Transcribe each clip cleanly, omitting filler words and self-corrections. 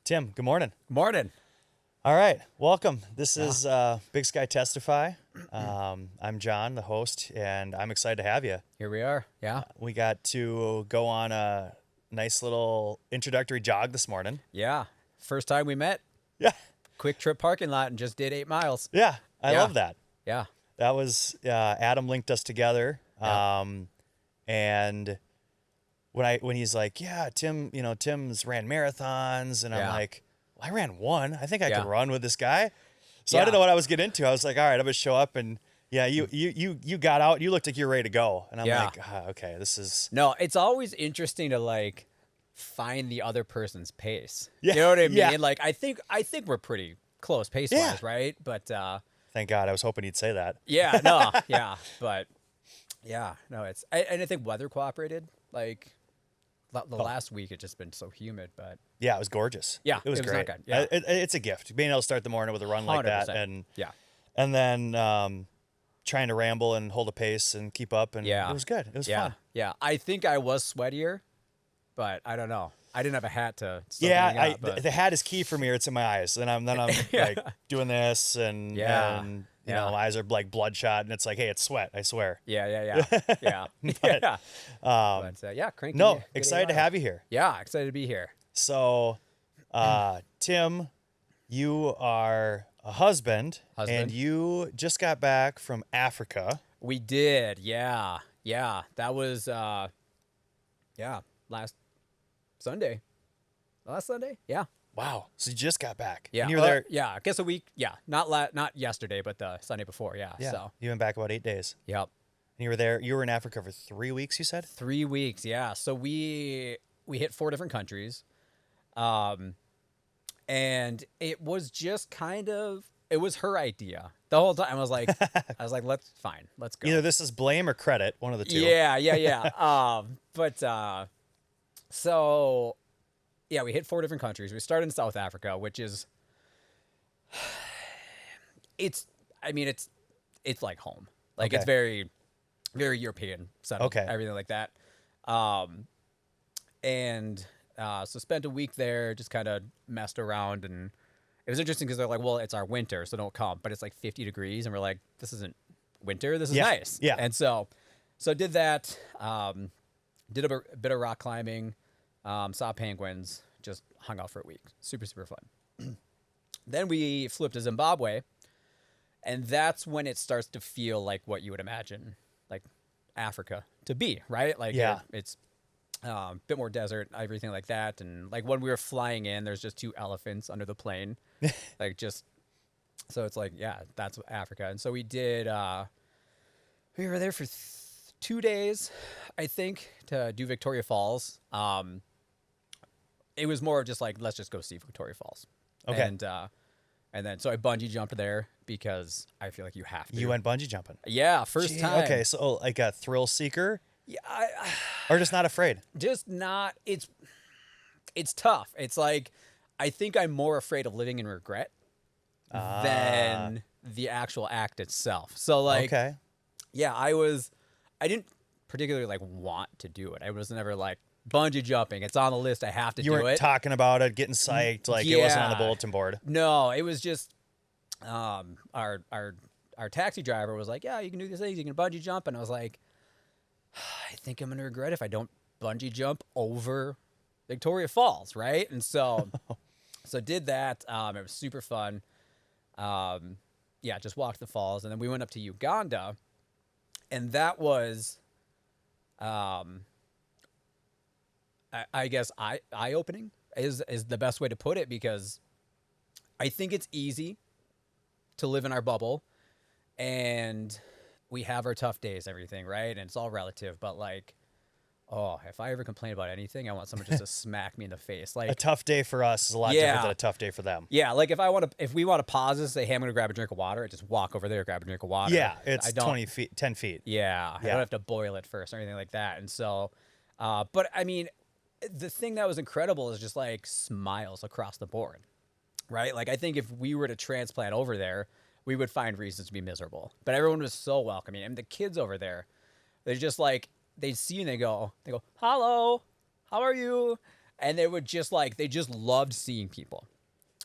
Tim, good morning. Morning. All right, welcome. This is Big Sky Testify. I'm John, the host, and I'm excited to have you. Here we are. Yeah. We got to go on a nice little introductory jog this morning. Yeah. First time we met. Yeah. Quick trip parking lot and just did 8 miles. Yeah, I Yeah. love that. Yeah. That was Adam linked us together. Yeah. And when he's like, yeah, Tim's ran marathons, and I'm Yeah. like, well, I ran one. I think I Yeah. could run with this guy. So I Yeah. didn't know what I was getting into. I was like, all right, I'm gonna show up, and yeah, you got out. You looked like you're ready to go, and I'm Yeah. like, okay, this is No, it's always interesting to like find the other person's pace. Yeah. You know what I mean? Yeah. Like I think we're pretty close pace wise, Yeah. right? But thank God. I was hoping he'd say that. yeah, no, yeah. But yeah, no, and I think weather cooperated. Like the last week it's just been so humid, but Yeah, it was gorgeous. Yeah, it was it was great. not good. Yeah. It's a gift being able to start the morning with a run like that, 100%. Yeah. and then trying to ramble and hold a pace and keep up, and Yeah. it was good. It was Yeah. fun. Yeah. I think I was sweatier, but I don't know. I didn't have a hat to soak Yeah, anything up, but the hat is key for me, or it's in my eyes. Then I'm Yeah. like doing this, and Yeah. and Yeah. my eyes are like bloodshot, and it's like, hey, it's sweat. I swear. yeah. Yeah. But, yeah. Yeah, cranky. No, good excited to AR. have you here. Yeah, excited to be here. So, Tim, you are a husband, and Husband. you just got back from Africa. We did. Yeah. Yeah. That was last Sunday. Last Sunday? Yeah. Wow. So you just got back. Yeah. And you were there. Yeah, I guess a week. Yeah. Not yesterday, but the Sunday before. Yeah. Yeah. So, You went back about 8 days. yep. And you were there. You were in Africa for 3 weeks, you said? 3 weeks, yeah. So we hit 4 different countries, and it was just it was her idea the whole time. I was like, let's go. Either this is blame or credit, one of the two. Yeah. So yeah, we hit 4 different countries. We started in South Africa, which is, it's like home. Like Okay. it's very, very European settled. Okay. Everything like that. So spent a week there, just kind of messed around, and it was interesting because they're like, well, it's our winter, so don't come. But it's like 50 degrees, and we're like, this isn't winter. This is Yeah. nice. Yeah. And so did that. Did a bit of rock climbing. Saw penguins. Just hung out for a week. Super, super fun. Then we flew up to Zimbabwe, and that's when it starts to feel like what you would imagine, like Africa to be, right? Like Yeah. it's a bit more desert, everything like that. And like when we were flying in, there's just 2 elephants under the plane, like just, so it's like, yeah, that's Africa. And so we did, we were there for 2 days, I think, to do Victoria Falls. It was more of just like, let's just go see Victoria Falls. Okay. And then, so I bungee jumped there because I feel like you have to. You went bungee jumping. Yeah, first Gee, time. Okay, so like a thrill seeker, Yeah, or just not afraid? just not. It's tough. It's like I think I'm more afraid of living in regret than the actual act itself. So like, Okay. yeah, I didn't particularly like want to do it. I was never like bungee jumping. It's on the list. I have to You do weren't it. talking about it, getting psyched, like it wasn't on the Yeah. bulletin board. No, it was just our taxi driver was like, yeah, you can do these things. You can bungee jump. And I was like, I think I'm going to regret if I don't bungee jump over Victoria Falls, right? And so did that. It was super fun. Yeah, just walked the falls. And then we went up to Uganda. And that was, I guess, eye-opening is the best way to put it, because I think it's easy to live in our bubble, and we have our tough days, everything, right? And it's all relative, but like, oh, if I ever complain about anything, I want someone just to smack me in the face. Like A tough day for us is a lot Yeah. different than a tough day for them. yeah, like if we want to pause and say, hey, I'm going to grab a drink of water, I just walk over there, grab a drink of water. Yeah, it's I don't- 20 feet, 10 feet. Yeah, I Yeah. don't have to boil it first or anything like that. And so, but I mean, the thing that was incredible is just like smiles across the board, right? Like I think if we were to transplant over there, we would find reasons to be miserable. But everyone was so welcoming. And the kids over there, they're just like, they see you and they go, hello, how are you? And they would just like, they just loved seeing people.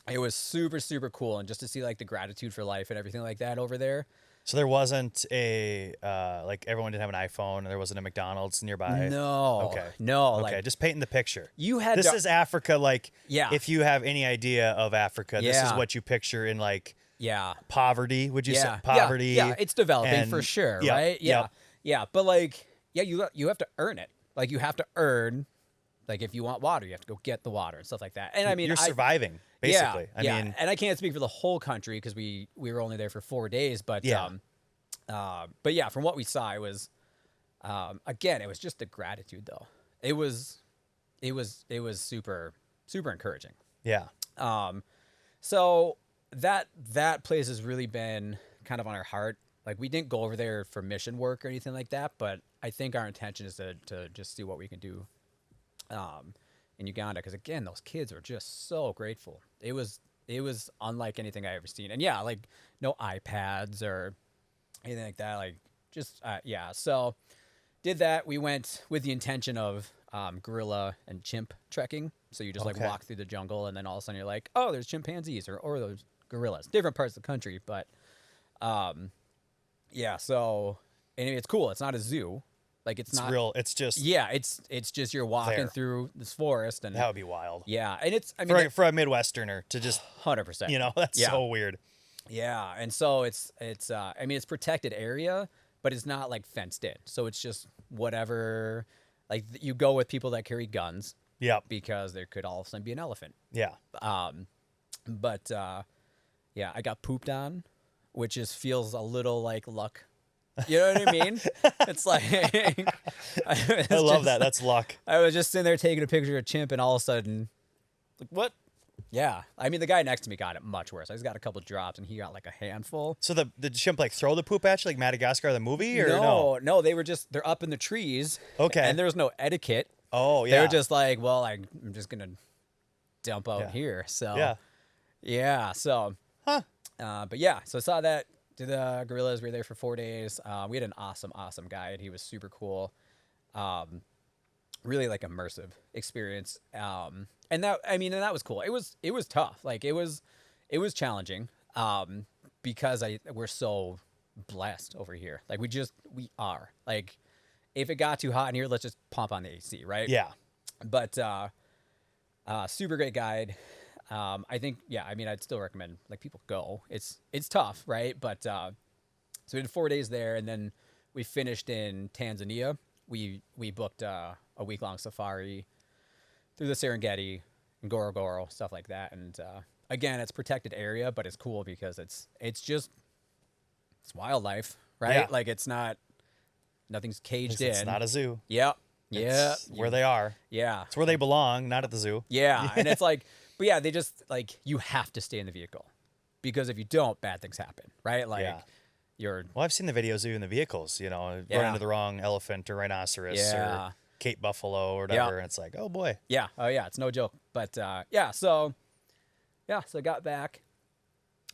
It was super, super cool. And just to see like the gratitude for life and everything like that over there. So there wasn't a like everyone didn't have an iPhone and there wasn't a McDonald's nearby. No. Okay. No. Okay. Like, Just painting the picture. you had This to, is Africa. Like, Yeah. if you have any idea of Africa, this is Yeah. what you picture in like yeah. poverty. Would you say Yeah. poverty? Yeah. It's developing for and- sure. yeah, Right. Yeah. yep. Yeah. But like, yeah, you have to earn it. Like, you have to earn, like, if you want water, you have to go get the water and stuff like that. And I mean, You're surviving, basically. I mean, and I can't speak for the whole country because we were only there for 4 days, but Yeah. but yeah, from what we saw, it was again, it was just the gratitude though. It was super super encouraging. yeah. So that place has really been kind of on our heart. Like, we didn't go over there for mission work or anything like that, but I think our intention is to just see what we can do in Uganda, because again, those kids were just so grateful. It was unlike anything I ever seen. And yeah, like, no iPads or anything like that. Like, just yeah. So did that. We went with the intention of gorilla and chimp trekking. So you just like Okay. walk through the jungle, and then all of a sudden you're like, oh, there's chimpanzees or those gorillas. Different parts of the country, but yeah. So anyway, it's cool. It's not a zoo. Like, it's not real. It's just, Yeah, it's just you're walking There. through this forest, and that would be wild. yeah, and it's, I mean, For a Midwesterner to just, 100%. you know, that's Yeah. so weird. Yeah, and so it's I mean, it's protected area, but it's not like fenced in. So it's just whatever, like, you go with people that carry guns Yep. because there could all of a sudden be an elephant. Yeah. But yeah, I got pooped on, which feels a little like luck. You know what I mean? It's like I love that. That's luck. I was just sitting there taking a picture of a chimp, and all of a sudden, like, what? Yeah. I mean, the guy next to me got it much worse. I just got a couple drops, and he got like a handful. So the chimp like throw the poop at you like Madagascar the movie, or no? No, they're up in the trees. Okay. And there was no etiquette. Oh They yeah. were just like, well, I'm just gonna dump out Yeah. here. So Yeah. yeah. So Huh. but yeah, so I saw that. Did the gorillas. We were there for 4 days. We had an awesome guide. He was super cool. Really like immersive experience. And that was cool. It was tough. Like, it was challenging. Because we're so blessed over here. Like, we are. Like, if it got too hot in here, let's just pump on the AC, right? Yeah. But super great guide. I think, yeah, I mean, I'd still recommend, like, people go. It's tough, right? But so we did 4 days there, and then we finished in Tanzania. We booked a week-long safari through the Serengeti and Ngorongoro, stuff like that. And again, it's protected area, but it's cool because it's wildlife, right? Yeah. Like, nothing's caged in. It's not a zoo. Yep. Yeah. It's where they are. Yeah. It's where they belong, not at the zoo. Yeah, and it's like, but yeah, they just, like, you have to stay in the vehicle, because if you don't, bad things happen, right? Like, Yeah. you're, Well, I've seen the videos of you in the vehicles, you know, run Yeah. into the wrong elephant or rhinoceros Yeah. or Cape buffalo or whatever. And it's like, oh boy. yeah, oh yeah, it's no joke. But so I got back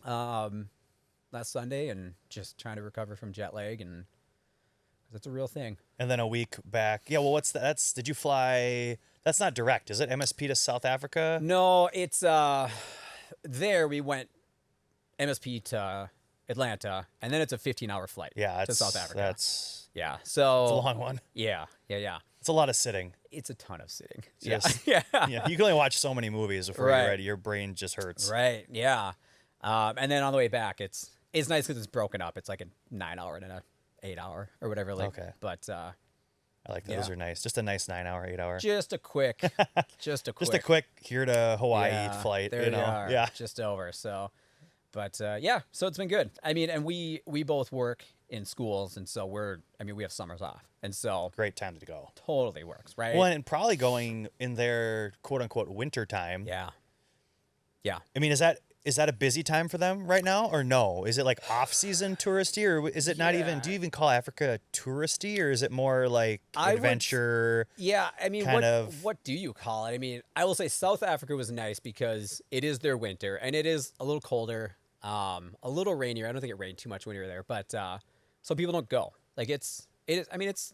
last Sunday, and just trying to recover from jet lag, and 'cause it's a real thing. And then a week back. Yeah, well, what's that? Did you fly? That's not direct, is it? MSP to South Africa? No, it's there we went MSP to Atlanta, and then it's a 15-hour flight Yeah, to South Africa. That's Yeah, so it's a long one. Yeah. It's a lot of sitting. It's a ton of sitting. Just- yeah. Yeah, you can only watch so many movies before Right. you're ready. Your brain just hurts. Right. Yeah. And then on the way back, it's nice because it's broken up. It's like a 9-hour and an 8-hour or whatever. Like, Okay. But I like those Yeah. are nice. Just a nice 9-hour, 8-hour. just a quick. Just a quick here to Hawaii Yeah, flight. There you know. are. Yeah. Just over. So, but yeah. So it's been good. I mean, and we both work in schools, and so we have summers off, and so Great time to go. totally works, right? Well, and probably going in their quote unquote winter time. Yeah. Yeah. I mean, is that a busy time for them right now, or no? Is it like off-season touristy, or is it not even? Yeah. Do you even call Africa touristy, or is it more like I would- adventure? Yeah, I mean, kind of- what do you call it? I mean, I will say South Africa was nice because it is their winter, and it is a little colder, a little rainier. I don't think it rained too much when we were there, but so people don't go. Like, it is. I mean, it's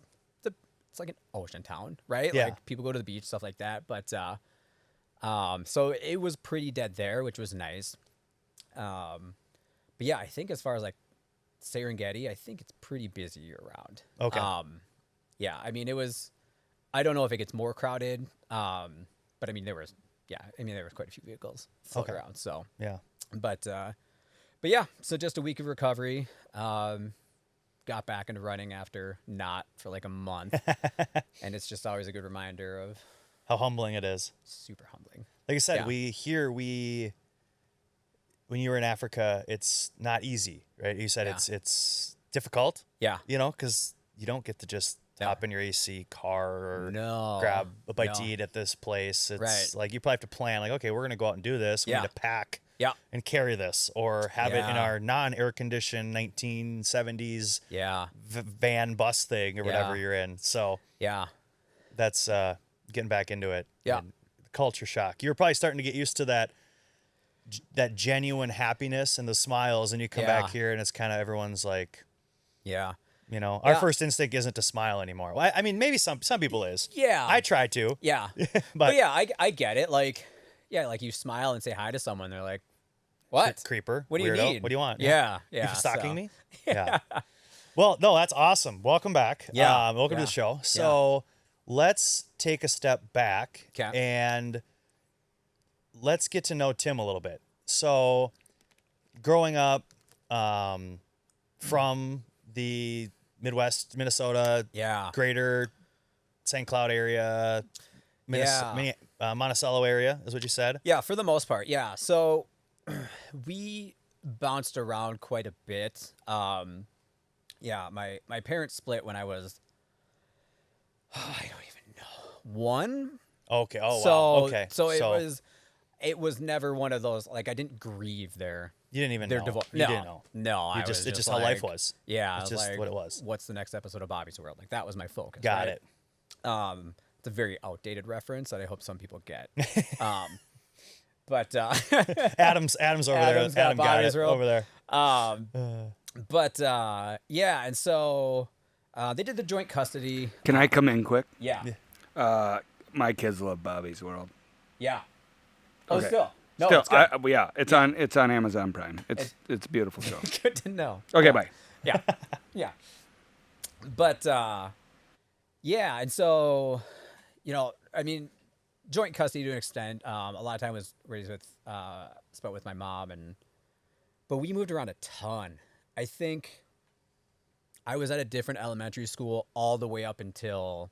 like an ocean town, right? Yeah. Like, people go to the beach, stuff like that. But So it was pretty dead there, which was nice. But yeah, I think as far as like Serengeti, I think it's pretty busy year round. Okay. Yeah, I mean, I don't know if it gets more crowded. But I mean, there was quite a few vehicles floating around. So Yeah. But yeah, so just a week of recovery. Got back into running after not for like a month. And it's just always a good reminder of How humbling it is. super humbling. Like I said, Yeah. when you were in Africa, it's not easy, right? You said Yeah. it's difficult, Yeah. because you don't get to just Yeah. hop in your AC car or No. grab a bite No. to eat at this place. It's Right. like you probably have to plan, like, okay, we're going to go out and do this. We Yeah. need to pack Yeah. and carry this or have it in Yeah. our non-air conditioned 1970s Yeah. van bus thing or whatever Yeah. you're in. So Yeah. that's getting back into it. Yeah. And culture shock. You're probably starting to get used to that genuine happiness and the smiles, and you come back Yeah. here and it's kind of everyone's like, Yeah. our Yeah. first instinct isn't to smile anymore. Well, I mean, maybe some people is. Yeah. I try to. Yeah. But But yeah, I get it. Like, yeah, like you smile and say hi to someone. They're like, what? creeper. What do you weirdo, need? What do you want? Yeah. Yeah. You stalking so- me? Yeah. Well, no, that's awesome. Welcome back. Yeah, Welcome to yeah, the show. So let's take a step back 'Kay. and let's get to know Tim a little bit. So growing up from the Midwest, Minnesota, Yeah. greater St. Cloud area, Monticello area is what you said? Yeah, for the most part. Yeah. So we bounced around quite a bit. Yeah, my parents split when I was I don't even know. 1? Okay. Oh, so, wow. Okay. So it was never one of those, like, I didn't grieve their You didn't even know. divorce. You No. didn't know. No, I was It's just like, how life was. Yeah, It's I was just like, what it was. What's the next episode of Bobby's World? Like, that was my focus. Got right? it. It's a very outdated reference that I hope some people get. But Adam's over Adam's there. got Adam got Bobby's it World. over there. But yeah, and so they did the joint custody. Can I come in quick? Yeah. My kids love Bobby's World. Yeah. Oh, Okay. still. No, Still, it's good. yeah, it's on Amazon Prime. It's a beautiful show. Good to know. Okay, bye. Yeah. Yeah. But yeah, and so I mean, joint custody to an extent. A lot of time was raised with spent with my mom, but we moved around a ton. I think I was at a different elementary school all the way up until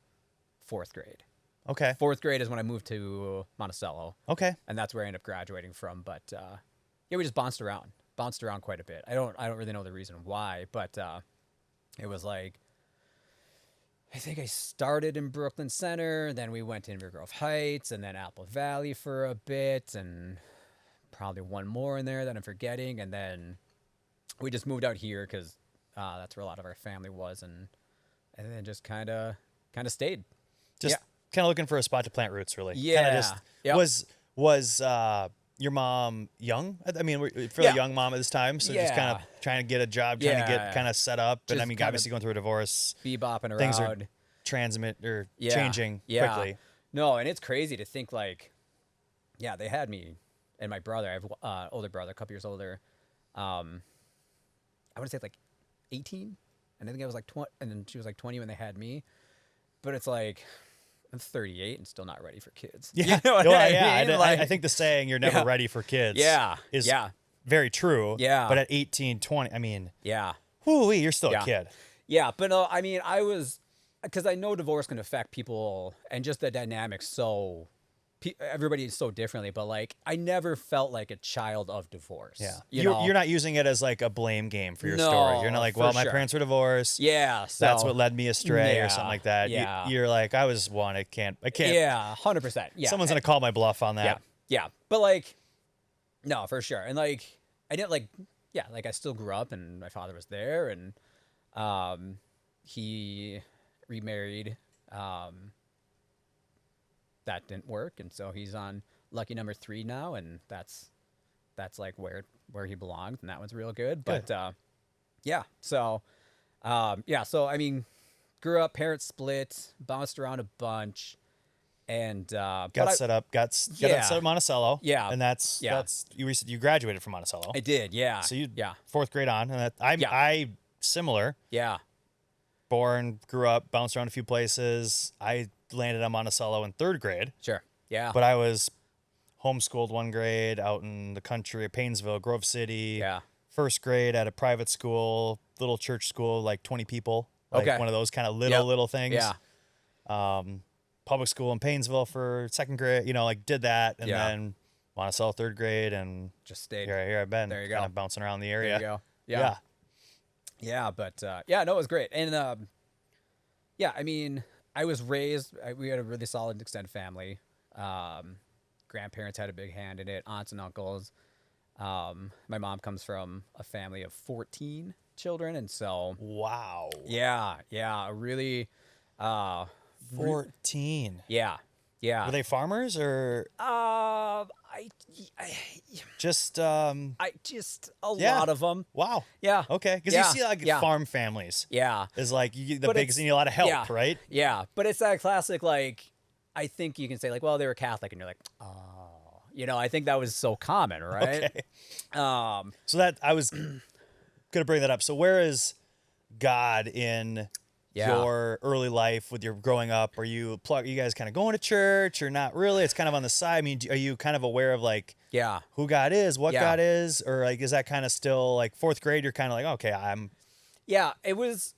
4th grade. Okay. 4th grade is when I moved to Monticello, Okay. and that's where I ended up graduating from. But yeah, we just bounced around quite a bit. I don't really know the reason why, but it was like, I think I started in Brooklyn Center, then we went to Inver Grove Heights, and then Apple Valley for a bit, and probably one more in there that I'm forgetting, and then we just moved out here because that's where a lot of our family was, and then just kind of stayed. Just kind of looking for a spot to plant roots, really. Yeah. Kinda just, Yep. Was your mom young? I mean, fairly Yeah. young mom at this time, so just kind of Yeah. trying to get a job, trying to Yeah. get kind of set up. And I Just mean, kinda obviously going through a divorce, Bebopping around. things are changing quickly. No, and it's crazy to think like, yeah, they had me and my brother. I have older brother, a couple years older. I would say like 18, and I think I was like 20, and then she was like 20 when they had me. But it's like, I'm 38 and still not ready for kids. Yeah. You know what Well, I yeah. mean? I think the saying "you're never Yeah. ready for kids" Yeah. is Yeah. very true. Yeah. But at 18, 20, I mean, Yeah. whoo, you're still Yeah. a kid. Yeah, but no, I mean, because I know divorce can affect people and just the dynamics. So everybody is so differently, but like, I never felt like a child of divorce. Yeah. You know? You're not using it as like a blame game for your No, story. You're not like, for well, my sure. parents were divorced. Yeah. So That's what led me astray or something Yeah, like that. yeah. You're like, I was one. I can't. Yeah, 100%. Yeah. Someone's going to call my bluff on that. Yeah. Yeah. But like, no, for sure. And like, I didn't like, yeah, like I still grew up and my father was there and he remarried. That didn't work. And so he's on lucky number 3 now. And that's like where he belongs. And that one's real good. But yeah. So, yeah. So, I mean, grew up, parents split, bounced around a bunch. And got set up at Monticello. Yeah. And that's you graduated from Monticello. I did, yeah. So you yeah. 4th grade on, and I similar. Yeah. Born, grew up, bounced around a few places. I landed on Monticello in 3rd grade. Sure. Yeah. But I was homeschooled 1 grade out in the country, Paynesville, Grove City. Yeah. 1st grade at a private school, little church school, like 20 people. Like Okay. one of those kind of little things. Yeah. Public school in Paynesville for 2nd grade, like did that. And Yeah. then Monticello 3rd grade, and Just stayed. here I've been. There you go. Kind of bouncing around the area. There you go. Yeah. Yeah, but no, it was great. And yeah, I mean, I was raised, we had a really solid extended family. Grandparents had a big hand in it, aunts and uncles. My mom comes from a family of 14 children, and so Wow. yeah, really 14. yeah. Were they farmers or I just just a lot of them. Wow. Yeah. Okay. Because you see like farm families. Yeah. Is like you get the But biggest it's- need a lot of help, yeah. right? Yeah, but it's that classic, like, I think you can say, like, well, they were Catholic, and you're like, oh, I think that was so common, right? Okay. So that I was gonna bring that up. So where is God in your early life with your growing up? Are you guys kind of going to church or not really? It's kind of on the side. I mean, are you kind of aware of like who God is, what God is, or like is that kind of still like 4th grade? You're kind of like, okay, Yeah, it was.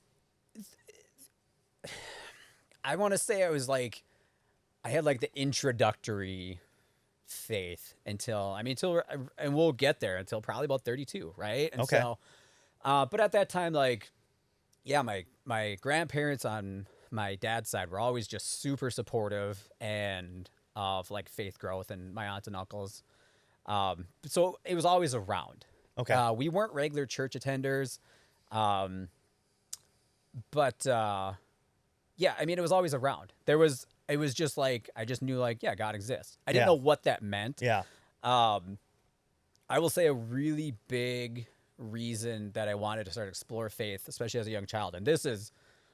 I want to say I was like, I had like the introductory faith until and we'll get there until probably about 32, right? And Okay. So, but at that time, like, yeah, my grandparents on my dad's side were always just super supportive and of like faith growth, and my aunts and uncles. So it was always around. Okay. We weren't regular church attenders, but yeah, I mean, it was always around. It was just like, I just knew like, yeah, God exists. I didn't know what that meant. Yeah. I will say a really big reason that I wanted to start to explore faith, especially as a young child. And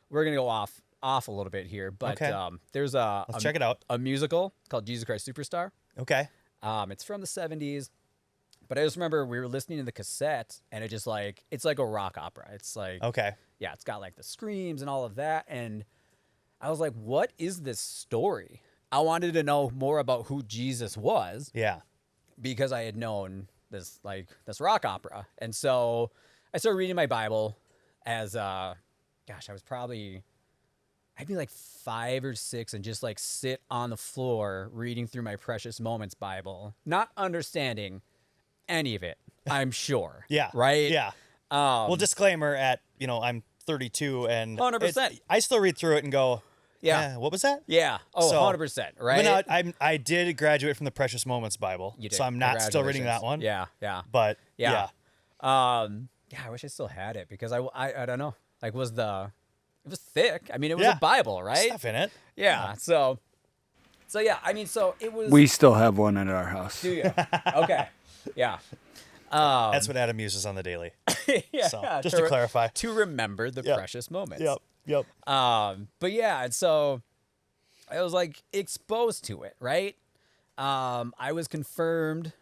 we're going to go off a little bit here, but there's Let's check it out. A musical called Jesus Christ Superstar. Okay. It's from the 70s, but I just remember we were listening to the cassette, and it just like, it's like a rock opera. It's like, Okay. yeah, it's got like the screams and all of that. And I was like, what is this story? I wanted to know more about who Jesus was. Yeah. Because I had known this rock opera. And so I started reading my Bible as I'd be like 5 or 6 and just like sit on the floor reading through my Precious Moments Bible, not understanding any of it, I'm sure. Yeah. Right? Yeah. Well, disclaimer I'm 32 and 100%. I still read through it and go, Yeah. what was that? Yeah. Oh, So- 100%. Right? But no, I did graduate from the Precious Moments Bible, You did. so I'm not still reading that one. Yeah. Yeah. But Yeah. Yeah, I wish I still had it because I don't know. Like, it was thick. I mean, it was Yeah. a Bible, right? stuff in it. Yeah. So yeah, I mean, so it was. We still have one at our house. Do you? Okay. Yeah. That's what Adam uses on the daily. Yeah. So just to clarify. To remember the precious moments. Yep. But yeah, and so I was like exposed to it, right? I was confirmed.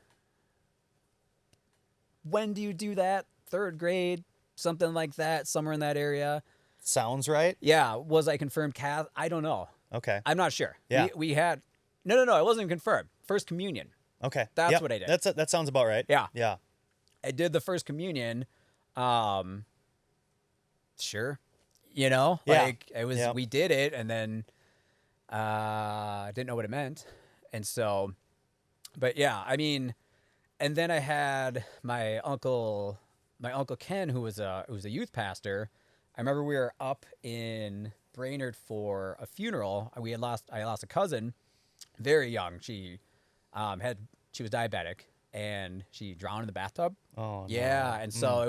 When do you do that? 3rd grade, something like that, somewhere in that area. Sounds right. Yeah, was I confirmed Catholic? I don't know. Okay. I'm not sure. Yeah. We had no, it wasn't confirmed. First communion. Okay. That's Yep. what I did. That sounds about right. Yeah. Yeah. I did the first communion. Sure. Yeah. Like it was, Yep. we did it, and then I didn't know what it meant. And so, but yeah, I mean, and then I had my uncle Ken, who was a youth pastor. I remember we were up in Brainerd for a funeral. I lost a cousin, very young. She was diabetic, and she drowned in the bathtub. Oh, no. Yeah, and so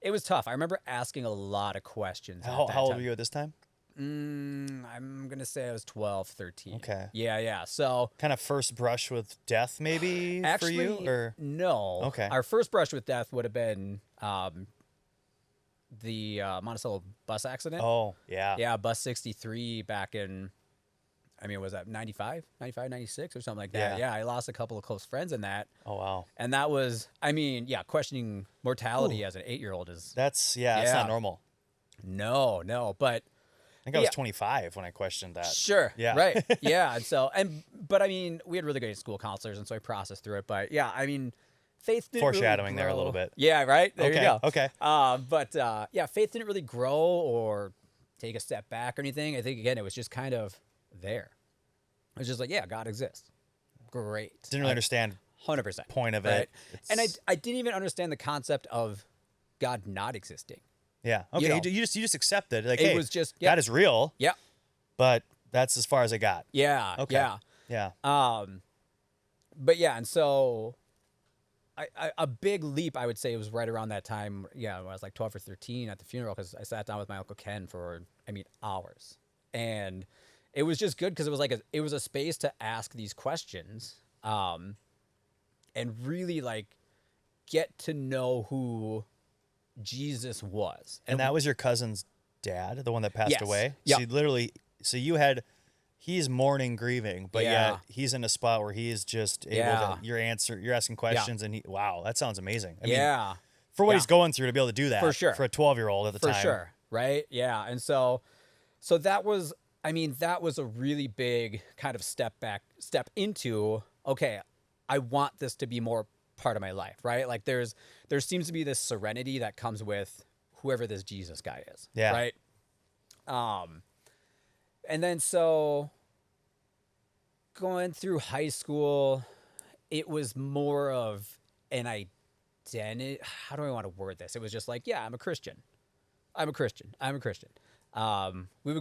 it was tough. I remember asking a lot of questions. How old were you at this time? I'm gonna say I was 12, 13. Okay. Yeah. So Kind of first brush with death, maybe actually, for you, or no. Okay. Our first brush with death would have been the Monticello bus accident. oh yeah, Yeah, bus 63 back in I mean, was that 95, 96 or something like that? Yeah, I lost a couple of close friends in that. Oh, wow. And that was, I mean, yeah, questioning mortality as an 8-year-old is... That's not normal. No, but... I think I was 25 when I questioned that. Sure. Yeah. Right. Yeah. And so, but I mean, we had really great school counselors, and so I processed through it. But yeah, I mean, faith didn't Foreshadowing really there a little bit. Yeah, right. There you go. Okay. But yeah, faith didn't really grow or take a step back or anything. I think, again, it was just kind of there. It was just like, yeah, God exists. Great. Didn't really understand 100% point of right? it. And I didn't even understand the concept of God not existing. Yeah. Okay. You know. You just accepted like, It hey, was just God is real. Yeah. But that's as far as I got. Yeah. Okay. Yeah. Yeah. But yeah, and so a big leap, I would say, was right around that time. Yeah, when I was like 12 or 13 at the funeral, because I sat down with my Uncle Ken for, hours. And it was just good because it was like it was a space to ask these questions and really like get to know who Jesus was. And that was your cousin's dad, the one that passed Yes. away? Yep. So he's mourning, grieving, but Yeah. yet he's in a spot where he is just able to, you're asking questions and wow, that sounds amazing. I mean, for what he's going through to be able to do that. For sure. For a 12-year-old at the time. For sure. Right. Yeah. And so that was, that was a really big kind of step into, okay, I want this to be more part of my life, right? Like there seems to be this serenity that comes with whoever this Jesus guy is. Yeah. Right. And then so going through high school, it was more of an identity. How do I want to word this? It was just like, yeah, I'm a Christian. We would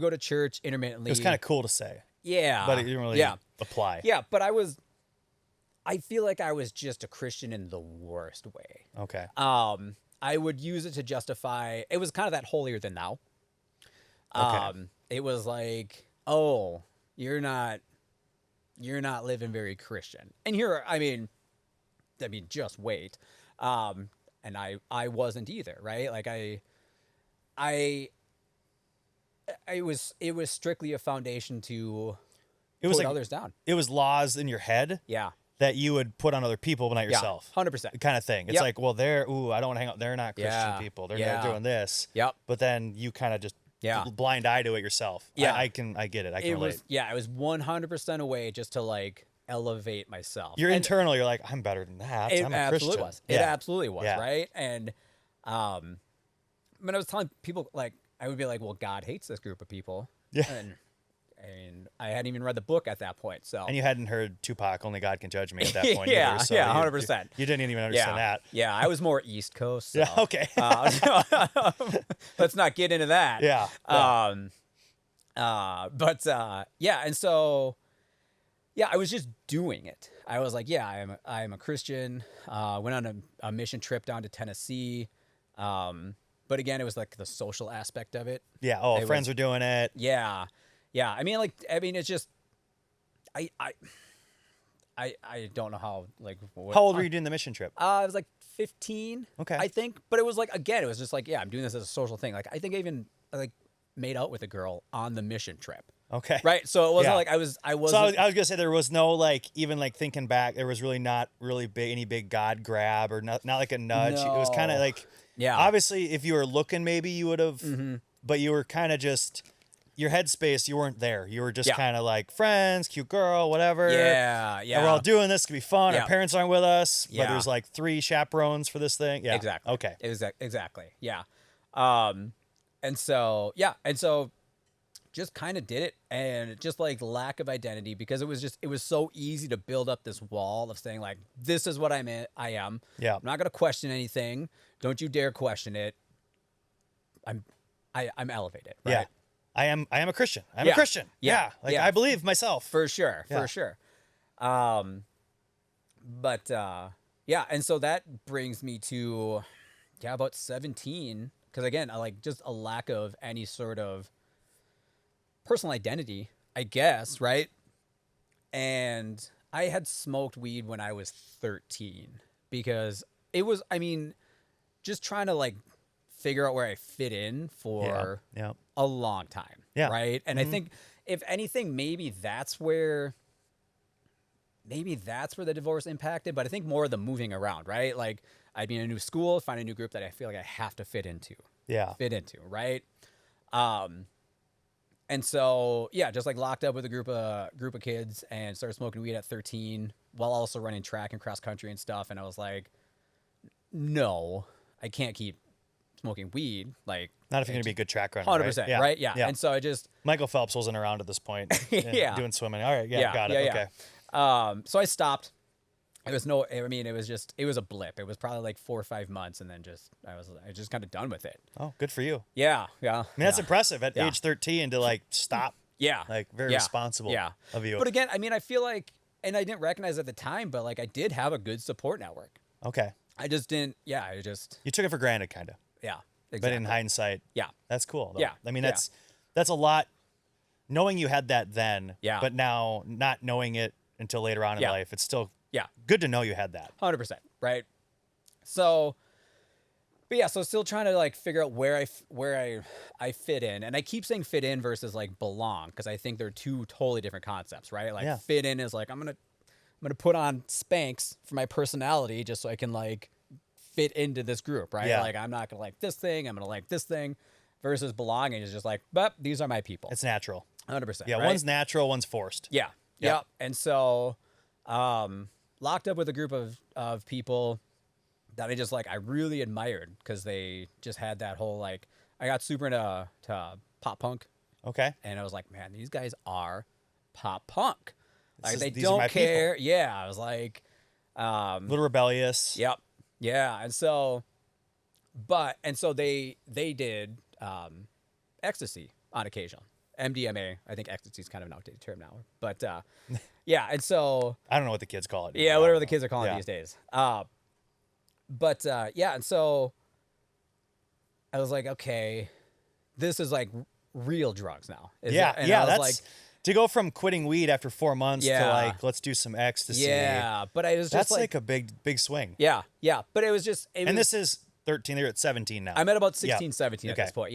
go to church intermittently. It was kind of cool to say. Yeah. But it didn't really apply. Yeah, but I feel like I was just a Christian in the worst way. Okay. I would use it to justify, it was kind of that holier than thou. Okay. It was like, oh, you're not living very Christian. And here, just wait. And I wasn't either, right? Like it was strictly a foundation to put others down. It was laws in your head. Yeah. That you would put on other people, but not yourself. 100%. Kind of thing. It's like, well, I don't want to hang out. They're not Christian people. They're doing this. Yep. But then you kind of just blind eye to it yourself. Yeah. I get it. I can relate. It was 100% a way just to like elevate myself. You're internal. You're like, I'm better than that. I'm a Christian. It absolutely was. Yeah. Right. And when I was telling people, like, I would be like, well, God hates this group of people. Yeah. And I hadn't even read the book at that point. So. And you hadn't heard Tupac, Only God Can Judge Me at that point. Yeah, either, so 100%. You didn't even understand that. Yeah, I was more East Coast. So, Yeah, okay. Let's not get into that. Yeah. And so, I was just doing it. I was like, I am a Christian. Went on a mission trip down to Tennessee. But again, it was like the social aspect of it. Yeah. Oh, friends were doing it. Yeah. Yeah. It's just, I don't know how, like, how old were you doing the mission trip? I was like 15. Okay. I think, but it was like, again, it was just like, I'm doing this as a social thing. Like, I think I even like made out with a girl on the mission trip. Okay. Right. So it wasn't like I wasn't. So I was gonna say there was no like, even like thinking back, there was really not really any big God grab or not like a nudge. No. It was kind of like, obviously if you were looking, maybe you would have, but you were kind of just, your headspace, you weren't there. You were just kind of like friends, cute girl, whatever. Yeah. And we're all doing this. It could be fun. Yeah. Our parents aren't with us, but Yeah. there's like 3 chaperones for this thing. Yeah. Exactly. Okay. Exactly. Yeah. And so just kind of did it, and just like lack of identity, because it was so easy to build up this wall of saying like, this is what I am. Yeah. I'm not going to question anything. Don't you dare question it. I'm elevated. Right? Yeah. I am a Christian. I'm a Christian. Yeah. Like Yeah. I believe myself. For sure. Yeah. For sure. And so that brings me to, about 17. Cause again, I like just a lack of any sort of personal identity, I guess. Right. And I had smoked weed when I was 13, because it was, just trying to like figure out where I fit in for a long time. Yeah. Right. And I think if anything, maybe that's where the divorce impacted, but I think more the moving around, right? Like I'd be in a new school, find a new group that I feel like I have to fit into, right? And so, yeah, just like locked up with a group of kids and started smoking weed at 13 while also running track and cross country and stuff. And I was like, no, I can't keep smoking weed. Like, not if you're going to be a good track runner, 100%, right? Yeah. right? Yeah. And so I just... Michael Phelps wasn't around at this point doing swimming. All right, got it. Yeah. Okay. So I stopped. It was it was a blip. It was probably like 4 or 5 months, and then I was just kind of done with it. Oh, good for you. Yeah. I mean, that's impressive at age 13 to like stop. Yeah. Like very responsible of you. But again, I mean, I feel like, and I didn't recognize at the time, but like I did have a good support network. Okay. I just didn't, You took it for granted, kind of. Yeah. Exactly. But in hindsight, that's cool. Though. Yeah. I mean, that's a lot, knowing you had that then, but now not knowing it until later on in life, it's still good to know you had that. 100%, right? So, but yeah, so still trying to like figure out where I fit in, and I keep saying fit in versus like belong, because I think they're two totally different concepts, right? Like fit in is like I'm gonna put on Spanx for my personality just so I can like fit into this group, right? Like I'm not gonna like this thing, I'm gonna like this thing, versus belonging is just like, but these are my people. It's natural. 100%. Yeah, right? One's natural, one's forced. Yeah. And so, locked up with a group of people that I really admired, because they just had that whole, like, I got super into pop punk. Okay. And I was like, man, these guys are pop punk. Like, they these are don't my care. people. Yeah. I was like, a little rebellious. Yep. Yeah. And so they did ecstasy on occasion. MDMA. I think ecstasy is kind of an outdated term now. But yeah, and so I don't know what the kids call it. Yeah, whatever the kids are calling it these days. But yeah, and so I was like, okay, this is like real drugs now. That's like, to go from quitting weed after 4 months to like, let's do some ecstasy. Yeah, but I was just that's like a big swing. Yeah, but it was just... And this is 13, they're at 17 now. I'm at about 16, 17 at this point,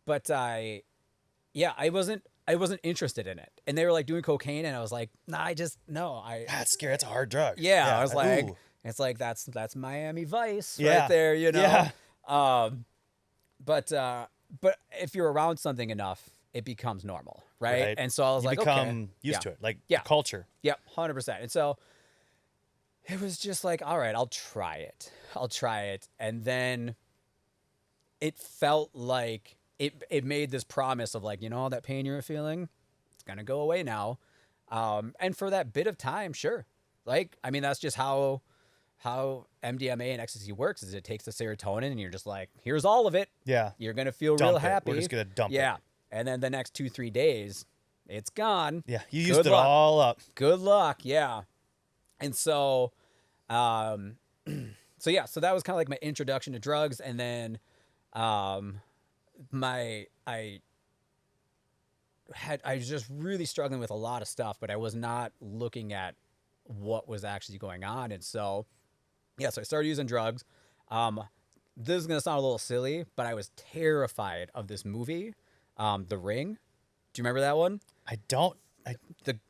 But I wasn't interested in it. And they were like doing cocaine, and I was like, nah, that's scary. That's a hard drug. Yeah. I was like, it's like, that's Miami Vice right there, you know? Yeah. But if you're around something enough, it becomes normal, right? And so I was you like, become used to it, like culture. Yep, 100%. And so it was just like, all right, I'll try it. And then it felt like it made this promise of like, you know, that pain you're feeling, it's going to go away now. And for that bit of time, sure. Like, I mean, that's just how MDMA and ecstasy works, is it takes the serotonin and you're just like, here's all of it. Yeah. You're going to feel real happy. We're just going to dump it. Yeah. And then the next 2-3 days, it's gone. Yeah. You used it all up. Good luck. Yeah. And so, so that was kind of like my introduction to drugs. And then, I was just really struggling with a lot of stuff, but I was not looking at what was actually going on. And so, so I started using drugs. This is going to sound a little silly, but I was terrified of this movie, The Ring. Do you remember that one? I don't.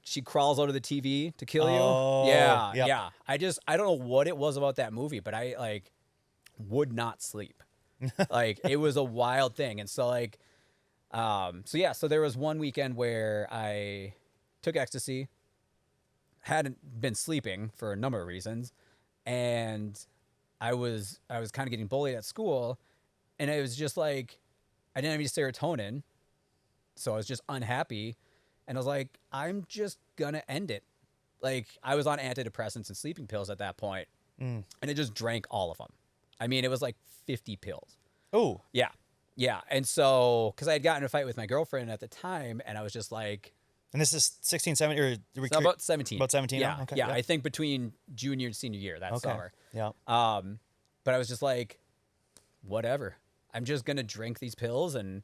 She crawls out of the TV to kill you. Oh, yeah. yep. Yeah. I don't know what it was about that movie, but I like would not sleep. Like, it was a wild thing. And so like, so there was one weekend where I took ecstasy, hadn't been sleeping for a number of reasons. And I was kind of getting bullied at school, and it was just like, I didn't have any serotonin. So I was just unhappy. And I was like, I'm just gonna end it. Like, I was on antidepressants and sleeping pills at that point, and I just drank all of them. I mean, it was like 50 pills. Oh. Yeah. Yeah. And so, because I had gotten in a fight with my girlfriend at the time, and I was just like... And this is 16, 17, or... So about 17. About 17 yeah. now? Okay. Yeah. I think between junior and senior year that summer. Yeah. But I was just like, whatever. I'm just going to drink these pills. And,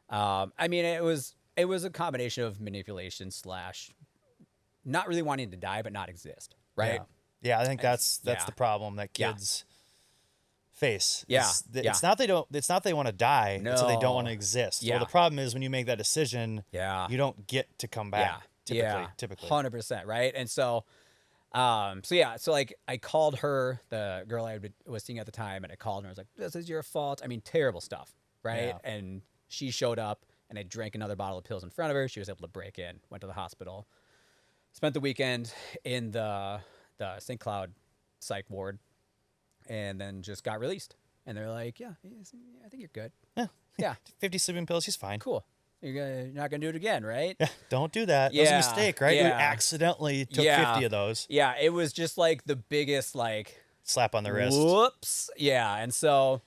I mean, it was a combination of manipulation / not really wanting to die, but not exist. Right. Yeah. I think that's the problem, that kids face. Yeah, It's not they want to die. It's that they don't want to No. exist. Yeah. Well, the problem is when you make that decision, Yeah. you don't get to come back. Typically. 100%, right? And so so like I called her, the girl I was seeing at the time, and I called her. I was like, "This is your fault." I mean, terrible stuff, right? Yeah. And she showed up, and I drank another bottle of pills in front of her. She was able to break in. Went to the hospital. Spent the weekend in the St. Cloud psych ward, and then just got released. And they're like, "Yeah, I think you're good. Yeah, 50 sleeping pills. He's fine. cool. You're not gonna do it again, right?" Yeah, don't do that. That was a Yeah, mistake, right? You yeah. accidentally took Yeah. 50 of those. Yeah, it was just like the biggest like Slap on the wrist. whoops. Yeah, and so,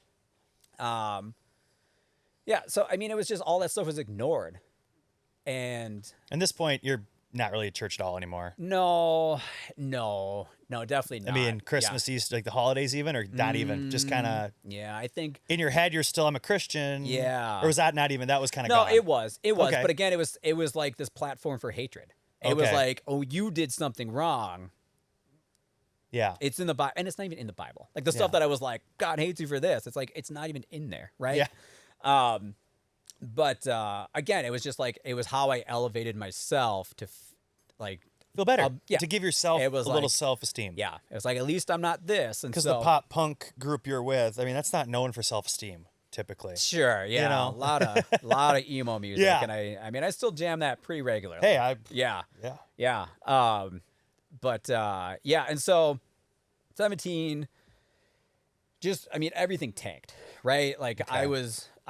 yeah. So I mean, it was just all that stuff was ignored, and At this point, you're not really a church at all anymore. no, definitely not. I mean, Christmas, Easter, like the holidays, even, or not even. Just kind of Yeah, I think. in your head, you're still I'm a Christian. Yeah. Or was that not even? That was kind of No, gone. it was. Okay. But again, it was like this platform for hatred. It was Okay. like, oh, you did something wrong. Yeah. It's in the Bible, and it's not even in the Bible. Like the stuff Yeah. that I was like, God hates you for this. It's like it's not even in there, right? Yeah. But again, it was just like it was how I elevated myself to like Feel better. yeah. To give yourself It was a little like- self-esteem. yeah. It was like at least I'm not this, and Because so the pop punk group you're with, I mean, that's not known for self-esteem typically. sure, yeah, know. a lot of emo music, Yeah. and I mean I still jam that pretty regularly. Hey, Yeah. yeah. But yeah, and so 17, just I mean everything tanked, right? Like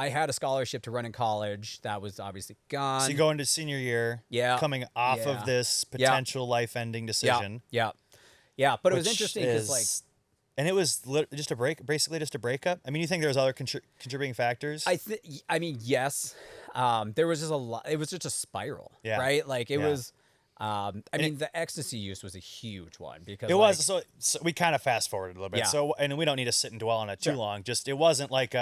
I had a scholarship to run in college that was obviously gone. So you go into senior year, Yeah. coming off Yeah. of this Yeah. potential life-ending decision. Yeah. But it was which interesting because like is- and it was just basically just a breakup. I mean, you think there was other contributing factors? I mean yes, there was just a lot. It was just a spiral, Yeah. right? Like it Yeah. was. I mean, the ecstasy use was a huge one because It like, was so we kind of fast forwarded a little bit. Yeah. So and we don't need to sit and dwell on it too Sure. long. Just it wasn't like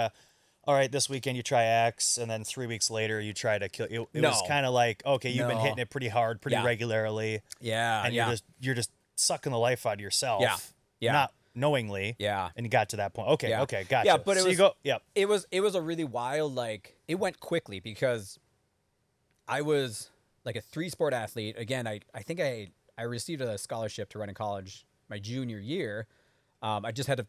all right, this weekend you try X, and then 3 weeks later you try to kill. It was No. kind of like okay, you've been No. hitting it pretty hard, pretty Yeah. regularly, yeah, and yeah. you're just sucking the life out of yourself. Yeah. Yeah. Not knowingly. Yeah. And you got to that point. Okay. Yeah. Okay. Gotcha. Yeah, but it so you was- go. Yep. It was a really wild, like it went quickly because I was like a 3-sport athlete. Again, I think I received a scholarship to run in college my junior year. I just had to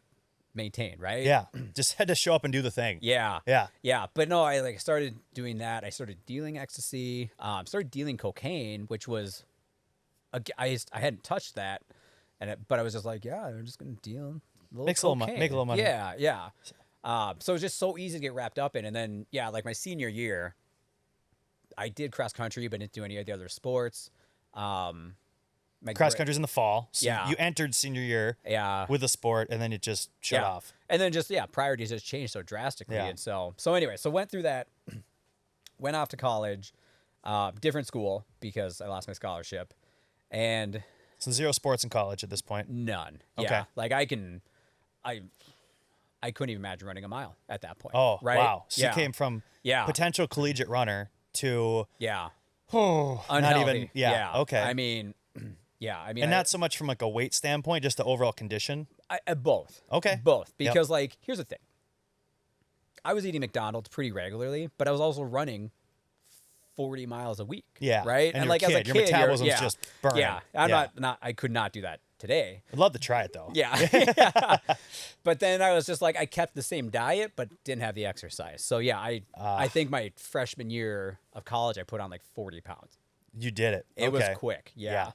maintain, right? Yeah. Just had to show up and do the thing. Yeah. Yeah. Yeah. But no, I like started doing that. I started dealing ecstasy, started dealing cocaine, which was I hadn't touched that. But I was just like, yeah, I'm just going to deal a little Makes a little cocaine. make a little money. Yeah. Yeah. So it was just so easy to get wrapped up in. And then, yeah, like my senior year, I did cross country, but didn't do any of the other sports. My Cross country's in the fall. So Yeah. you entered senior year Yeah. with the sport, and then it just shut Yeah. off. And then just, priorities just changed so drastically. Yeah. And so anyway, so went through that, went off to college, different school because I lost my scholarship, and So 0 sports in college at this point. none. Okay. Yeah. Like I couldn't even imagine running a mile at that point. Oh, right? wow. So yeah. you came from Yeah. potential collegiate runner to Yeah. not Unhealthy. even yeah. Okay. I mean, yeah. I mean, and not so much from like a weight standpoint, just the overall condition. both. Okay. Both. Yep. Because like, here's the thing. I was eating McDonald's pretty regularly, but I was also running 40 miles a week. Yeah. Right. And you're a like as a kid. Your kid, metabolism's yeah. just burning. Yeah. I'm Yeah. not. I could not do that today. I'd love to try it though. Yeah. Yeah. But then I was just like, I kept the same diet, but didn't have the exercise. So yeah, I think my freshman year of college, I put on like 40 pounds. You did it. It was Okay. quick. Yeah.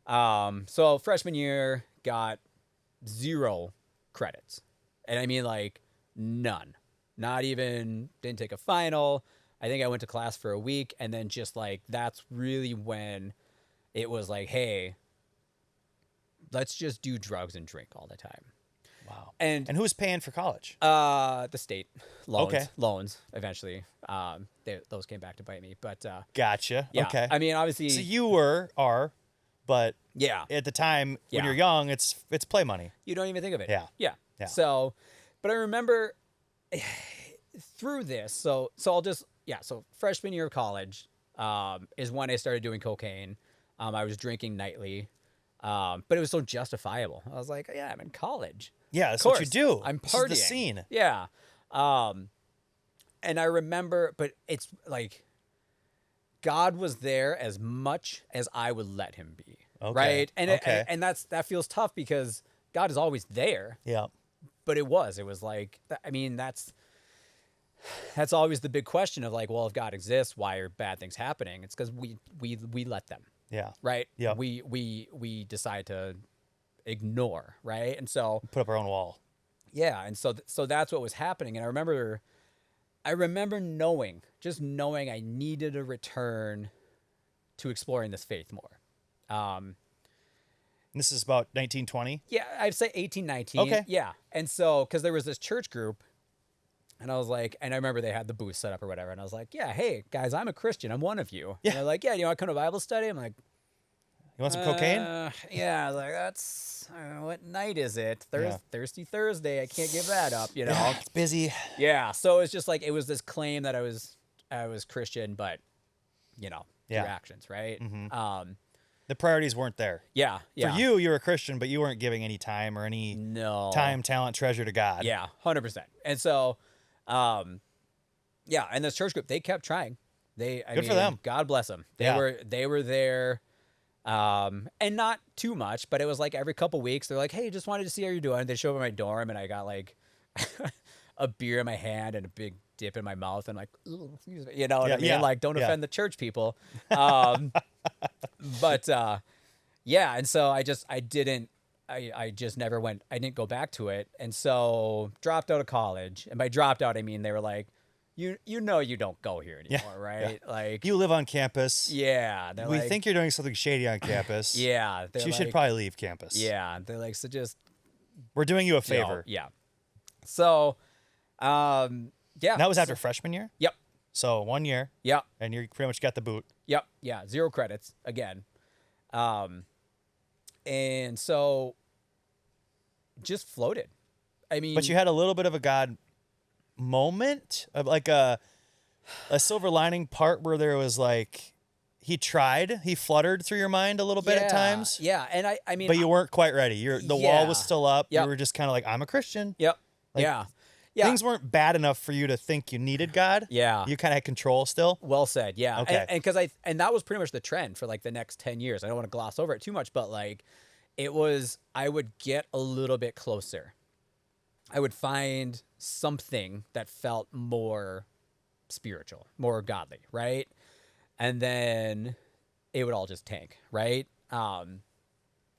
So freshman year got 0 credits. And I mean like none. Not even, didn't take a final. I think I went to class for a week, and then just like, that's really when it was like, hey, let's just do drugs and drink all the time. Wow. And who's paying for college? the state loans, Okay. loans eventually. Those came back to bite me, but Gotcha. yeah. Okay. I mean, obviously, So you are, but yeah. at the time when Yeah. you're young, it's play money. You don't even think of it. Yeah. Yeah. Yeah. So, but I remember through this. So I'll just, so freshman year of college is when I started doing cocaine. I was drinking nightly. But it was so justifiable. I was like, yeah, I'm in college. Yeah, that's Of what you course, do. I'm This is partying. the scene. Yeah. And I remember, but it's like God was there as much as I would let him be. Okay. Right. And Okay. and that feels tough because God is always there. Yeah. But it was like, I mean, that's always the big question of like, well, if God exists, why are bad things happening? It's because we let them. Yeah. Right. Yeah. We decide to ignore. Right. And so Put up our own wall. yeah. And so that's what was happening. And I remember knowing I needed a return to exploring this faith more. This is about 1920. Yeah, I'd say 18, 19. Okay. Yeah. And so, because there was this church group, and I was like, and I remember they had the booth set up or whatever, and I was like, yeah, hey, guys, I'm a Christian. I'm one of you. Yeah. And they're like, yeah, you want to come to Bible study? I'm like, You want some cocaine? yeah, I was like, that's, what night is it? Yeah. Thirsty Thursday. I can't give that up, you know? Yeah, it's busy. Yeah. So it's just like, it was this claim that I was Christian, but, you know, Yeah. through actions, right? The priorities weren't there. Yeah. Yeah. For you were a Christian, but you weren't giving any time or any No. time, talent, treasure to God. Yeah, 100%. And so, yeah, and this church group, they kept trying. I Good for mean, them. God bless them. They Yeah. were there, and not too much, but it was like every couple weeks, they're like, hey, just wanted to see how you're doing. They show up at my dorm, and I got like a beer in my hand and a big dip in my mouth, and like, ooh, excuse me, you know what I mean? Yeah. Like, don't Yeah. offend the church people. But yeah, and so I just never went. I didn't go back to it, and so dropped out of college. And by dropped out, I mean they were like, you know, you don't go here anymore, right? Yeah. Like, You live on campus. yeah, they're We like, think you're doing something shady on campus. yeah, So you they're should like- probably leave campus. yeah, they're like, so just We're doing you a you know, favor. yeah. So, yeah, And that was after freshman year? Yep, So 1 year, yep, and you pretty much got the boot. yep, yeah, 0 credits again, and so just floated. I mean, But you had a little bit of a God moment, of like a silver lining part where there was like, he fluttered through your mind a little bit at times. Yeah, and I mean, But you weren't quite ready. The wall was Yeah. still up. Yep. You were just kind of like, I'm a Christian. Yep. Like, yeah. Yeah. Things weren't bad enough for you to think you needed God. Yeah. You kind of had control still. Well said. Yeah. Okay. And because and that was pretty much the trend for like the next 10 years. I don't want to gloss over it too much, but like I would get a little bit closer. I would find something that felt more spiritual, more godly, right? And then it would all just tank, right?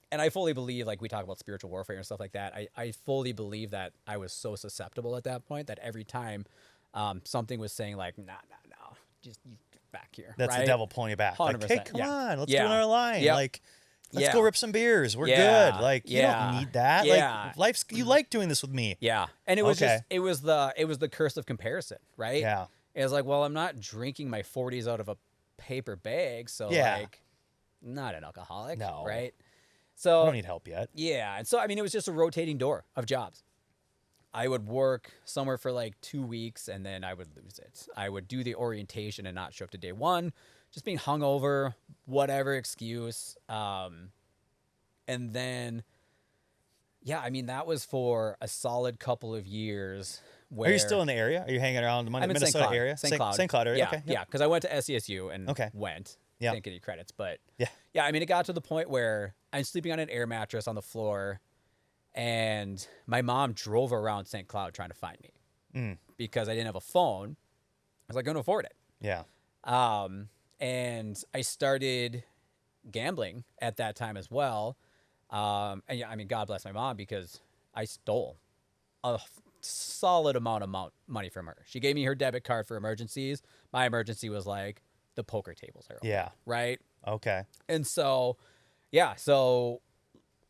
And I fully believe, like we talk about spiritual warfare and stuff like that, I fully believe that I was so susceptible at that point that every time something was saying like, no, just you get back here. That's right? the devil pulling you back. Like, 100%, hey, come yeah. on, let's Yeah. do another line. Yep. Like, let's Yeah. go rip some beers. We're Yeah. good. Like, you Yeah. don't need that. Yeah. Like, you like doing this with me. Yeah. And it was Okay. just, it was the curse of comparison, right? Yeah. It was like, well, I'm not drinking my 40s out of a paper bag, so Yeah. like, not an alcoholic, No. right? I So don't need help yet. yeah, and so I mean, it was just a rotating door of jobs. I would work somewhere for like 2 weeks, and then I would lose it. I would do the orientation and not show up to day one, just being hungover, whatever excuse. And then, yeah, I mean, that was for a solid couple of years. Where Are you still in the area? Are you hanging around the I'm in Minnesota St. Cloud. area? St. Cloud. St. Cloud area. Yeah, Okay. yeah, because I went to SCSU and Okay. went. Yeah. Didn't get any credits, but Yeah. yeah, I mean, it got to the point where I'm sleeping on an air mattress on the floor, and my mom drove around St. Cloud trying to find me because I didn't have a phone. I was like, going to afford it. Yeah. And I started gambling at that time as well. And yeah, I mean, God bless my mom because I stole a solid amount of money from her. She gave me her debit card for emergencies. My emergency was like the poker tables are open, Yeah. right? Okay. And so, yeah, so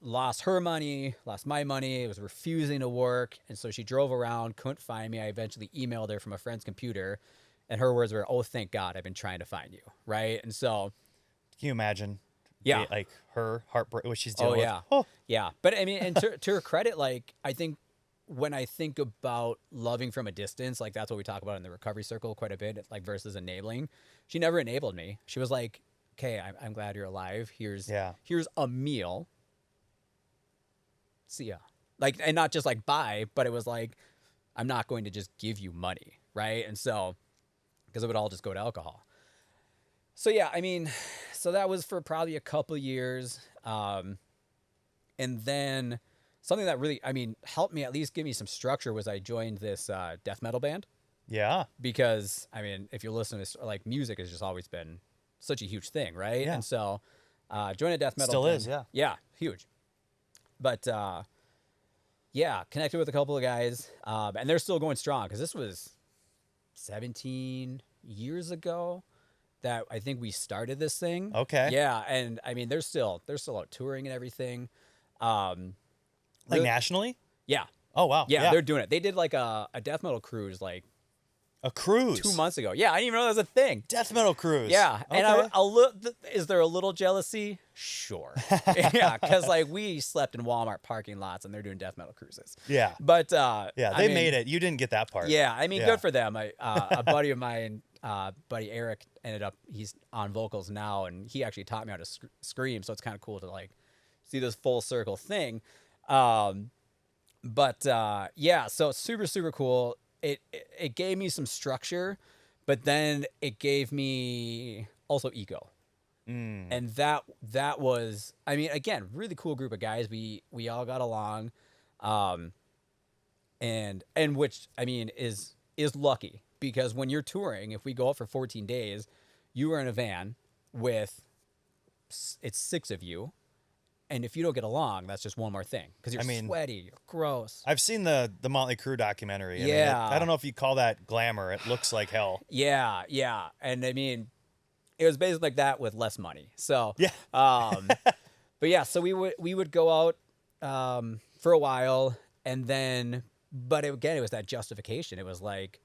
lost her money, lost my money. It was refusing to work. And so she drove around, couldn't find me. I eventually emailed her from a friend's computer. And her words were, "Oh, thank God, I've been trying to find you." Right. And so, Can you imagine? Yeah. Like her heartbreak, what she's dealing yeah. with. Oh, Yeah. But I mean, and to her credit, like, I think when I think about loving from a distance, like that's what we talk about in the recovery circle quite a bit, like versus enabling. She never enabled me. She was like, "Okay, I'm glad you're alive. Here's Yeah. here's a meal. see ya. Like, and not just like bye, but it was like, I'm not going to just give you money, right? And so, because it would all just go to alcohol. So yeah, I mean, so that was for probably a couple years. And then something that really, I mean, helped me at least give me some structure was I joined this death metal band. Yeah. Because, I mean, if you listen to like music has just always been such a huge thing, right? Yeah. And so joined a death metal Still band. is, yeah. Yeah, huge. But yeah, connected with a couple of guys, and they're still going strong because this was 17 years ago that I think we started this thing. Okay. Yeah, and I mean they're still out touring and everything. Like Really- nationally? Yeah. Oh, wow. Yeah, they're doing it. They did like a death metal cruise like a cruise. 2 months ago. Yeah, I didn't even know that was a thing. Death metal cruise. Yeah, Okay. and is there a little jealousy? Sure. Yeah, because like we slept in Walmart parking lots and they're doing death metal cruises. Yeah. But Yeah, they made it. You didn't get that part. Yeah, I mean, Yeah. good for them. A buddy of mine, buddy Eric, he's on vocals now, and he actually taught me how to scream. So it's kind of cool to like see this full circle thing. But yeah, so it's super, super cool. It gave me some structure, but then it gave me also ego. And that was, I mean, again, really cool group of guys. We all got along. And which, I mean, is lucky because when you're touring, if we go out for 14 days, you are in a van with, it's 6 of you. And if you don't get along, that's just one more thing because you're sweaty, you're gross. I've seen the Motley Crue documentary. Yeah. I don't know if you call that glamour. It looks like hell. Yeah. And I mean, it was basically like that with less money. So, Yeah. but yeah, so we would go out for a while and then, but again, it was that justification. It was like,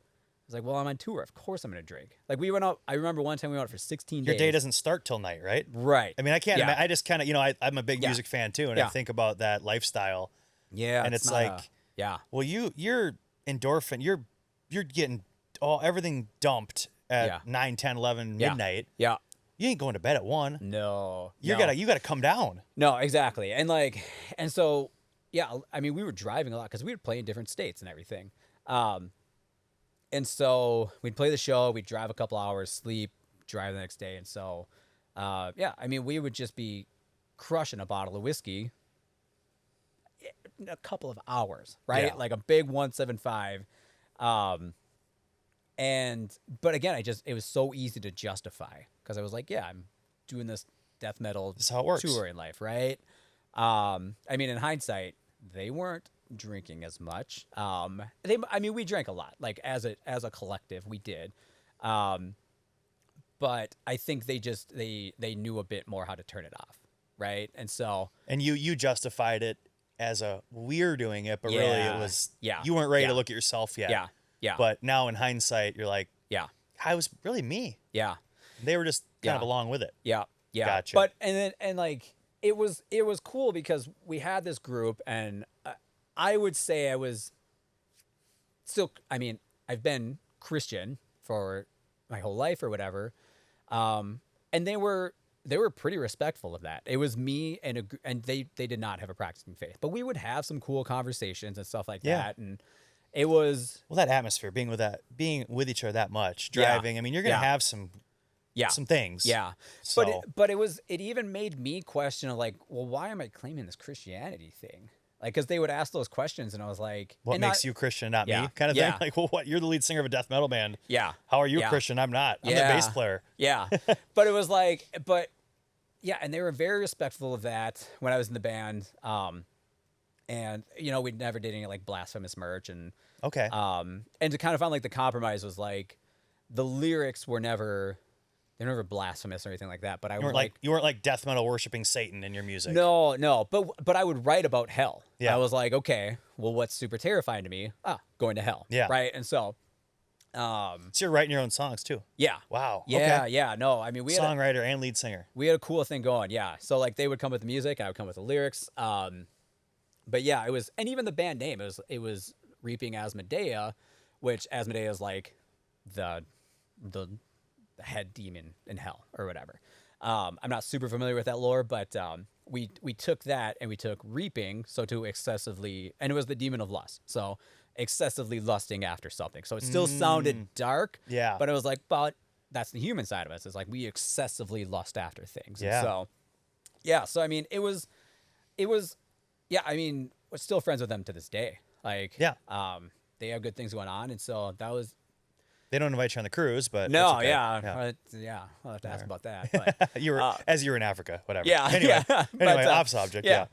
well, I'm on tour. Of course I'm going to drink. Like we went out. I remember one time we went out for 16 Your days. day doesn't start till night, right? Right. I mean, I can't. Yeah. I just kind of, I'm a big music fan too, and I Yeah. think about that lifestyle. Yeah. And it's not like, yeah. Well, you're endorphin. You're getting everything dumped at 9, 10, 11 midnight. Yeah. You ain't going to bed at 1. No. You gotta come down. No, exactly. And so, yeah, I mean, we were driving a lot because we would play in different states and everything. And so we'd play the show, we'd drive a couple hours, sleep, drive the next day. And so, yeah, I mean, we would just be crushing a bottle of whiskey in a couple of hours, right? Yeah. Like a big 175. But again, it was so easy to justify because I was like, yeah, I'm doing this death metal This is how it works. tour in life, right? I mean, in hindsight, they weren't drinking as much. We drank a lot, like as a collective, we did. But I think they knew a bit more how to turn it off, right? And so, And you justified it as we're doing it, but really it was you weren't ready to look at yourself yet. Yeah. But now in hindsight, you're like, yeah, I was really me. yeah, They were just kind of Yeah. along with it. yeah. Gotcha. But like it was cool because we had this group, and I would say I was still. I mean, I've been Christian for my whole life or whatever, and they were pretty respectful of that. It was me and they did not have a practicing faith, but we would have some cool conversations and stuff like Yeah. that, and it was Well, that atmosphere, being with each other that much, driving. I mean, you're gonna have some things. Yeah. So But it even made me question like, well, why am I claiming this Christianity thing? Like, cause they would ask those questions and I was like, what and makes you Christian, not Yeah. me, kind of Yeah. thing. Like, well, what? You're the lead singer of a death metal band. Yeah. How are you Yeah. a Christian? I'm not. I'm the Yeah. bass player. Yeah. But it was like, yeah. And they were very respectful of that when I was in the band. And we never did any like blasphemous merch and Okay. and to kind of find like the compromise was like the lyrics were never blasphemous or anything like that. But I you would weren't like you weren't like death metal worshiping Satan in your music. no, but I would write about hell. Yeah. I was like, okay, well, what's super terrifying to me? Going to hell. Yeah. Right. And so, So you're writing your own songs too. yeah. Wow. Yeah. Okay. Yeah. No, I mean, we had Songwriter and lead singer. a cool thing going. Yeah. So like they would come with the music, I would come with the lyrics. But yeah, it was, and even the band name, it was Reaping Asmodea, which Asmodea is like the head demon in hell or whatever. I'm not super familiar with that lore, but we took that and we took reaping, so to excessively, and it was the demon of lust, so excessively lusting after something. So it still sounded dark, Yeah. but it was like, but that's the human side of us. It's like we excessively lust after things. Yeah. And so, yeah. So I mean, it was, yeah. I mean, we're still friends with them to this day. Like, Yeah. they have good things going on, and so that was. They don't invite you on the cruise, but No, that's okay. yeah. I'll have to ask about that. But you were as you were in Africa, whatever. yeah, Anyway, yeah. anyway, But, off subject. Yeah.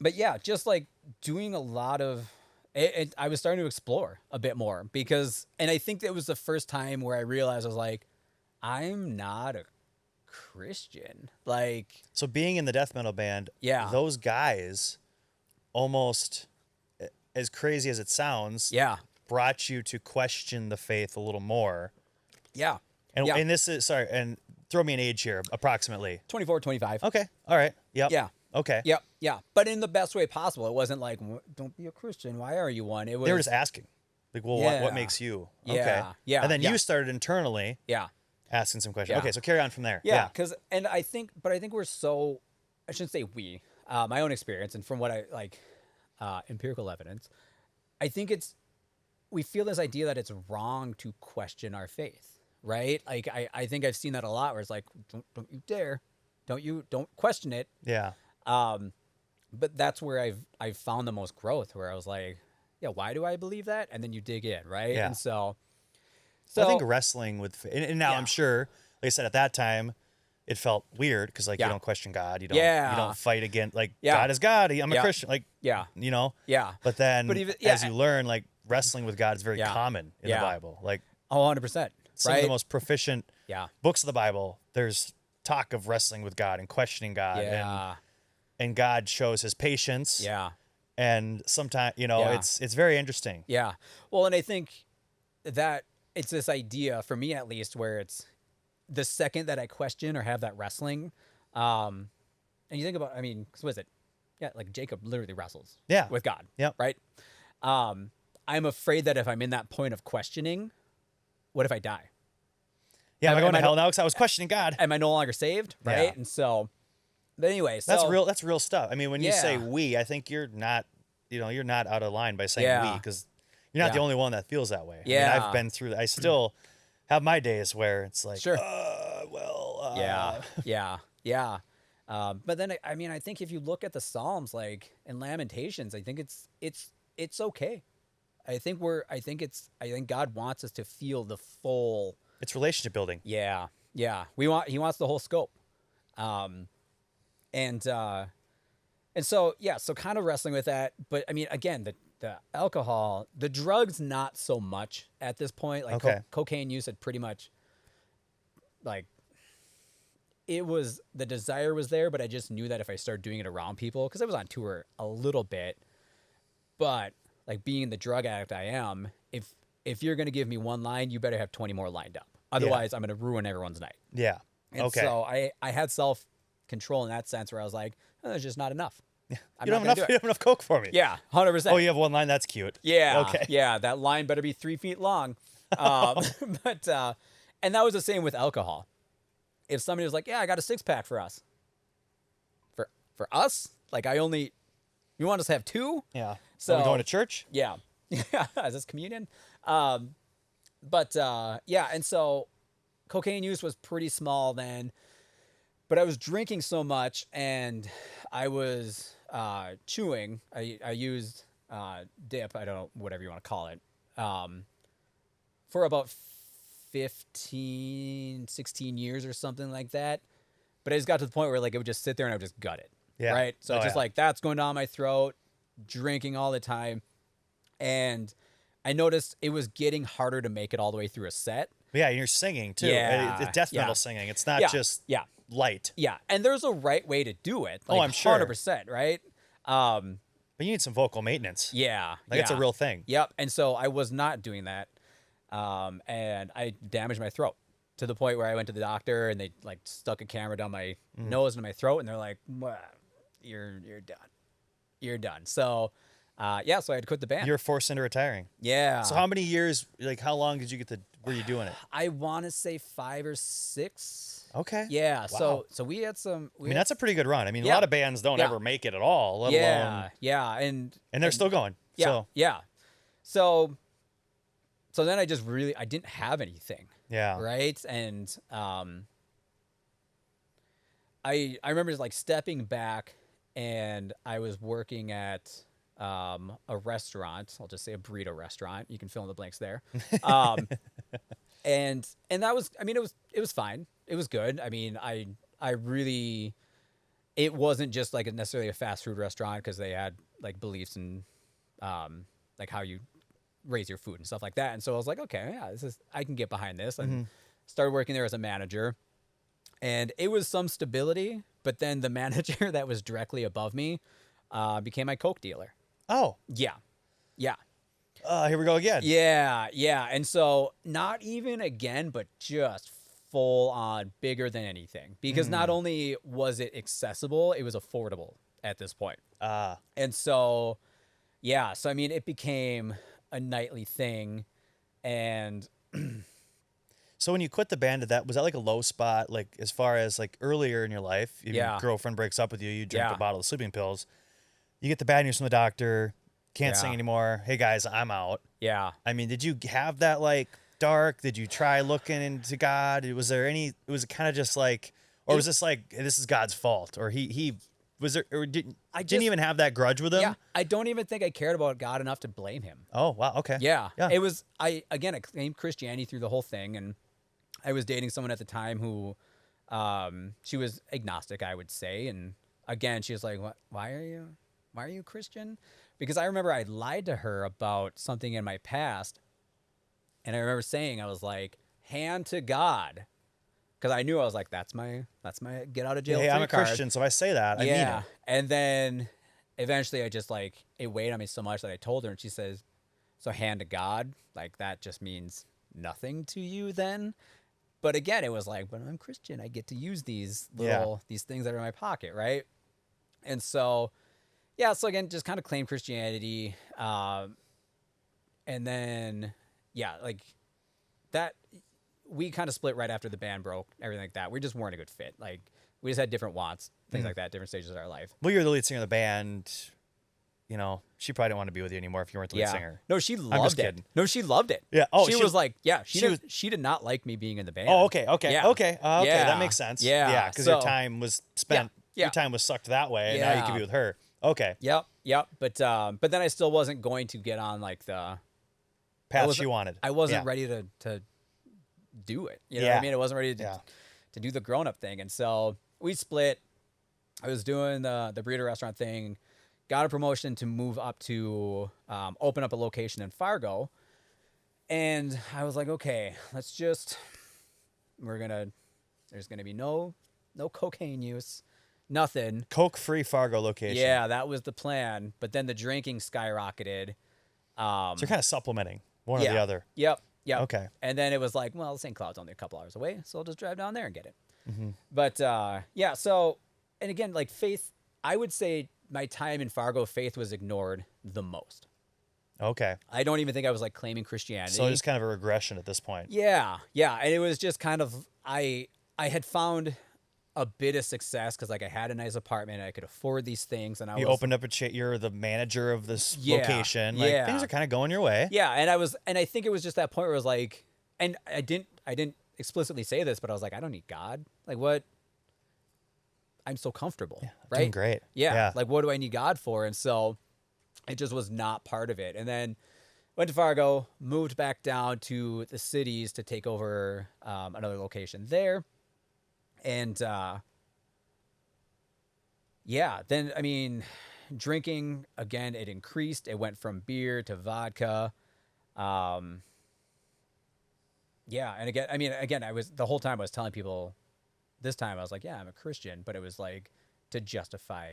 But yeah, just like doing a lot of it, I was starting to explore a bit more because, and I think that was the first time where I realized I was like, I'm not a Christian. Like, So being in the death metal band, Yeah. those guys, almost as crazy as it sounds, yeah, brought you to question the faith a little more. yeah, And yeah. and this is sorry, and throw me an age here, approximately. 24, 25. Okay. All right. Yep. Yeah. Okay. Yep. Yeah. But in the best way possible. It wasn't like, don't be a Christian. Why are you one? It was, They were just asking, like, well, Yeah. what makes you? Yeah, Okay. yeah, And then yeah. you started internally yeah. asking some questions. Yeah. Okay, so carry on from there. Yeah, because and I think we're so, I shouldn't say we, my own experience and from what I like, empirical evidence, I think we feel this idea that it's wrong to question our faith, right? Like I think I've seen that a lot where it's like, don't you dare, don't question it. Yeah. But that's where I've found the most growth, where I was like, yeah, why do I believe that? And then you dig in, right? Yeah. And so I think wrestling with, and now Yeah. I'm sure, like I said, at that time, it felt weird because like Yeah. you don't question God, you Yeah. don't fight against like Yeah. God is God. I'm a Yeah. Christian, like yeah, yeah. But then But even- as yeah. you learn, like wrestling with God is very Yeah. common in Yeah. the Bible. Like Oh, 100%. some Right? of the most proficient Yeah. books of the Bible, there's talk of wrestling with God and questioning God, Yeah. and God shows His patience. Yeah. And sometimes Yeah. it's very interesting. Yeah. Well, and I think that it's this idea, for me at least, where it's the second that I question or have that wrestling, and you think about, I mean, 'cause what is it? Yeah, like Jacob literally wrestles Yeah. with God. Yep. Right? I'm afraid that if I'm in that point of questioning, what if I die? Yeah, am I Am going to I hell no- now because I was questioning God? Am I no longer saved? Right? Yeah. And so, but anyway, so That's real stuff. I mean, when you say Yeah. we, I think you're not out of line by saying we, Yeah. because you're not the Yeah. only one that feels that way. I mean, Yeah. I've been through that. I still have my days where it's like, Sure. yeah. Yeah. But then I mean, I think if you look at the Psalms, like in Lamentations, I think it's okay. I think God wants us to feel the full. It's relationship building. Yeah. He wants the whole scope. And so kind of wrestling with that. But I mean, again, the alcohol, the drugs, not so much at this point. Like Okay. cocaine use had pretty much, like, it was, the desire was there, but I just knew that if I started doing it around people, because I was on tour a little bit, but like being the drug addict I am, if you're going to give me one line, you better have 20 more lined up. Otherwise, I'm going to ruin everyone's night. Yeah. And Okay. so I had self-control in that sense where I was like, oh, there's just not enough. You I'm don't not have gonna enough. do You it. don't have enough Coke for me. Yeah, 100%. Oh, you have one line. That's cute. Yeah. Okay. Yeah, that line better be 3 feet long. But and that was the same with alcohol. If somebody was like, "Yeah, I got a 6-pack for us," for us, like you want us to have 2? Yeah. So Are we going to church? Yeah, yeah. Is this communion? But yeah, and so cocaine use was pretty small then, but I was drinking so much, and I was chewing. I used dip. I don't know, whatever you want to call it, for about 15, 16 years or something like that. But I just got to the point where like it would just sit there and I would just gut it. Yeah. Right. So Oh, it's just yeah. like that's going down my throat, drinking all the time. And I noticed it was getting harder to make it all the way through a set. Yeah, and you're singing too. Yeah, It's death metal yeah. singing. It's not Yeah, just yeah. light. Yeah. And there's a right way to do it. Like, I'm sure. 100%. Right. But you need some vocal maintenance. Yeah. Like it's a yeah. real thing. Yep. And so I was not doing that. And I damaged my throat to the point where I went to the doctor and they like stuck a camera down my nose and my throat. And they're like, well, you're done. You're done. So, Yeah, so I had to quit the band. You were forced into retiring. Yeah. So how many years, like how long did you were you doing it? I want to say 5 or 6. Okay. Yeah. Wow. So we had some. I mean, that's a pretty good run. I mean, a Yeah. lot of bands don't Yeah. ever make it at all, let yeah, alone, yeah, and they're still going. yeah, So, yeah. So then I didn't have anything, yeah. right? And I remember just like stepping back, and I was working at a restaurant. I'll just say a burrito restaurant. You can fill in the blanks there. And that was, I mean, it was fine. It was good. I mean, I really, it wasn't just like necessarily a fast food restaurant, because they had like beliefs and like how you raise your food and stuff like that. And so I was like, okay, yeah, I can get behind this. And started working there as a manager, and it was some stability. But then the manager that was directly above me became my Coke dealer. Oh, Yeah. Yeah. here we go again. Yeah. Yeah. And so not even again, but just full on bigger than anything, because not only was it accessible, it was affordable at this point. And so, yeah. So, I mean, it became a nightly thing. And So when you quit the band, was that like a low spot? Like as far as like earlier in your life, your girlfriend breaks up with you, you drink a bottle of sleeping pills, you get the bad news from the doctor, can't sing anymore. Hey guys, I'm out. yeah. I mean, did you have that like dark? Did you try looking into God? Was it kind of just like, or was this like, this is God's fault? Or he was there, or didn't even have that grudge with him? Yeah. I don't even think I cared about God enough to blame him. Oh, wow. Okay. Yeah. Yeah. It was, I claimed Christianity through the whole thing. And I was dating someone at the time who, she was agnostic, I would say. And again, she was like, why are you Christian? Because I remember I lied to her about something in my past. And I remember saying, I was like, hand to God. Because I knew, I was like, that's my get out of jail free I'm a card. Christian, so if I say that, I mean it. And then eventually I just like, it weighed on me so much that I told her, and she says, so hand to God, like that just means nothing to you then? But again, it was like, but I'm Christian, I get to use these these things that are in my pocket, right? And so, yeah, so again, just kind of claim Christianity. And then, yeah, like that, we kind of split right after the band broke, everything like that. We just weren't a good fit. Like, we just had different wants, things like that, different stages of our life. Well, you're the lead singer of the band. You know, she probably didn't want to be with you anymore if you weren't the lead singer. No, she just loved it. kidding. No, she loved it. Yeah. Oh, she was like, yeah, she did not like me being in the band. Oh, okay. Yeah. Okay. Okay. Yeah. That makes sense. Yeah. Yeah. Because So- your time was spent. Yeah. Your time was sucked that way, and now you Yeah. can be with her. Okay. Yep. But then I still wasn't going to get on like the Path she wanted. I wasn't Yeah. ready to do it. You know what I mean? I wasn't ready Yeah. to do the grown up thing. And so we split. I was doing the burrito restaurant thing, got a promotion to move up to open up a location in Fargo. And I was like, okay, there's gonna be no cocaine use, nothing. Coke-free Fargo location. Yeah, that was the plan. But then the drinking skyrocketed. So you're kind of supplementing one or the other. Yep. Okay. And then it was like, well, St. Cloud's only a couple hours away, so I'll just drive down there and get it. Mm-hmm. But yeah, so, and again, like faith, I would say my time in Fargo, faith was ignored the most. Okay. I don't even think I was like claiming Christianity. So it's kind of a regression at this point. Yeah. And it was just kind of, I had found a bit of success because like I had a nice apartment and I could afford these things, and You opened up you're the manager of this location. Like things are kind of going your way. Yeah, and I think it was just that point where it was like, and I didn't explicitly say this, but I was like, I don't need God. Like what? I'm so comfortable, right? Doing great. Yeah. Like what do I need God for? And so it just was not part of it. And then went to Fargo, moved back down to the cities to take over another location there. And then, I mean, drinking, again, it increased. It went from beer to vodka. And again, I was, the whole time I was telling people, this time I was like, yeah, I'm a Christian, but it was like to justify.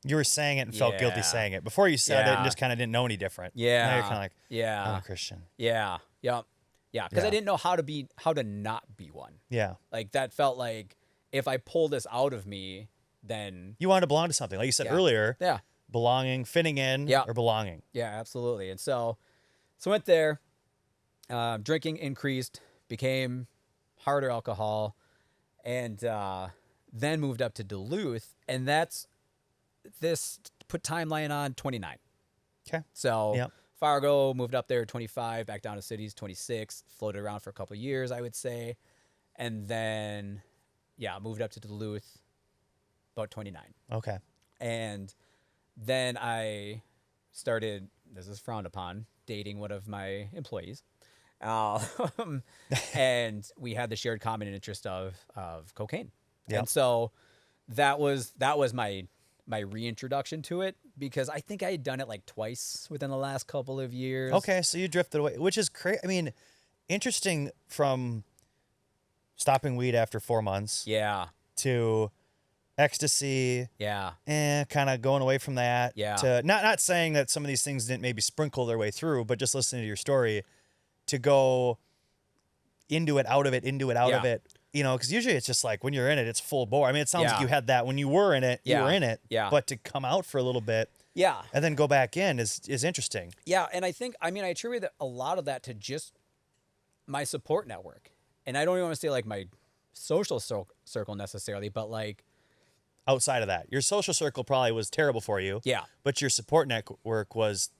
You were saying it and felt guilty saying it. Before you said it and just kind of didn't know any different. Yeah. Now you're kind of like, Yeah. I'm a Christian. Yeah. Yep. Yeah. Because I didn't know how to not be one. Yeah. Like that felt like if I pull this out of me, then You wanted to belong to something. Like you said earlier, belonging, fitting in, Yeah. or belonging. Yeah, absolutely. And so went there. Drinking increased, became harder alcohol, and then moved up to Duluth. And this put timeline on 29. Okay. So Yep. Fargo, moved up there 25, back down to cities 26, floated around for a couple of years, I would say. And then, moved up to Duluth about 29. Okay. And then I started, this is frowned upon, dating one of my employees. And we had the shared common interest of cocaine. Yep. And so that was my reintroduction to it, because I think I had done it like twice within the last couple of years. Okay, so you drifted away, which is crazy. I mean, interesting from stopping weed after 4 months Yeah. to ecstasy, Yeah. kind of going away from that. Yeah. To not saying that some of these things didn't maybe sprinkle their way through, but just listening to your story, to go into it, out of it, into it, out of Yeah. it. You know, because usually it's just like when you're in it, it's full bore. I mean, it sounds Yeah. like you had that when you were in it. You Yeah. were in it. Yeah. But to come out for a little bit Yeah. and then go back in is interesting. Yeah, and I think, I attribute a lot of that to just my support network. And I don't even want to say like my social circle necessarily, but like, Outside of that, your social circle probably was terrible for you. yeah, But your support network was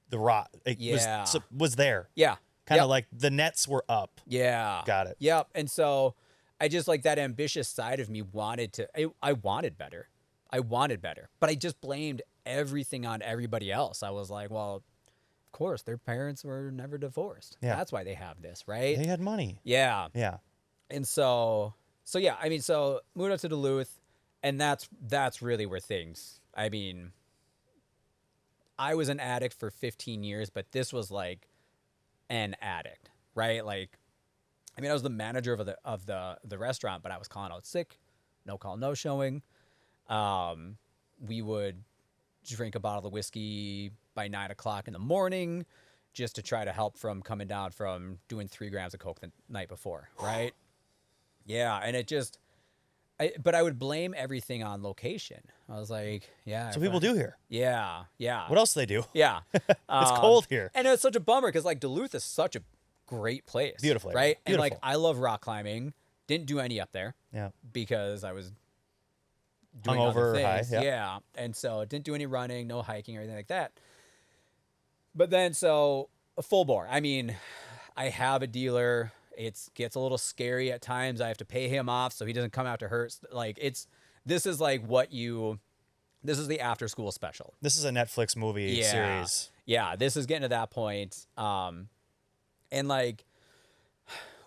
the rock. It Yeah. was there. yeah, Kind of Yep. like the nets were up. yeah. Got it. Yep. And so I just, like, that ambitious side of me wanted to, I wanted better. But I just blamed everything on everybody else. I was like, well, of course, their parents were never divorced. Yeah. That's why they have this, right? They had money. Yeah. Yeah. And so moved up to Duluth, and that's really where things, I was an addict for 15 years, but this was like an addict, right? Like, I was the manager of the restaurant, but I was calling out sick, no call, no showing. We would drink a bottle of whiskey by 9 o'clock in the morning just to try to help from coming down from doing 3 grams of coke the night before, right? Yeah, and it just, but I would blame everything on location. I was like, yeah. So people do here. Yeah, yeah. What else do they do? Yeah. It's cold here. And it's such a bummer because, like, Duluth is such a great place. Beautiful area. Right? And, Beautiful. like, I love rock climbing. Didn't do any up there Yeah. because I was doing Hungover other or high, things. yeah. Yeah. And so didn't do any running, no hiking or anything like that. But then, so a full bore. I have a dealer. It gets a little scary at times. I have to pay him off so he doesn't come out to hurt. Like, this is the after school special. This is a Netflix movie series. Yeah, this is getting to that point. And like,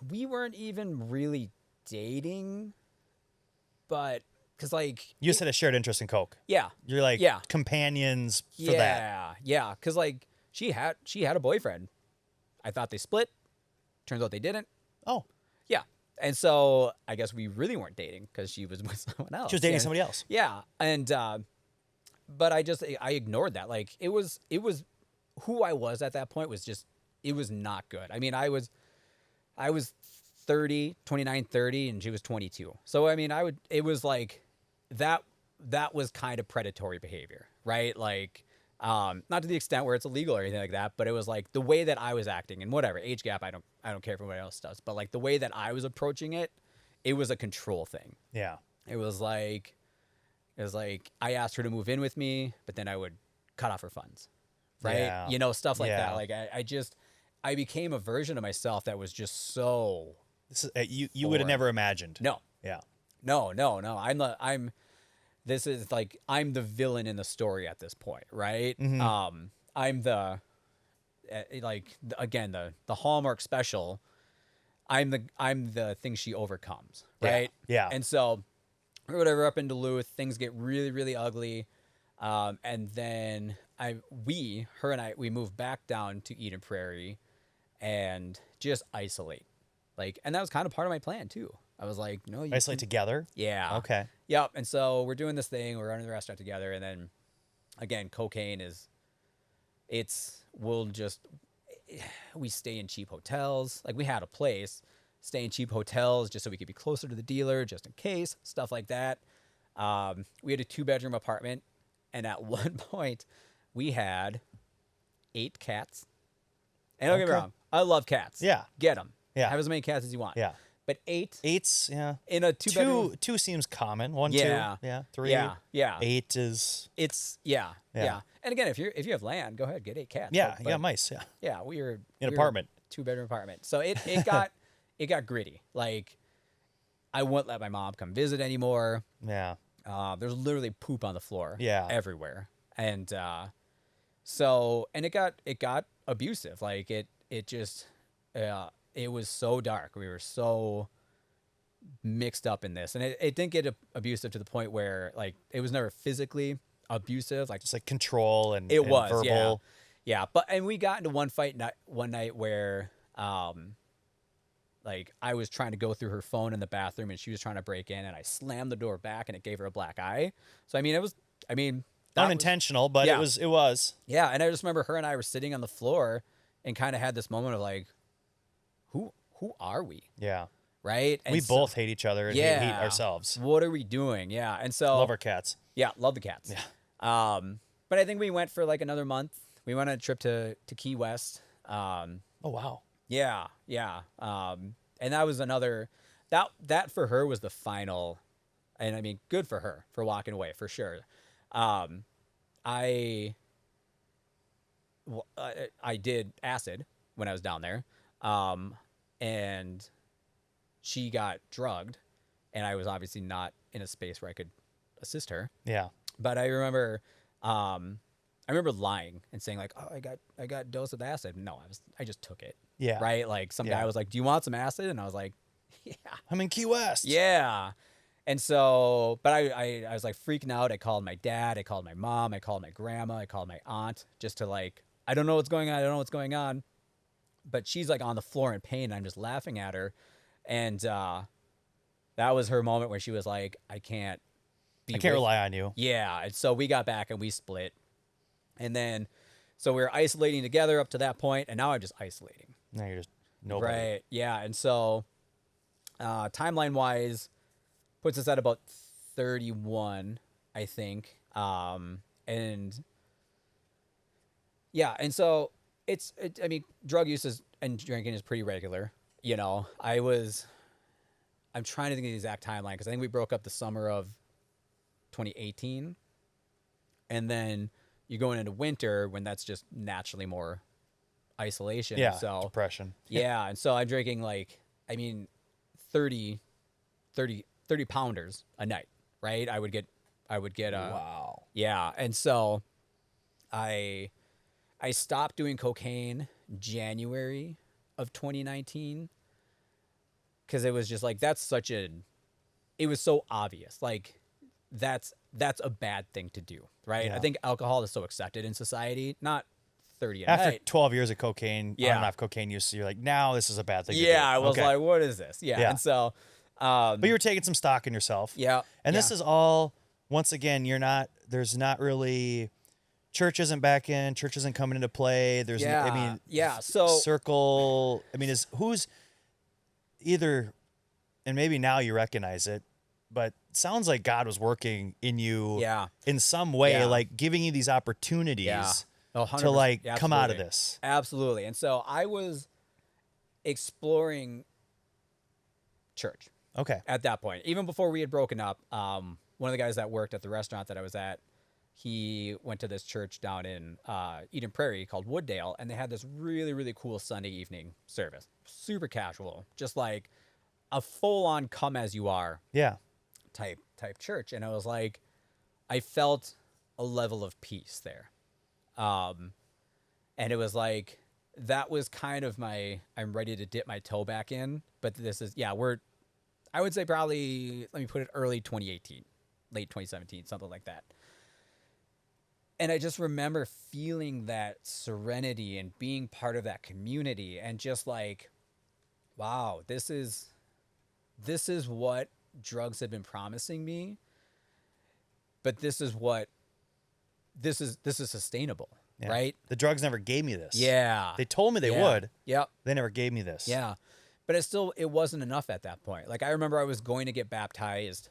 we weren't even really dating, but because, like, You just had a shared interest in coke. yeah, You're like Yeah. companions for that. yeah, because, like, she had a boyfriend. I thought they split. Turns out they didn't. Oh, Yeah, and so I guess we really weren't dating because she was with someone else. she was dating And- somebody else. Yeah, and but I ignored that. Like, it was who I was at that point was just, it was not good. I was 29, 30, and she was 22. So it was like that was kind of predatory behavior, right? Like, not to the extent where it's illegal or anything like that, but it was like the way that I was acting, and whatever age gap, I don't care if anybody else does, but like the way that I was approaching it, it was a control thing. Yeah. It was like I asked her to move in with me, but then I would cut off her funds, right? Yeah. Stuff like Yeah. that. Like, I became a version of myself that was just so, This is you would have never imagined. no, Yeah. no. This is like, I'm the villain in the story at this point, right? Mm-hmm. I'm the, again, the Hallmark special. I'm the thing she overcomes, right? Yeah. And so, or whatever, up in Duluth, things get really, really ugly. And then her and I move back down to Eden Prairie and just isolate. Like, and that was kind of part of my plan too. I was like, no, you Isolate together. yeah. Okay. Yep. And so we're doing this thing. We're running the restaurant together. And then, again, cocaine we stay in cheap hotels. Like, we had a place, stay in cheap hotels just so we could be closer to the dealer, just in case, stuff like that. We had a 2-bedroom apartment, And at one point, we had 8 cats. And don't get me Okay. wrong, I love cats. Yeah. Get them. Yeah. Have as many cats as you want. Yeah. But 8 Eight's, yeah. in a 2-bedroom. Two seems common. 1, Yeah. 2. Yeah. 3. Yeah. Yeah. 8 is. It's yeah. And again, if you have land, go ahead, get 8 cats. Yeah. But Yeah. Mice. Yeah. yeah, we were In we were apartment. 2-bedroom apartment. So it got it got gritty. Like I wouldn't let my mom come visit anymore. Yeah. There's literally poop on the floor. Yeah. Everywhere. And so it got abusive. Like it just it was so dark. We were so mixed up in this, and it didn't get abusive to the point where like it was never physically abusive. Like Just like control and it and was verbal. yeah. But and we got into one fight one night where like I was trying to go through her phone in the bathroom and she was trying to break in, and I slammed the door back and it gave her a black eye. So that was Unintentional, but yeah. it was. Yeah, and I just remember her and I were sitting on the floor and kind of had this moment of like, who are we? Yeah. Right? And We so- both hate each other and hate ourselves. What are we doing? Yeah. And so Love our cats. yeah, love the cats. Yeah. But I think we went for like another month. We went on a trip to Key West. Oh wow. Yeah. And that was another that for her was the final, and I mean good for her for walking away for sure. I did acid when I was down there, and she got drugged, and I was obviously not in a space where I could assist her. Yeah. But I remember lying and saying like, "Oh, I got dosed with acid." No, I just took it. Yeah. Right? Like some Yeah. guy was like, "Do you want some acid?" And I was like, "Yeah." I'm in Key West. Yeah. And so, but I was like freaking out. I called my dad. I called my mom. I called my grandma. I called my aunt just to like, I don't know what's going on. I don't know what's going on. But she's like on the floor in pain. I'm just laughing at her. And that was her moment where she was like, I can't rely on you. Yeah. And so we got back and we split. And then, so we were isolating together up to that point, and now I'm just isolating. Now you're just nobody. Right. Yeah. And so, timeline wise, puts us at about 31, I think. And yeah, and so I mean, drug use and drinking is pretty regular. You know, I'm trying to think of the exact timeline because I think we broke up the summer of 2018. And then you're going into winter when that's just naturally more isolation. Yeah. So Depression. yeah, and so I'm drinking like, I mean, 30 pounders a night, right? I would get Wow. yeah. And so I stopped doing cocaine January of 2019 because it was just like, it was so obvious. Like that's a bad thing to do, right? Yeah. I think alcohol is so accepted in society, not 30 a After night. 12 years of cocaine, on Yeah. and off cocaine use, you're like, now this is a bad thing to do. Yeah, I was Okay. like, what is this? Yeah. Yeah. And so But you were taking some stock in yourself. yeah. And this yeah. is all, once again, there's not really, church isn't back in, church isn't coming into play. There's, Yeah. I mean, Yeah, so- circle, I mean, who's either, and maybe now you recognize it, but it sounds like God was working in you Yeah. in some way, Yeah. like giving you these opportunities Yeah. Oh, to like 100%. come out of Absolutely. this. Absolutely. And so I was exploring church Okay. at that point. Even before we had broken up, one of the guys that worked at the restaurant that I was at, he went to this church down in Eden Prairie called Wooddale, and they had this really, really cool Sunday evening service. Super casual, just like a full-on come as you are Yeah. type church. And I was like, I felt a level of peace there. And it was like, that was kind of I'm ready to dip my toe back in, but this is, I would say probably, let me put it early 2018, late 2017, something like that. And I just remember feeling that serenity and being part of that community and just like, wow, this is what drugs had been promising me, but this is sustainable, Yeah. right? The drugs never gave me this. Yeah. They told me they Yeah. would. Yep. They never gave me this. Yeah. But it wasn't enough at that point. Like I remember I was going to get baptized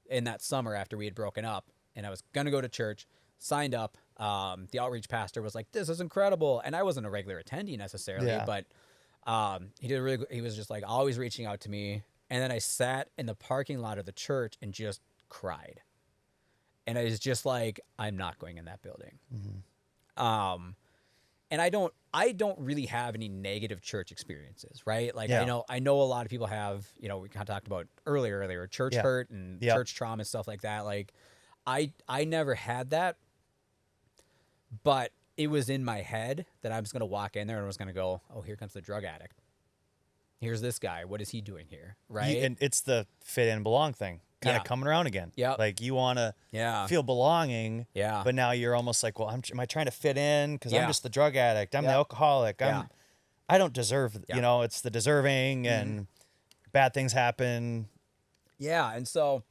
in that summer after we had broken up, and I was going to go to church. signed up. The outreach pastor was like, "This is incredible," and I wasn't a regular attendee necessarily, but he was just like always reaching out to me. And then I sat in the parking lot of the church and just cried. And I was just like, I'm not going in that building. Mm-hmm. And I don't really have any negative church experiences, right? Like I know a lot of people have, we kind of talked about earlier, church hurt and church trauma and stuff like that. Like I never had that, but it was in my head that I was going to walk in there and I was going to go, oh, here comes the drug addict. Here's this guy. What is he doing here? Right. And it's the fit and belong thing kind of coming around again. Yeah. Like you want to feel belonging. Yeah. But now you're almost like, well, am I trying to fit in? Cause I'm just the drug addict. I'm the alcoholic. I don't deserve, it's the deserving and bad things happen. Yeah. And so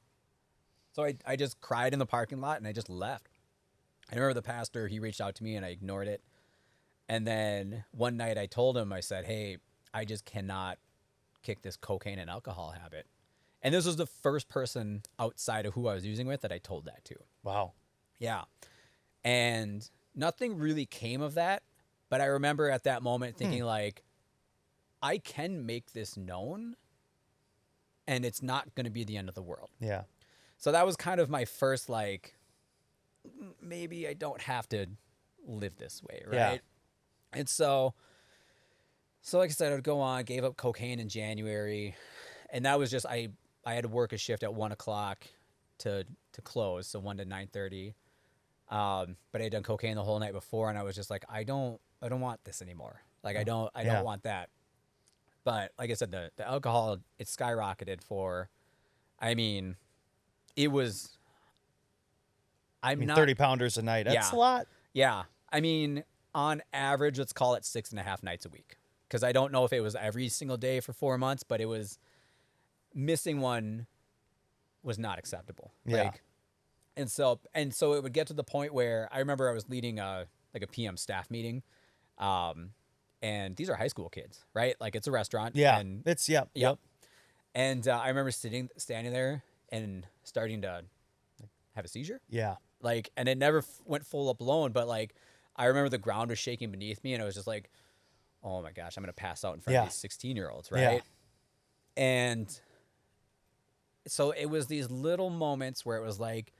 I just cried in the parking lot and I just left. I remember the pastor, he reached out to me and I ignored it. And then one night I told him, I said, hey, I just cannot kick this cocaine and alcohol habit. And this was the first person outside of who I was using with that I told that to. Wow. Yeah. And nothing really came of that. But I remember at that moment thinking like, I can make this known and it's not going to be the end of the world. Yeah. So that was kind of my first, like, maybe I don't have to live this way. Right. Yeah. And so like I said, I would go on, gave up cocaine in January. And that was just, I had to work a shift at 1:00 to close. So 1 to 9:30. But I had done cocaine the whole night before. And I was just like, I don't want this anymore. Like, I don't want that. But like I said, the alcohol, it skyrocketed it was, 30 pounders a night. That's a lot. Yeah. I mean, on average, let's call it 6.5 nights a week. Because I don't know if it was every single day for 4 months, but it was missing one was not acceptable. Yeah. And so it would get to the point where I remember I was leading a PM staff meeting. And these are high school kids, right? Like it's a restaurant. Yeah. And Yep. And I remember standing there and starting to have a seizure. Yeah. Like, and it never went full up blown, but like, I remember the ground was shaking beneath me and I was just like, oh my gosh, I'm going to pass out in front of these 16-year-olds. Right. Yeah. And so it was these little moments where it was like,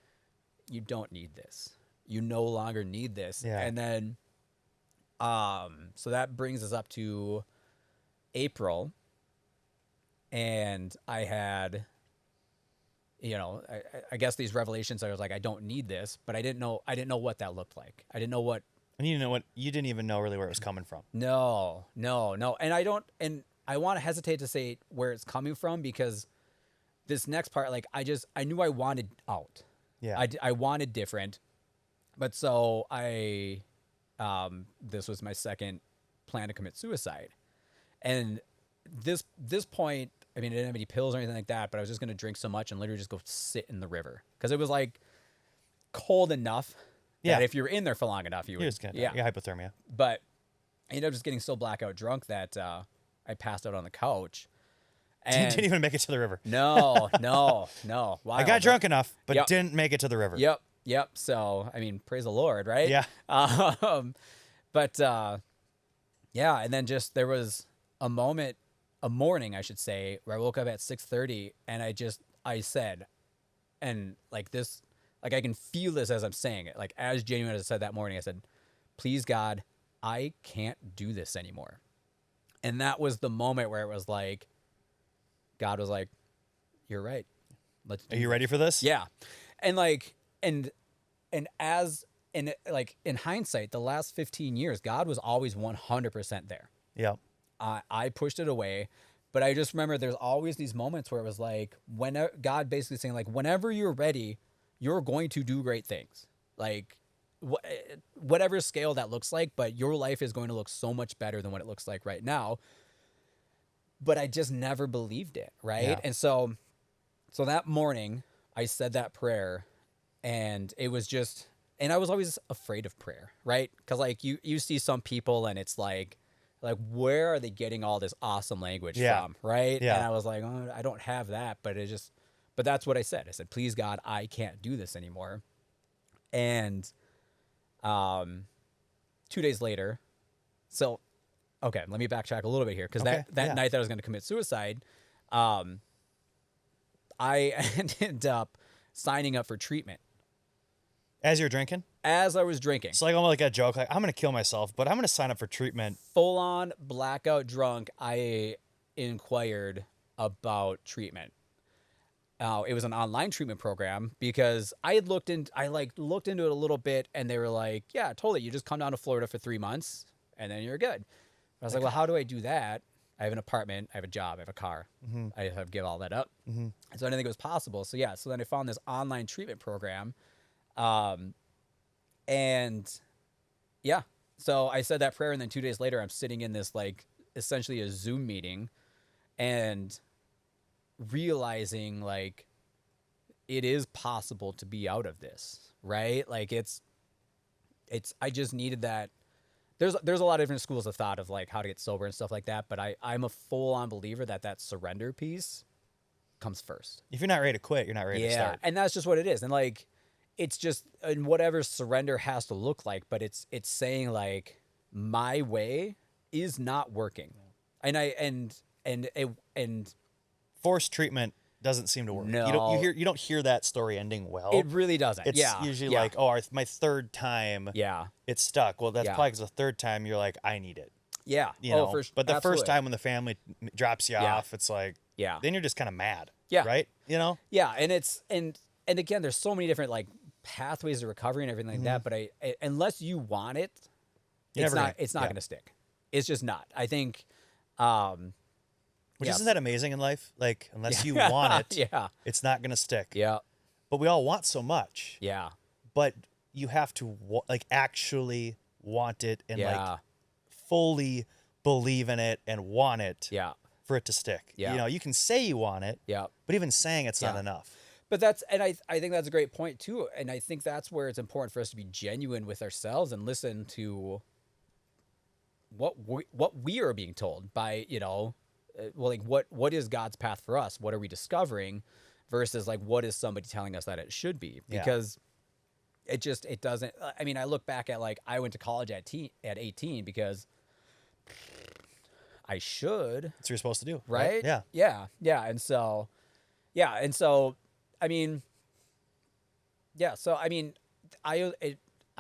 you don't need this. You no longer need this. Yeah. And then, so that brings us up to April. And I had, I guess these revelations, I was like, I don't need this, but I didn't know what that looked like. I didn't know what. And you didn't even know really where it was coming from. No. And I want to hesitate to say where it's coming from because this next part, like I knew I wanted out. Yeah. I wanted different, but so this was my second plan to commit suicide. And this point, I mean, I didn't have any pills or anything like that, but I was just going to drink so much and literally just go sit in the river. Cause it was like cold enough. Yeah. That if you were in there for long enough, you would. Hypothermia. But I ended up just getting so blackout drunk that I passed out on the couch. And didn't even make it to the river. No. Wow. I got drunk enough, but didn't make it to the river. Yep. So, I mean, praise the Lord, right? Yeah. And then just there was a morning, I should say, where I woke up at 6:30 and I said, and like this, like I can feel this as I'm saying it, like as genuine as I said that morning, I said, please God, I can't do this anymore. And that was the moment where it was like, God was like, you're right. Are you ready for this? Yeah. And like, and as in like in hindsight, the last 15 years, God was always 100% there. Yeah. I pushed it away, but I just remember there's always these moments where it was like, when God basically saying like, whenever you're ready, you're going to do great things. Like whatever scale that looks like, but your life is going to look so much better than what it looks like right now. But I just never believed it. Right. Yeah. And so that morning I said that prayer and it was just, and I was always afraid of prayer. Right. Cause like you see some people and it's like, where are they getting all this awesome language from? Right. Yeah. And I was like, oh, I don't have that, but but that's what I said. I said, please God, I can't do this anymore. And 2 days later, so okay, let me backtrack a little bit here because that night that I was going to commit suicide, I ended up signing up for treatment. As you're drinking? As I was drinking. It's like almost like a joke, like I'm going to kill myself, but I'm going to sign up for treatment. Full on blackout drunk, I inquired about treatment. It was an online treatment program because I looked into it a little bit, and they were like, yeah, totally. You just come down to Florida for 3 months and then you're good. I was like, well, how do I do that? I have an apartment, I have a job, I have a car. I have to give all that up. So I didn't think it was possible. So yeah, so then I found this online treatment program. And yeah, so I said that prayer, and then 2 days later I'm sitting in this like essentially a Zoom meeting and realizing like it is possible to be out of this, right? Like it's I just needed that. There's a lot of different schools of thought of like how to get sober and stuff like that, but I'm a full-on believer that surrender piece comes first. If you're not ready to quit, you're not ready to start. Yeah, and that's just what it is. And like it's just, and whatever surrender has to look like, but it's saying like my way is not working. And forced treatment doesn't seem to work. No. You don't hear that story ending well. It really doesn't. It's usually like, my third time. Yeah. It's stuck. Well, that's probably because the third time you're like, I need it. Yeah. But the first time when the family drops you off, it's like, then you're just kind of mad. Yeah. Right. Yeah. And it's, and again, there's so many different like pathways to recovery and everything like that. But I unless you want it, it's not going to stick. It's just not. I think, which isn't that amazing in life? Like, unless you want it, it's not going to stick. Yeah. But we all want so much. Yeah. But you have to like actually want it and like fully believe in it and want it for it to stick. Yeah. You can say you want it. Yeah. But even saying it's not enough. But I think that's a great point too. And I think that's where it's important for us to be genuine with ourselves and listen to what we are being told by, like what is God's path for us? What are we discovering versus like what is somebody telling us that it should be? Because it doesn't. I mean, I look back at like I went to college at 18 because I should. That's what you're supposed to do, right? Yeah. And so I mean, I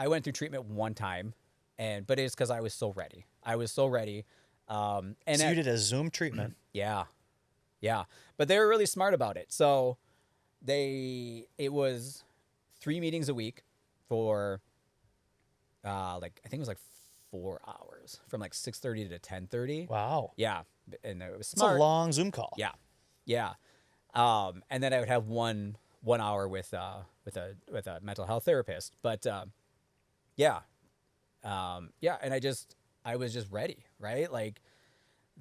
went through treatment one time, but it's because I was so ready. And so you did a Zoom treatment. Yeah. But they were really smart about it. So it was 3 meetings a week for I think it was like 4 hours from like 6:30 to 10:30. Wow. Yeah. And it was It's smart. a long Zoom call. Yeah. And then I would have one hour with a mental health therapist. But and I was just ready, right? Like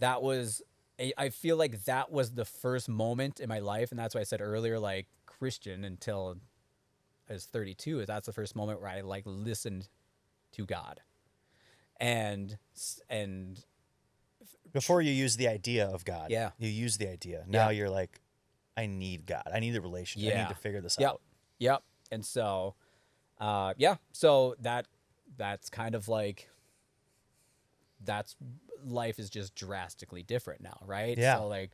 I feel like that was the first moment in my life, and that's why I said earlier, like Christian until I was 32, that's the first moment where I like listened to God. And before you use the idea of God, you use the idea. Now you're like, I need God. I need the relationship. I need to figure this out. Yep. And so, so that's kind of like, life is just drastically different now, right? Yeah. So like,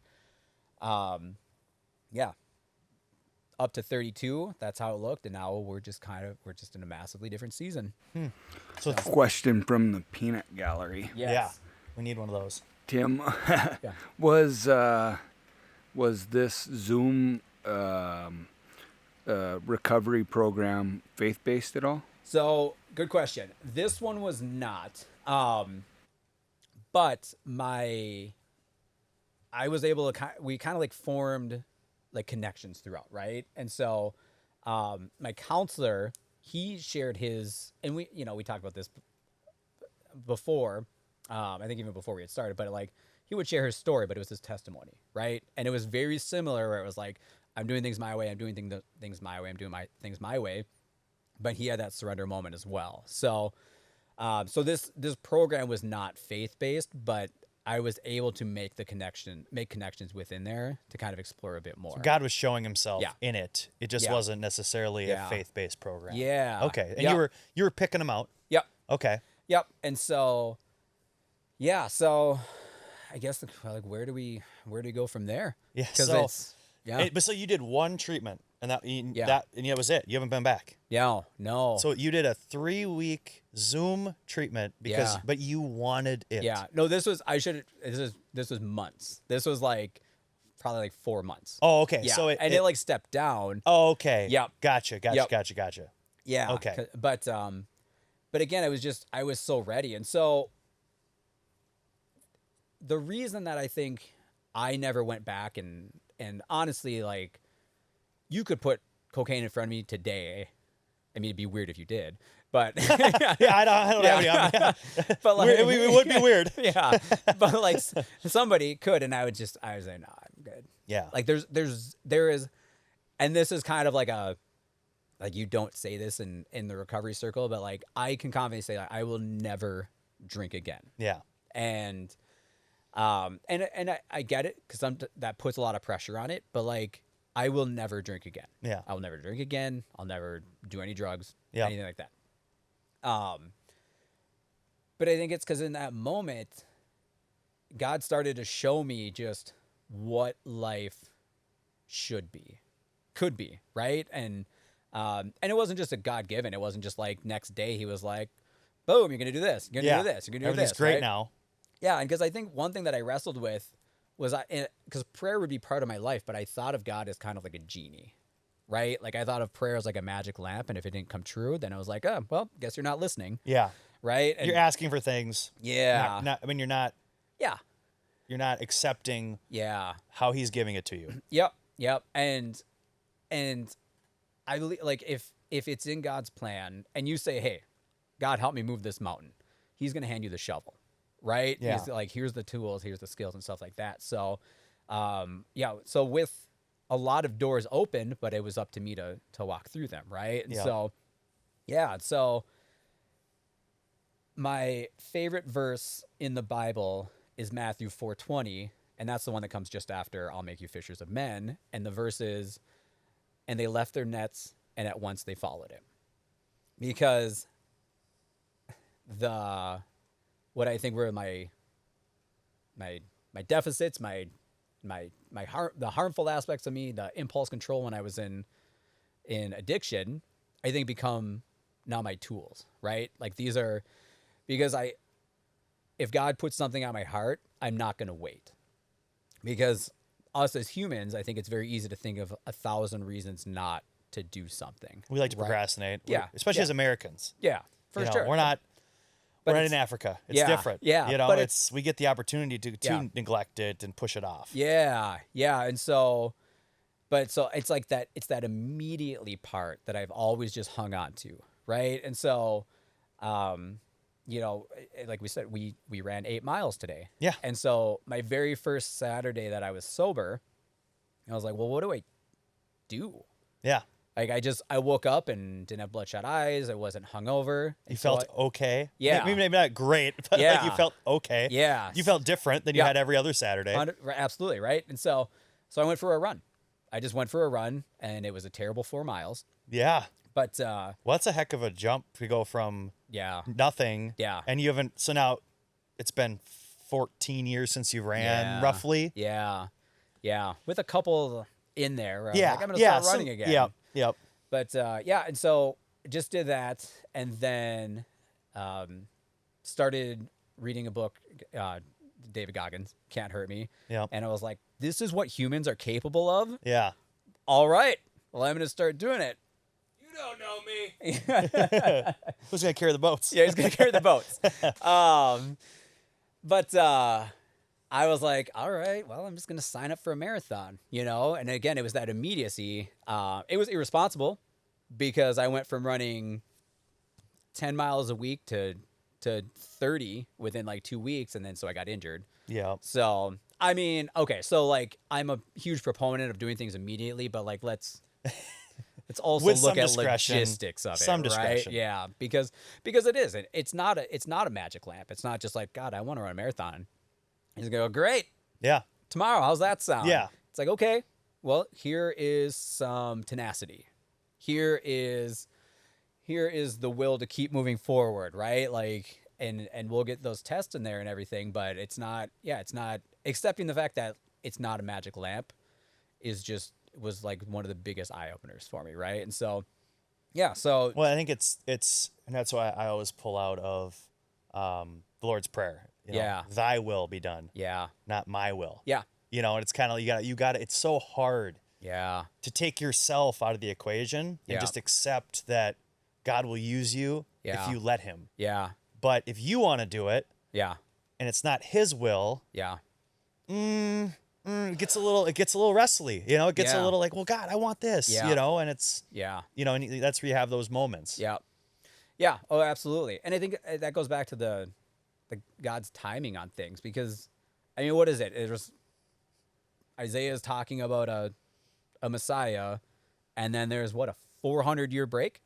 up to 32, that's how it looked, and now we're just in a massively different season. So, question from the peanut gallery. Yes. Yeah, we need one of those. Tim, was this Zoom recovery program faith-based at all? So, good question. This one was not. But I was able to, we kind of like formed like connections throughout, right? And so, my counselor, he shared his, and we talked about this before, I think even before we had started, but like, he would share his story, but it was his testimony, right? And it was very similar where it was like, I'm doing things my way, I'm doing things my way, I'm doing things my way. But he had that surrender moment as well. So, this program was not faith-based, but I was able to make connections within there to kind of explore a bit more. So God was showing himself in it. It just wasn't necessarily a faith-based program. Yeah. Okay. And you were picking them out. Okay. Yep. And so, yeah. So, I guess like where do we go from there? Yeah. Because So, it's yeah. but so you did one treatment, and that Yeah. that was it. You haven't been back. Yeah. No. So you did a 3-week Zoom treatment Yeah. but you wanted it. Yeah. No. This was this was months. This was like probably like 4 months. Oh, okay. Yeah. So it like stepped down. Oh, okay. Yep. Gotcha. Yep. Gotcha. Yeah. Okay. But again, I was so ready, and so the reason that I think I never went back and honestly, like, you could put cocaine in front of me today. I mean, it'd be weird if you did, but Yeah, I don't have any. but like, it would be weird. Yeah, but like somebody could, and I was like, no, I'm good. Yeah. Like there is, and this is kind of like you don't say this in the recovery circle, but like I can confidently say like, I will never drink again. Yeah. And I get it because that puts a lot of pressure on it, but like I will never drink again. Yeah. I will never drink again. I'll never do any drugs, Yeah. anything like that. But I think it's because in that moment, God started to show me just what life could be, right? And it wasn't just a God given. It wasn't just like next day he was like, boom, you're gonna do this, you're gonna do this, you're gonna do Everything's this. great right? now. Yeah, and because I think one thing that I wrestled with was because prayer would be part of my life, but I thought of God as kind of like a genie, right? Like I thought of prayer as like a magic lamp, and if it didn't come true, then I was like, oh, well, guess you're not listening, Yeah. right? And You're asking for things. yeah, I mean, you're not accepting yeah, how he's giving it to you. yep, and I believe like if it's in God's plan, and you say, hey, God, help me move this mountain, he's gonna hand you the shovel. Right? Yeah. He's like, here's the tools, here's the skills and stuff like that. So, so with a lot of doors open, but it was up to me to walk through them. Right. And so my favorite verse in the Bible is Matthew 4:20. And that's the one that comes just after I'll make you fishers of men. And the verse is, and they left their nets and at once they followed him. Because what I think were my deficits, the harmful aspects of me, the impulse control when I was in addiction, I think become now my tools, right? Like these are, because if God puts something on my heart, I'm not going to wait, because us as humans, I think it's very easy to think of 1,000 reasons not to do something. We like to procrastinate. Yeah. Especially as Americans. Yeah, for sure. We're not in Africa. It's different. Yeah. But we get the opportunity to neglect it and push it off. Yeah. And so it's like that. It's that immediately part that I've always just hung on to, right? And so, like we said, we ran 8 miles today. Yeah. And so my very first Saturday that I was sober, I was like, well, what do I do? Yeah. Like I woke up and didn't have bloodshot eyes. I wasn't hungover. You felt okay. Yeah. Maybe not great, but like you felt okay. Yeah. You felt different than you had every other Saturday. Absolutely. Right. And so I went for a run. I just went for a run, and it was a terrible 4 miles. Yeah. But well, that's a heck of a jump to go from nothing. Yeah. And you haven't. So now it's been 14 years since you ran, roughly. Yeah. With a couple in there. Where Yeah. I'm going to start running again. Yep. But and so just did that, and then started reading a book, David Goggins, Can't Hurt Me. Yeah. And I was like, this is what humans are capable of? Yeah. All right. Well, I'm going to start doing it. You don't know me. Who's going to carry the boats? Yeah, he's going to carry the boats. But I was like, all right, well, I'm just going to sign up for a marathon, And again, it was that immediacy. It was irresponsible because I went from running 10 miles a week to 30 within like 2 weeks. And then so I got injured. Yeah. So, I mean, okay. So like I'm a huge proponent of doing things immediately, but like let's also look at logistics of it. Some discretion. Right? Yeah. Because it isn't. It's not a magic lamp. It's not just like, God, I want to run a marathon. He's going to go, great. Yeah. Tomorrow, how's that sound? Yeah. It's like, okay, well, here is some tenacity. Here's here is the will to keep moving forward, right? Like, and we'll get those tests in there and everything, but it's not accepting the fact that it's not a magic lamp was like one of the biggest eye openers for me, right? And so, so Well, I think it's, and that's why I always pull out of the Lord's Prayer. Thy will be done. Yeah. Not my will. Yeah. And it's kind of, you got it's so hard. Yeah. To take yourself out of the equation and just accept that God will use you if you let him. Yeah. But if you want to do it, yeah, and it's not his will, it gets a little wrestly. It gets a little like, well, God, I want this. And it's and that's where you have those moments. Yeah. Oh, absolutely. And I think that goes back to the God's timing on things, because I mean, what is it? It was Isaiah is talking about a Messiah, and then there's what, a 400-year break,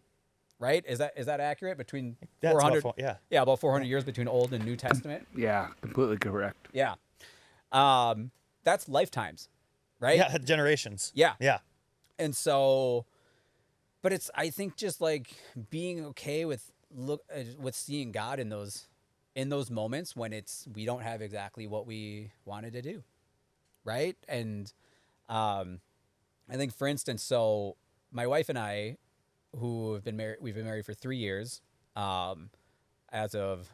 right? Is that accurate? Between 400, about 400 years between Old and New Testament. Yeah, completely correct. Yeah, that's lifetimes, right? Yeah, generations. Yeah. And so, but it's, I think, just like being okay with seeing God in those moments when we don't have exactly what we wanted to do, right? And I think, for instance, so my wife and I, who have been married, we've been married for 3 years, as of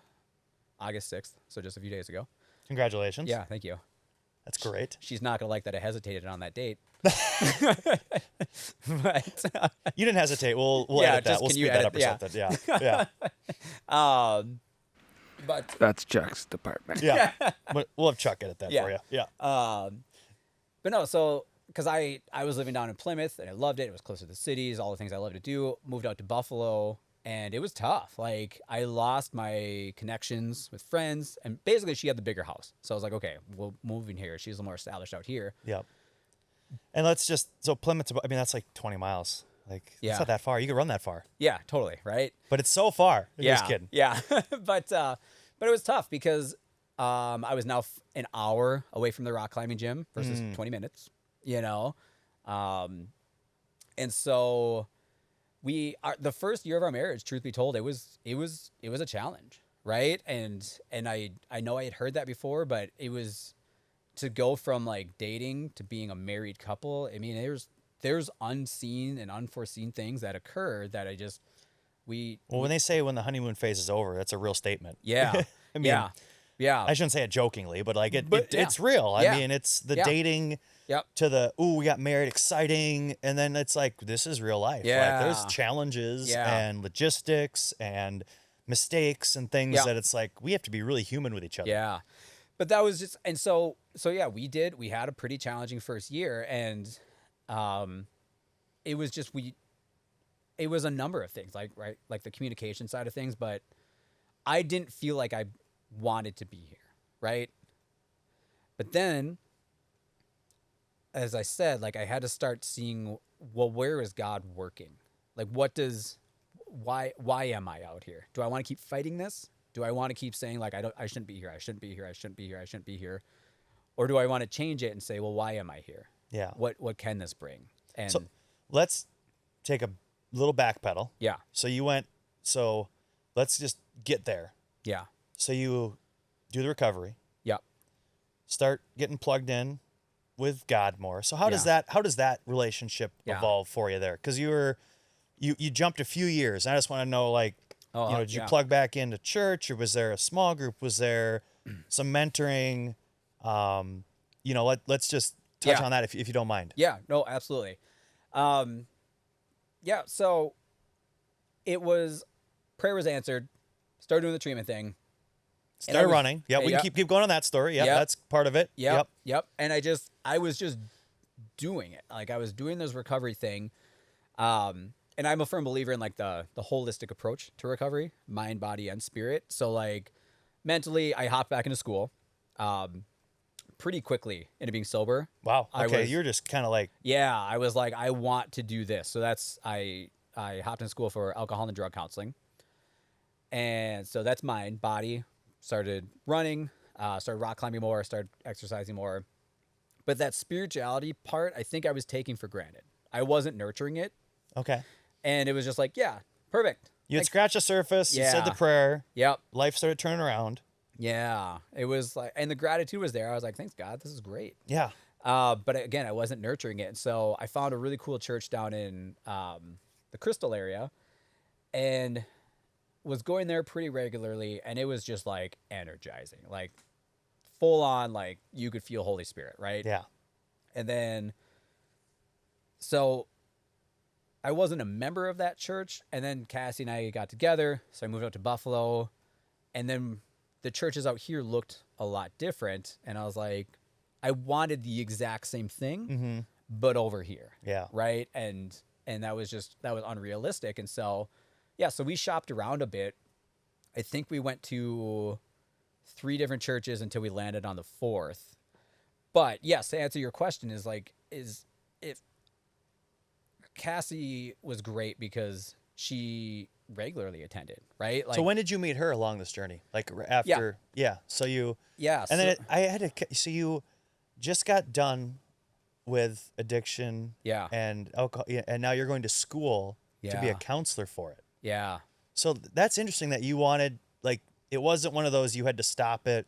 August 6th, so just a few days ago. Congratulations. Yeah, thank you. That's great. She's not gonna like that I hesitated on that date. But you didn't hesitate. We'll edit that. We'll speed that up or something. Yeah. But that's Chuck's department. Yeah. But we'll have Chuck edit that for you. Yeah. But no, so because I was living down in Plymouth and I loved it. It was close to the cities, all the things I love to do. Moved out to Buffalo, and it was tough. Like, I lost my connections with friends, and basically she had the bigger house. So I was like, okay, we'll move in here. She's more established out here. Yep. And so Plymouth, I mean, that's like 20 miles. Like, it's not that far. You could run that far. Yeah, totally. Right. But it's so far. Just kidding. Yeah. But it was tough because I was now an hour away from the rock climbing gym versus 20 minutes, and so the first year of our marriage, truth be told, it was a challenge, right? And I know I had heard that before, but it was to go from like dating to being a married couple. I mean, there's unseen and unforeseen things that occur that when they say when the honeymoon phase is over, that's a real statement. Yeah. I mean, yeah. I shouldn't say it jokingly, but like it's real. I mean, it's the dating to the, we got married, exciting. And then it's like, this is real life. Yeah. Like, there's challenges and logistics and mistakes and things that it's like, we have to be really human with each other. Yeah. But that was just, and so yeah, we had a pretty challenging first year, and it was just, it was a number of things, like the communication side of things, but I didn't feel like I wanted to be here, right? But then, as I said, like, I had to start seeing, well, where is God working? Like, why am I out here? Do I want to keep fighting this? Do I want to keep saying, like, I shouldn't be here, I shouldn't be here, I shouldn't be here, I shouldn't be here? Or do I want to change it and say, well, why am I here? Yeah. What can this bring? And so let's take a little backpedal. Yeah. So let's just get there. Yeah. So you do the recovery. Yep. Start getting plugged in with God more. So how does that relationship evolve for you there? Because you jumped a few years. And I just want to know, like, did you plug back into church, or was there a small group? Was there some mentoring? Let's just touch on that if you don't mind. Yeah, no, absolutely. So it was, prayer was answered, started doing the treatment thing. Started running. Yeah, we can keep going on that story. Yeah, that's part of it. Yep. And I was just doing it. Like, I was doing this recovery thing. And I'm a firm believer in, like, the holistic approach to recovery, mind, body, and spirit. So, like, mentally, I hopped back into school pretty quickly into being sober. Wow. Okay, you're just kind of like... Yeah, I was like, I want to do this. So I hopped in school for alcohol and drug counseling. And so that's mind, body. Started running, started rock climbing more, started exercising more. But that spirituality part, I think I was taking for granted. I wasn't nurturing it. Okay. And it was just like, yeah, perfect. You had scratched the surface. You said the Yeah. prayer. Yep. Life started turning around. Yeah. It was like, and the gratitude was there. I was like, thanks God, this is great. Yeah. But again, I wasn't nurturing it. And so I found a really cool church down in the Crystal area and was going there pretty regularly. And it was just like energizing, like full on, like you could feel Holy Spirit, right? Yeah. And then, so I wasn't a member of that church. And then Cassie and I got together. So I moved out to Buffalo. And then the churches out here looked a lot different. And I was like, I wanted the exact same thing, but over here. Yeah. Right. And that was unrealistic. And so, yeah, so we shopped around a bit. I think we went to 3 different churches until we landed on the 4th. But yes, to answer your question is if Cassie was great because she regularly attended, right? Like, So when did you meet her along this journey? Like after, So you, yeah. and then I had to, so you just got done with addiction. Yeah. And alcohol, and now you're going to school to be a Yeah. counselor for it. Yeah. So that's interesting that you wanted, like, it wasn't one of those you had to stop it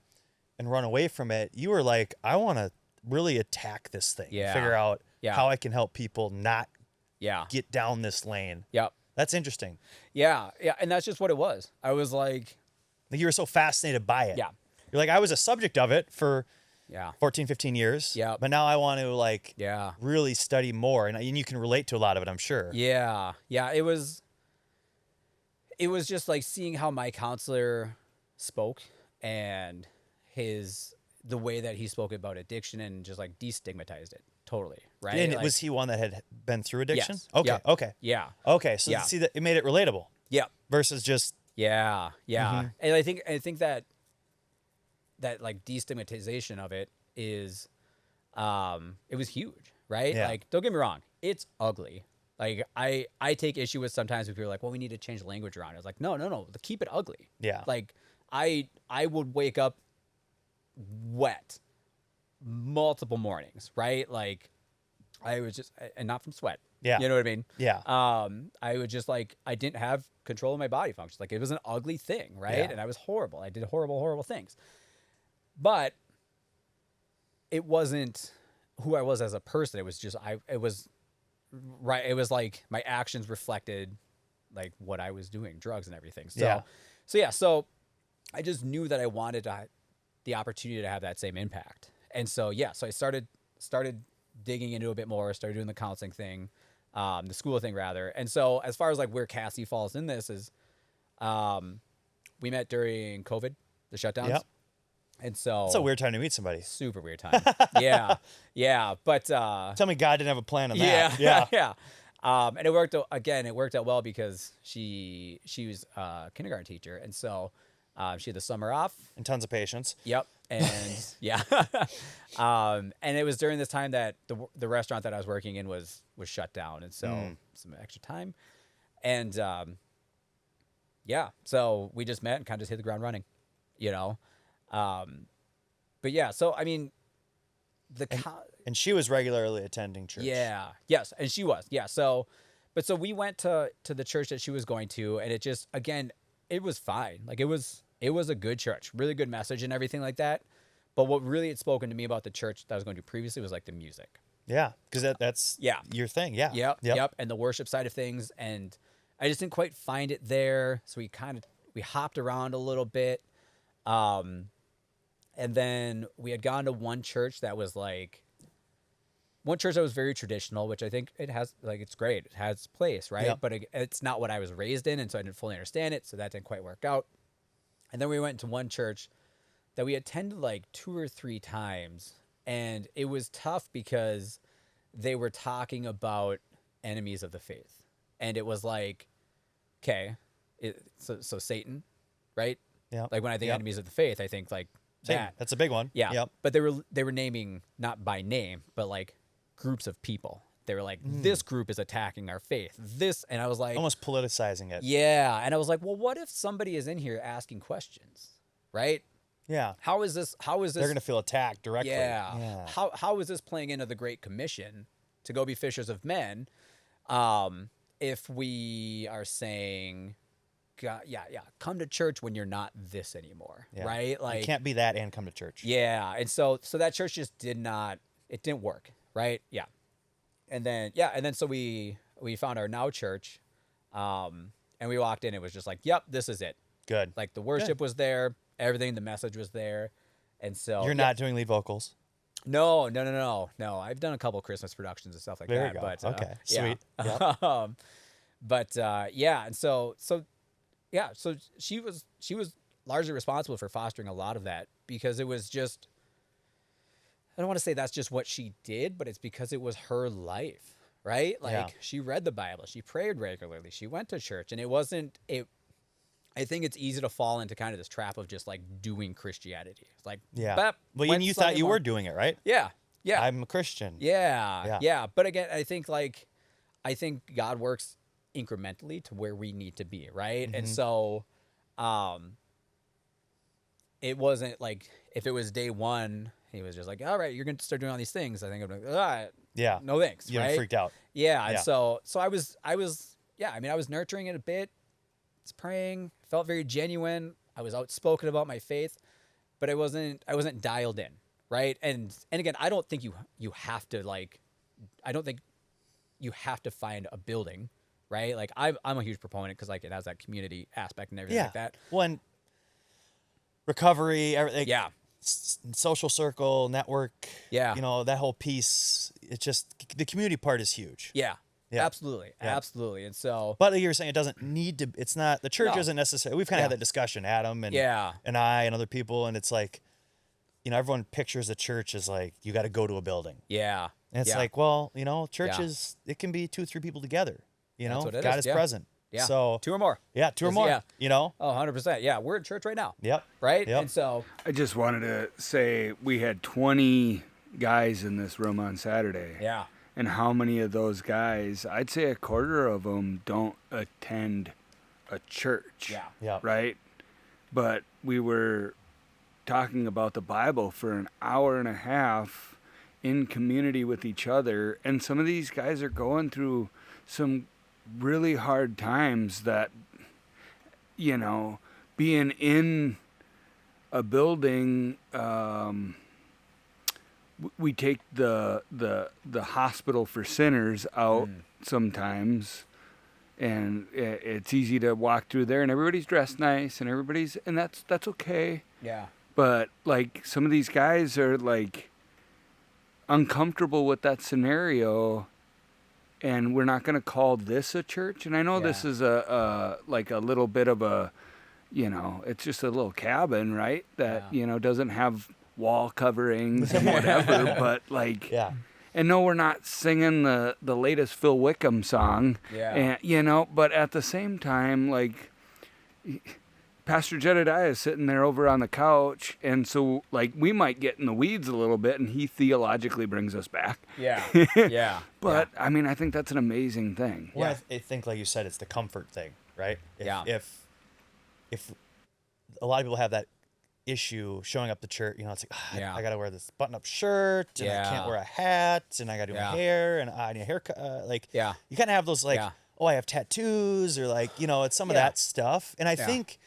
and run away from it. You were like, I want to really attack this thing. Yeah. Figure out Yeah. how I can help people not Yeah. get down this lane. Yep. That's interesting. Yeah. Yeah. And that's just what it was. I was like, Like you were so fascinated by it. yeah. You're like, I was a subject of it for Yeah. 14, 15 years. Yeah. But now I want to like Yeah. really study more. And you can relate to a lot of it, I'm sure. Yeah. Yeah. It was just like seeing how my counselor spoke and the way that he spoke about addiction and just like destigmatized it totally. Right. And like, was he one that had been through addiction? Yes. Okay. Yep. Okay. Yeah. Okay. So Yeah. see that it made it relatable Yeah. versus just, Yeah. Yeah. And I think that like destigmatization of it is, it was huge, right? Yeah. Like, don't get me wrong. It's ugly. Like I take issue with sometimes when people are like, well, we need to change the language around it. It's like, no, keep it ugly. yeah. Like I would wake up wet multiple mornings, right? Like I was just, and not from sweat. Yeah. You know what I mean? Yeah. I would just like, I didn't have control of my body functions. Like it was an ugly thing, right? Yeah. And I was horrible. I did horrible things. But it wasn't who I was as a person. It was just, it was like my actions reflected like what I was doing, drugs and everything. So, so I just knew that I wanted the opportunity to have that same impact. And so, so I started digging into it a bit more, started doing the counseling thing, the school thing rather. And so as far as like where Cassie falls in this is, we met during COVID, the shutdowns. Yep. And so It's a weird time to meet somebody. super weird time. Yeah. But, Tell me God didn't have a plan on yeah. that. Yeah. And it worked out well because she was a kindergarten teacher. And so, she had the summer off. And tons of patience. Yep. And yeah. And it was during this time that the restaurant that I was working in was shut down. And so some extra time. And, so we just met and kind of just hit the ground running, you know? But yeah, so, I mean, And she was regularly attending church. yeah, yes. And she was, yeah. So we went to the church that she was going to, and it just, again, it was fine. Like it was a good church, really good message and everything like that. But what really had spoken to me about the church that I was going to previously was like the music. Yeah. Because that's your thing. Yeah. Yep. And the worship side of things. And I just didn't quite find it there. So we hopped around a little bit. And then we had gone to one church that was very traditional, which I think it has, like, it's great. It has its place, right? Yep. But it's not what I was raised in. And so I didn't fully understand it. So that didn't quite work out. And then we went to one church that we attended like 2 or 3 times. And it was tough because they were talking about enemies of the faith. And it was like, okay, so Satan, right? Yeah. Like when I think enemies of the faith, I think like Same. that. That's a big one. Yeah. Yep. But they were naming not by name, but like groups of people. They were like, this group is attacking our faith. And I was like, Almost politicizing it. yeah. And I was like, well, what if somebody is in here asking questions, right? Yeah. How is this? They're going to feel attacked directly. Yeah. How is this playing into the Great Commission to go be fishers of men? If we are saying come to church when you're not this anymore, Yeah. right? Like you can't be that and come to church. yeah, and so that church just didn't work, right? Yeah, and then so we found our now church, and we walked in. It was just like, yep, this is it. Good. Like the worship was there, everything, the message was there, and so You're not doing lead vocals. No. I've done a couple Christmas productions and stuff like There that. you go. But Okay. yeah. Sweet. Yep. But yeah, and so she was largely responsible for fostering a lot of that because it was just, I don't want to say that's just what she did, but it's because it was her life, right? Like she read the Bible, she prayed regularly, she went to church, and I think it's easy to fall into kind of this trap of just like doing Christianity. It's like, well, you thought you were doing it, right? Yeah. I'm a Christian. Yeah. But again, I think God works incrementally to where we need to be, right? And so, it wasn't like if it was day one, he was just like, all right, you're going to start doing all these things. I think I'm like, all right, no thanks, You right? freaked out. Yeah. And so I was nurturing it a bit. It's praying, felt very genuine. I was outspoken about my faith, but I wasn't dialed in, right? And again, I don't think you have to find a building, right? Like I'm a huge proponent because like it has that community aspect and everything like that. Well, recovery, everything. Yeah. Social circle, network. Yeah. That whole piece. It's just the community part is huge. Yeah. Yeah. Absolutely. And so, but you're saying it doesn't need to. It's not the church isn't necessary. We've kind of had that discussion, Adam and I and other people, and it's like, everyone pictures the church as like you got to go to a building. Yeah. And it's like, well, church is it can be 2-3 people together. That's what it God is. is present. Yeah. So 2 or more. Yeah, 2 or more. Yeah. Oh, 100%. Yeah, we're in church right now. Yep. Right. Yep. And so I just wanted to say we had 20 guys in this room on Saturday. Yeah. And how many of those guys, I'd say a quarter of them don't attend a church. Yeah. Yeah. Right? But we were talking about the Bible for an hour and a half in community with each other. And some of these guys are going through some really hard times that, being in a building, we take the hospital for sinners out sometimes, and it's easy to walk through there, and everybody's dressed nice, and that's okay. Yeah. But like some of these guys are like uncomfortable with that scenario, and we're not going to call this a church. And I know this is a little bit of a, it's just a little cabin, right? That doesn't have wall coverings and whatever, but like, and no, we're not singing the latest Phil Wickham song, and but at the same time, like, Pastor Jedediah is sitting there over on the couch, and so like we might get in the weeds a little bit, and he theologically brings us back. But I mean, I think that's an amazing thing. Well, I think like you said, it's the comfort thing, right? If a lot of people have that issue showing up to church, it's like, I gotta wear this button-up shirt, and I can't wear a hat, and I gotta do my hair, and I need a haircut. You kind of have those like, oh, I have tattoos, or like, it's some of that stuff. And I think,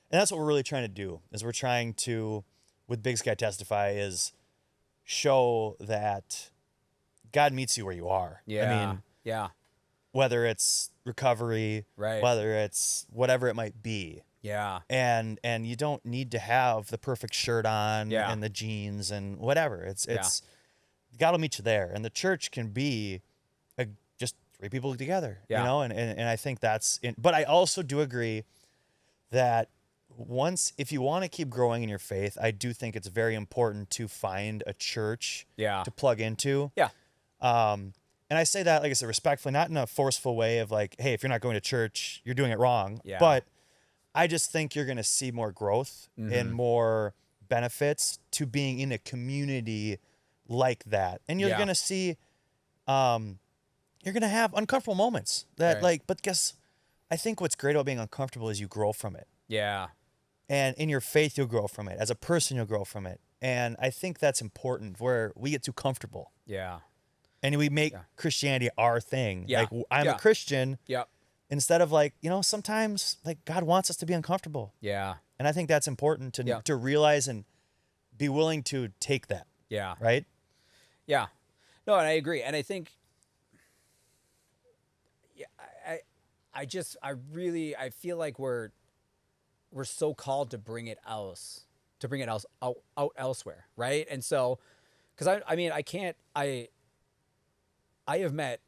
and that's what we're really trying to do, is we're trying to, with Big Sky Testify, is show that God meets you where you are. I mean, whether it's recovery, whether it's whatever it might be. Yeah. And you don't need to have the perfect shirt on and the jeans and whatever. It's God will meet you there. And the church can be just 3 people together, and I think that's but I also do agree that if you want to keep growing in your faith, I do think it's very important to find a church to plug into. Yeah. And I say that, like I said, respectfully, not in a forceful way of like, hey, if you're not going to church, you're doing it wrong. Yeah. But I just think you're going to see more growth and more benefits to being in a community like that. And you're going to see, you're going to have uncomfortable moments that but I think what's great about being uncomfortable is you grow from it. Yeah. And in your faith, you'll grow from it. As a person, you'll grow from it. And I think that's important, where we get too comfortable. Yeah. And we make Christianity our thing. Yeah. Like, I'm a Christian. Yep. instead of like, sometimes like God wants us to be uncomfortable. Yeah. And I think that's important to realize and be willing to take that. Yeah. Right? Yeah. No, and I agree. And I think, yeah, I feel like we're so called to bring it out elsewhere. Right. And so, cause I have met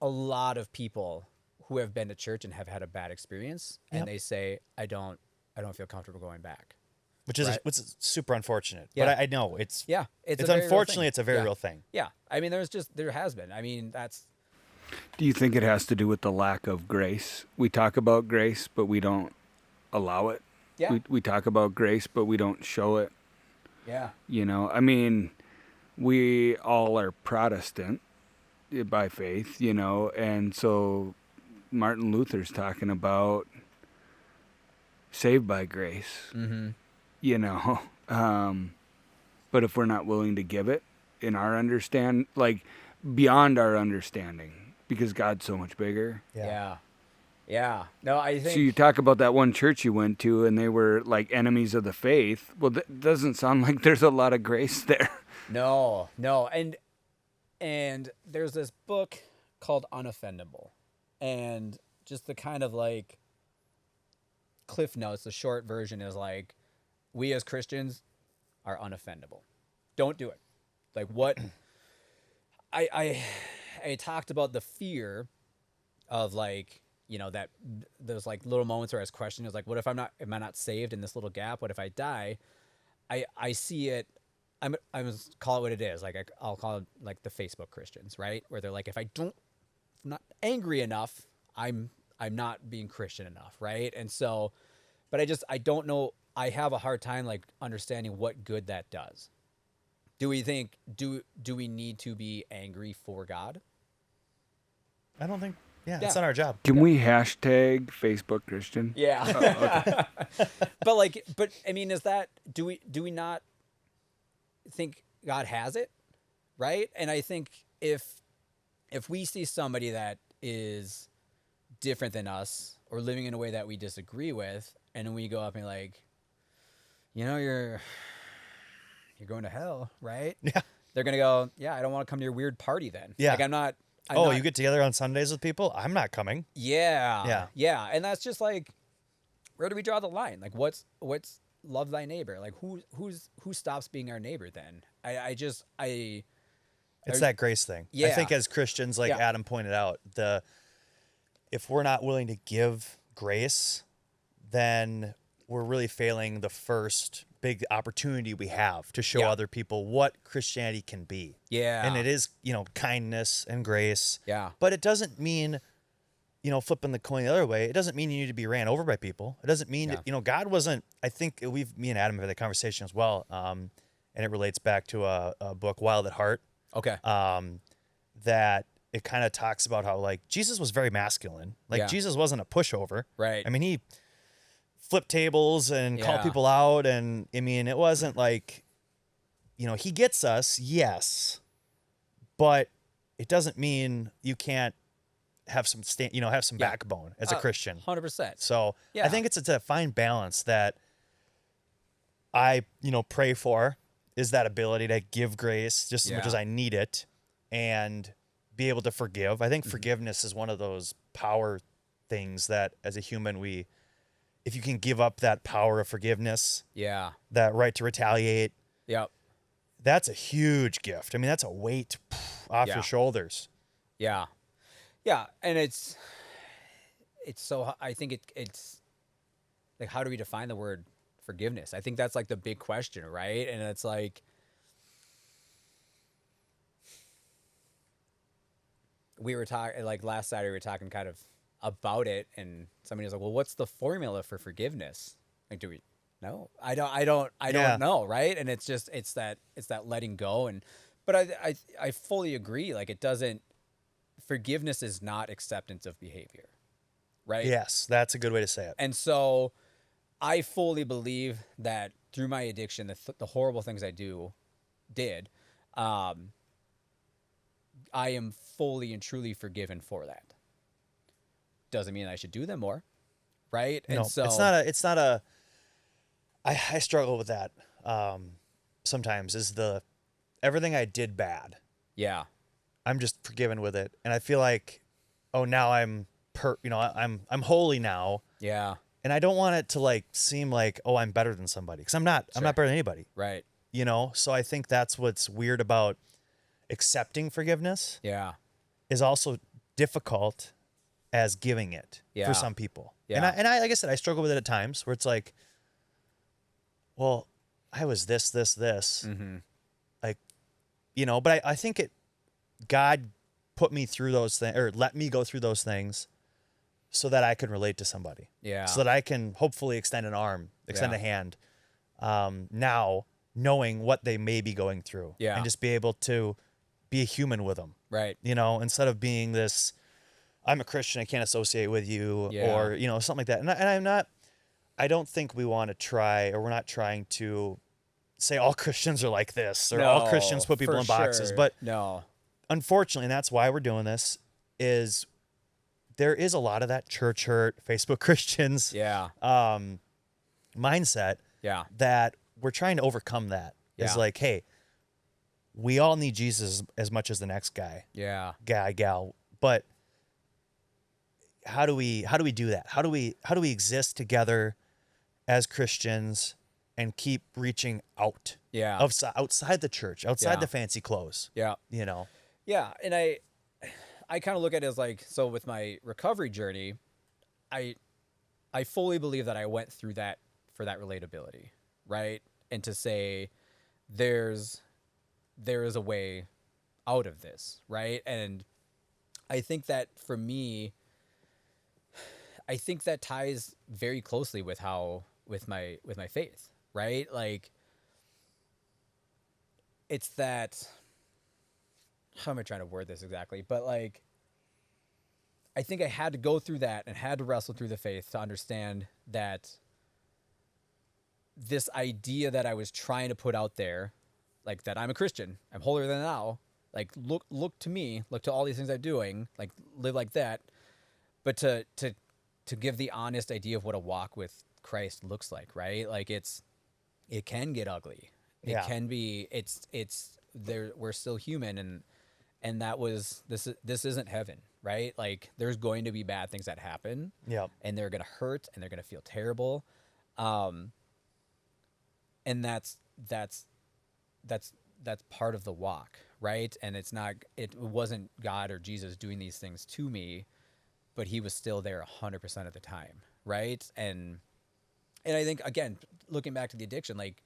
a lot of people who have been to church and have had a bad experience. And they say, I don't feel comfortable going back. Which is super unfortunate. Yeah. But I know it's it's unfortunately it's a very real thing. Yeah. I mean, there has been. I mean, Do you think it has to do with the lack of grace? We talk about grace, but we don't allow it. Yeah. We talk about grace, but we don't show it. Yeah. I mean, we all are Protestant by faith, and so Martin Luther's talking about saved by grace. Mm-hmm. But if we're not willing to give it in our beyond our understanding, because God's so much bigger. Yeah. No, I think. So you talk about that one church you went to, and they were like enemies of the faith. Well, that doesn't sound like there's a lot of grace there. No, and there's this book called Unoffendable, and just the kind of like Cliff Notes, the short version is like, we as Christians are unoffendable. Don't do it. Like what I talked about the fear of like, that there's like little moments where I was questioning, is like, what if am I not saved in this little gap? What if I die? I see it. I'm call it what it is. Like I'll call it like the Facebook Christians, right? Where they're like, if I'm not angry enough, I'm not being Christian enough, right? And so, but I don't know. I have a hard time like understanding what good that does. Do we think do we need to be angry for God? I don't think. Yeah, it's not our job. Can we hashtag Facebook Christian? Yeah. Okay. but I mean, is that do we not think God has it, right? And I think if we see somebody that is different than us or living in a way that we disagree with, and then we go up and like, you're going to hell, right? Yeah. They're gonna go, yeah, I don't want to come to your weird party then. Yeah. Like I'm not. You get together on Sundays with people? I'm not coming. Yeah. And that's just like, where do we draw the line? Like what's love thy neighbor? Like who stops being our neighbor then? It's that grace thing. Yeah. I think as Christians, like Adam pointed out, if we're not willing to give grace, then we're really failing the first big opportunity we have to show other people what Christianity can be. Yeah. And it is, kindness and grace. Yeah. But it doesn't mean, flipping the coin the other way. It doesn't mean you need to be ran over by people. It doesn't mean, God wasn't, I think me and Adam have had that conversation as well. And it relates back to a book, Wild at Heart. Okay. That it kind of talks about how like Jesus was very masculine. Like Jesus wasn't a pushover. Right. I mean, he flip tables and call people out, and I mean it wasn't like he gets us, yes, but it doesn't mean you can't have some backbone as a Christian. 100%. So I think it's a fine balance that I pray for, is that ability to give grace just as much as I need it and be able to forgive. I think forgiveness is one of those power things that as a human if you can give up that power of forgiveness, that right to retaliate, that's a huge gift. I mean, that's a weight off your shoulders. Yeah. And it's so, I think it's like, how do we define the word forgiveness? I think that's like the big question, right? And it's like, we were talking, like last Saturday, we were talking kind of about it, and somebody was like, well, what's the formula for forgiveness? Like, do we know? I don't know, right? And it's that letting go. But I fully agree. Like, forgiveness is not acceptance of behavior, right? Yes, that's a good way to say it. And so I fully believe that through my addiction, the horrible things I did, I am fully and truly forgiven for that. doesn't mean I should do them more, right? No, And so it's not a. I struggle with that. Sometimes is everything I did bad. yeah, I'm just forgiven with it, and I feel like, oh, now I'm I'm holy now, yeah, and I don't want it to like seem like, oh, I'm better than somebody, because I'm not. I'm not better than anybody. right, So I think that's what's weird about accepting forgiveness yeah, is also difficult as giving it Yeah. for some people. Yeah. And I like I said, I struggle with it at times where it's like, well, I was this, mm-hmm. like, but I think God put me through those things, or let me go through those things so that I can relate to somebody. Yeah. So that I can hopefully extend an arm, extend Yeah. a hand, now knowing what they may be going through. Yeah. And just be able to be a human with them. Right. Instead of being this, I'm a Christian, I can't associate with you, Yeah. or, something like that. And I don't think we want to try, or we're not trying to say all Christians are like this, or all Christians put people for in boxes. sure. But No. unfortunately, and that's why we're doing this, is there is a lot of that church hurt, Facebook Christians Yeah. mindset Yeah. that we're trying to overcome that. It's Yeah. like, hey, we all need Jesus as much as the next guy, Yeah. gal, but how do we do that? How do we exist together as Christians and keep reaching out? Yeah. Outside the church, outside Yeah. the fancy clothes. Yeah. Yeah. And I kind of look at it as like, so with my recovery journey, I fully believe that I went through that for that relatability, right? And to say there is a way out of this, right? And I think that for me, I think that ties very closely with my faith, right? Like, it's that, how am I trying to word this exactly? But like, I think I had to go through that and had to wrestle through the faith to understand that this idea that I was trying to put out there, like that I'm a Christian, I'm holier than thou, like look to me, look to all these things I'm doing, like live like that, but to give the honest idea of what a walk with Christ looks like, right? Like it can get ugly. It can be, it's there, we're still human, and that was, this isn't heaven, right? Like there's going to be bad things that happen. Yeah. And they're going to hurt and they're going to feel terrible. And that's part of the walk, right? And it wasn't God or Jesus doing these things to me, but he was still there 100% of the time, right? And I think, again, looking back to the addiction, like,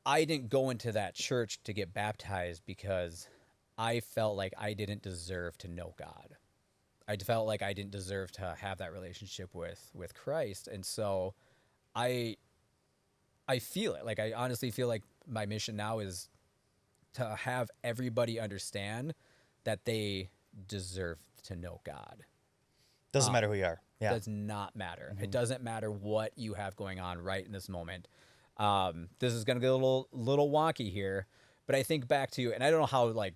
I didn't go into that church to get baptized because I felt like I didn't deserve to know God. I felt like I didn't deserve to have that relationship with Christ. And so I feel it. Like, I honestly feel like my mission now is to have everybody understand that they deserve to know God. Doesn't matter who you are. Yeah. Does not matter. Mm-hmm. It doesn't matter what you have going on right in this moment. This is going to get a little wonky here, but I think back to, and I don't know how like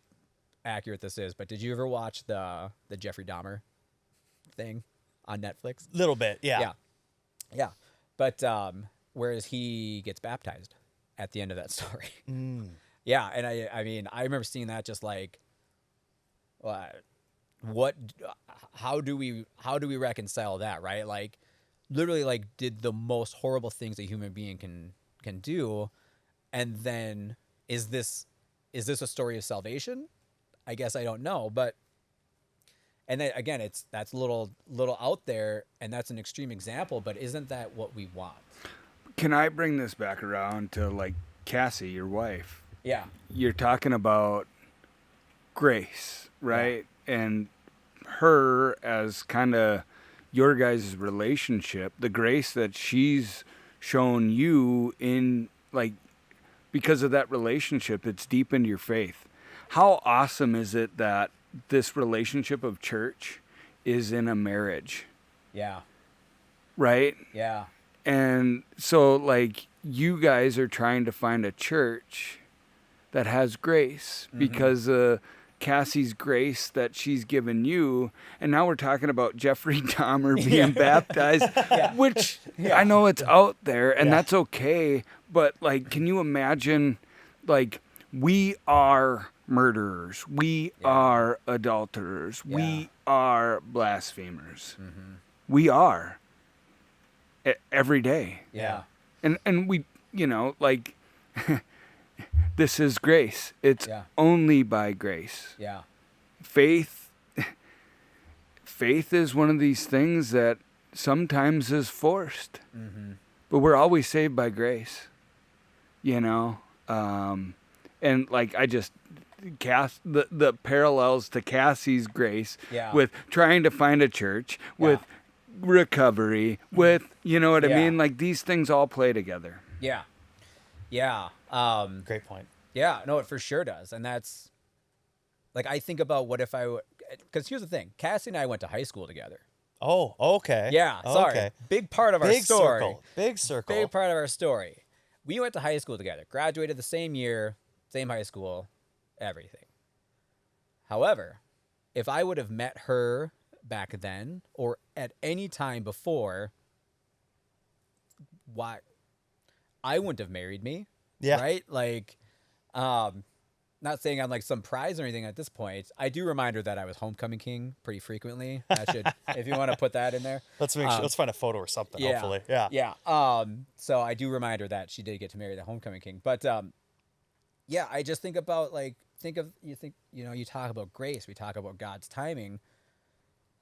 accurate this is, but did you ever watch the Jeffrey Dahmer thing on Netflix? Little bit. Yeah. Yeah. But, whereas he gets baptized at the end of that story. Yeah. And I mean, I remember seeing that just like, how do we reconcile that? Right. Like literally like did the most horrible things a human being can do. And then is this a story of salvation? I guess I don't know, but, and then again, that's a little out there, and that's an extreme example, but isn't that what we want? Can I bring this back around to like Cassie, your wife? Yeah. You're talking about grace, right? Yeah. And her as kind of your guys' relationship, the grace that she's shown you in like, because of that relationship, it's deepened your faith. How awesome is it that this relationship of church is in a marriage? Yeah. Right? Yeah. And so like you guys are trying to find a church that has grace because Cassie's grace that she's given you, and now we're talking about Jeffrey Dahmer being baptized, which I know it's out there, and that's okay, but, like, can you imagine, like, we are murderers, we are adulterers, we are blasphemers. Mm-hmm. We are. Every day. Yeah. And we, you know, like, this is grace. It's only by grace. Yeah. Faith is one of these things that sometimes is forced. Mm-hmm. But we're always saved by grace. You know? And, like, I just cast the parallels to Cassie's grace with trying to find a church, with recovery, with, you know what I mean? Like, these things all play together. Yeah. Yeah. Great point. Yeah, no, it for sure does. And that's, like, I think about what if I would, because here's the thing. Cassie and I went to high school together. Oh, okay. Yeah, sorry. Okay. Big part of our story. Big circle. Big part of our story. We went to high school together, graduated the same year, same high school, everything. However, if I would have met her back then or at any time before, why I wouldn't have married me. Yeah. Right? Like, not saying I'm like some prize or anything at this point. I do remind her that I was homecoming king pretty frequently. I should, if you want to put that in there. Let's make sure. Let's find a photo or something. Yeah, Hopefully. Yeah. Yeah. So I do remind her that she did get to marry the homecoming king. But yeah, I just think about, like, you talk about grace. We talk about God's timing.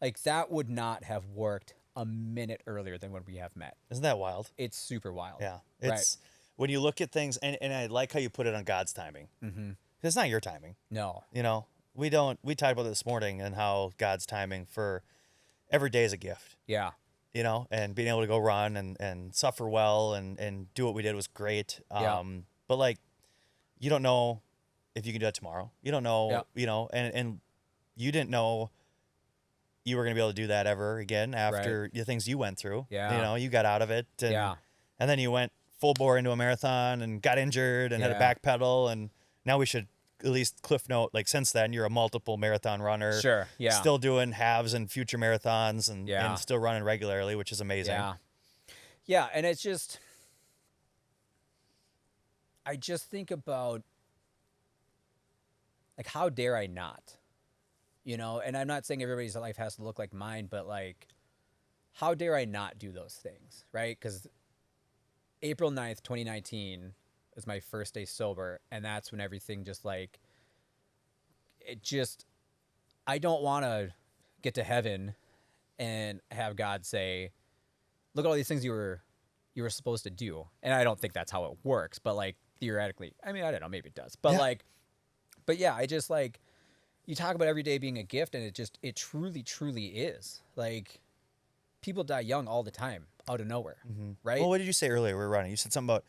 Like, that would not have worked a minute earlier than when we have met. Isn't that wild? It's super wild. Yeah. It's when you look at things, and I like how you put it on God's timing. Mm-hmm. It's not your timing. No. You know, we talked about this morning and how God's timing for every day is a gift. Yeah. You know, and being able to go run and suffer well and do what we did was great. But, like, you don't know if you can do that tomorrow. You don't know, you know, and you didn't know you were going to be able to do that ever again after the things you went through. Yeah. You know, you got out of it. And then you went full bore into a marathon and got injured and had to backpedal. And now we should at least cliff note, like, since then you're a multiple marathon runner. Sure. Yeah. Still doing halves and future marathons and still running regularly, which is amazing. Yeah. Yeah. And it's just, I just think about, like, how dare I not? You know, and I'm not saying everybody's life has to look like mine, but, like, how dare I not do those things, right? Because April 9th, 2019 was my first day sober, and that's when everything just, like, I don't want to get to heaven and have God say, look at all these things you were supposed to do. And I don't think that's how it works, but, like, theoretically, I mean, I don't know, maybe it does. But, but yeah, I just, like, you talk about every day being a gift, and it truly, truly is. Like, people die young all the time, out of nowhere, right? Well, what did you say earlier? We were running. You said something about,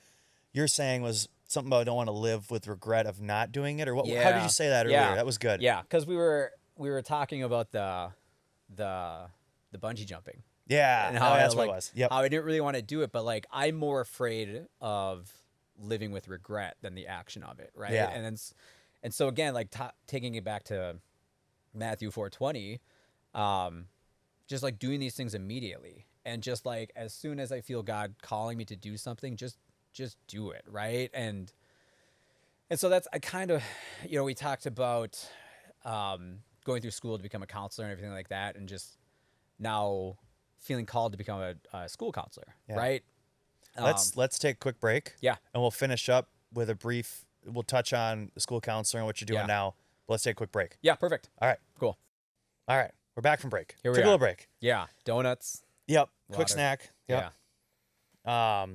your saying was something about I don't want to live with regret of not doing it, or what? How did you say that earlier? Yeah. That was good. Yeah, because we were talking about the bungee jumping. Yeah, and how that's what it was. Yep. How I didn't really want to do it, but, like, I'm more afraid of living with regret than the action of it, right? Yeah. And so again, like, taking it back to Matthew 4:20, just, like, doing these things immediately, and just, like, as soon as I feel God calling me to do something, just do it, right? And so that's, I kind of, you know, we talked about going through school to become a counselor and everything like that, and just now feeling called to become a school counselor, right? Let's take a quick break. Yeah. And we'll finish up with a brief. We'll touch on the school counselor and what you're doing now. But let's take a quick break. Yeah, perfect. All right. Cool. All right. We're back from break. Here we Took are. a little break. Yeah. Donuts. Yep. Quick Water. snack. Yep. Yeah.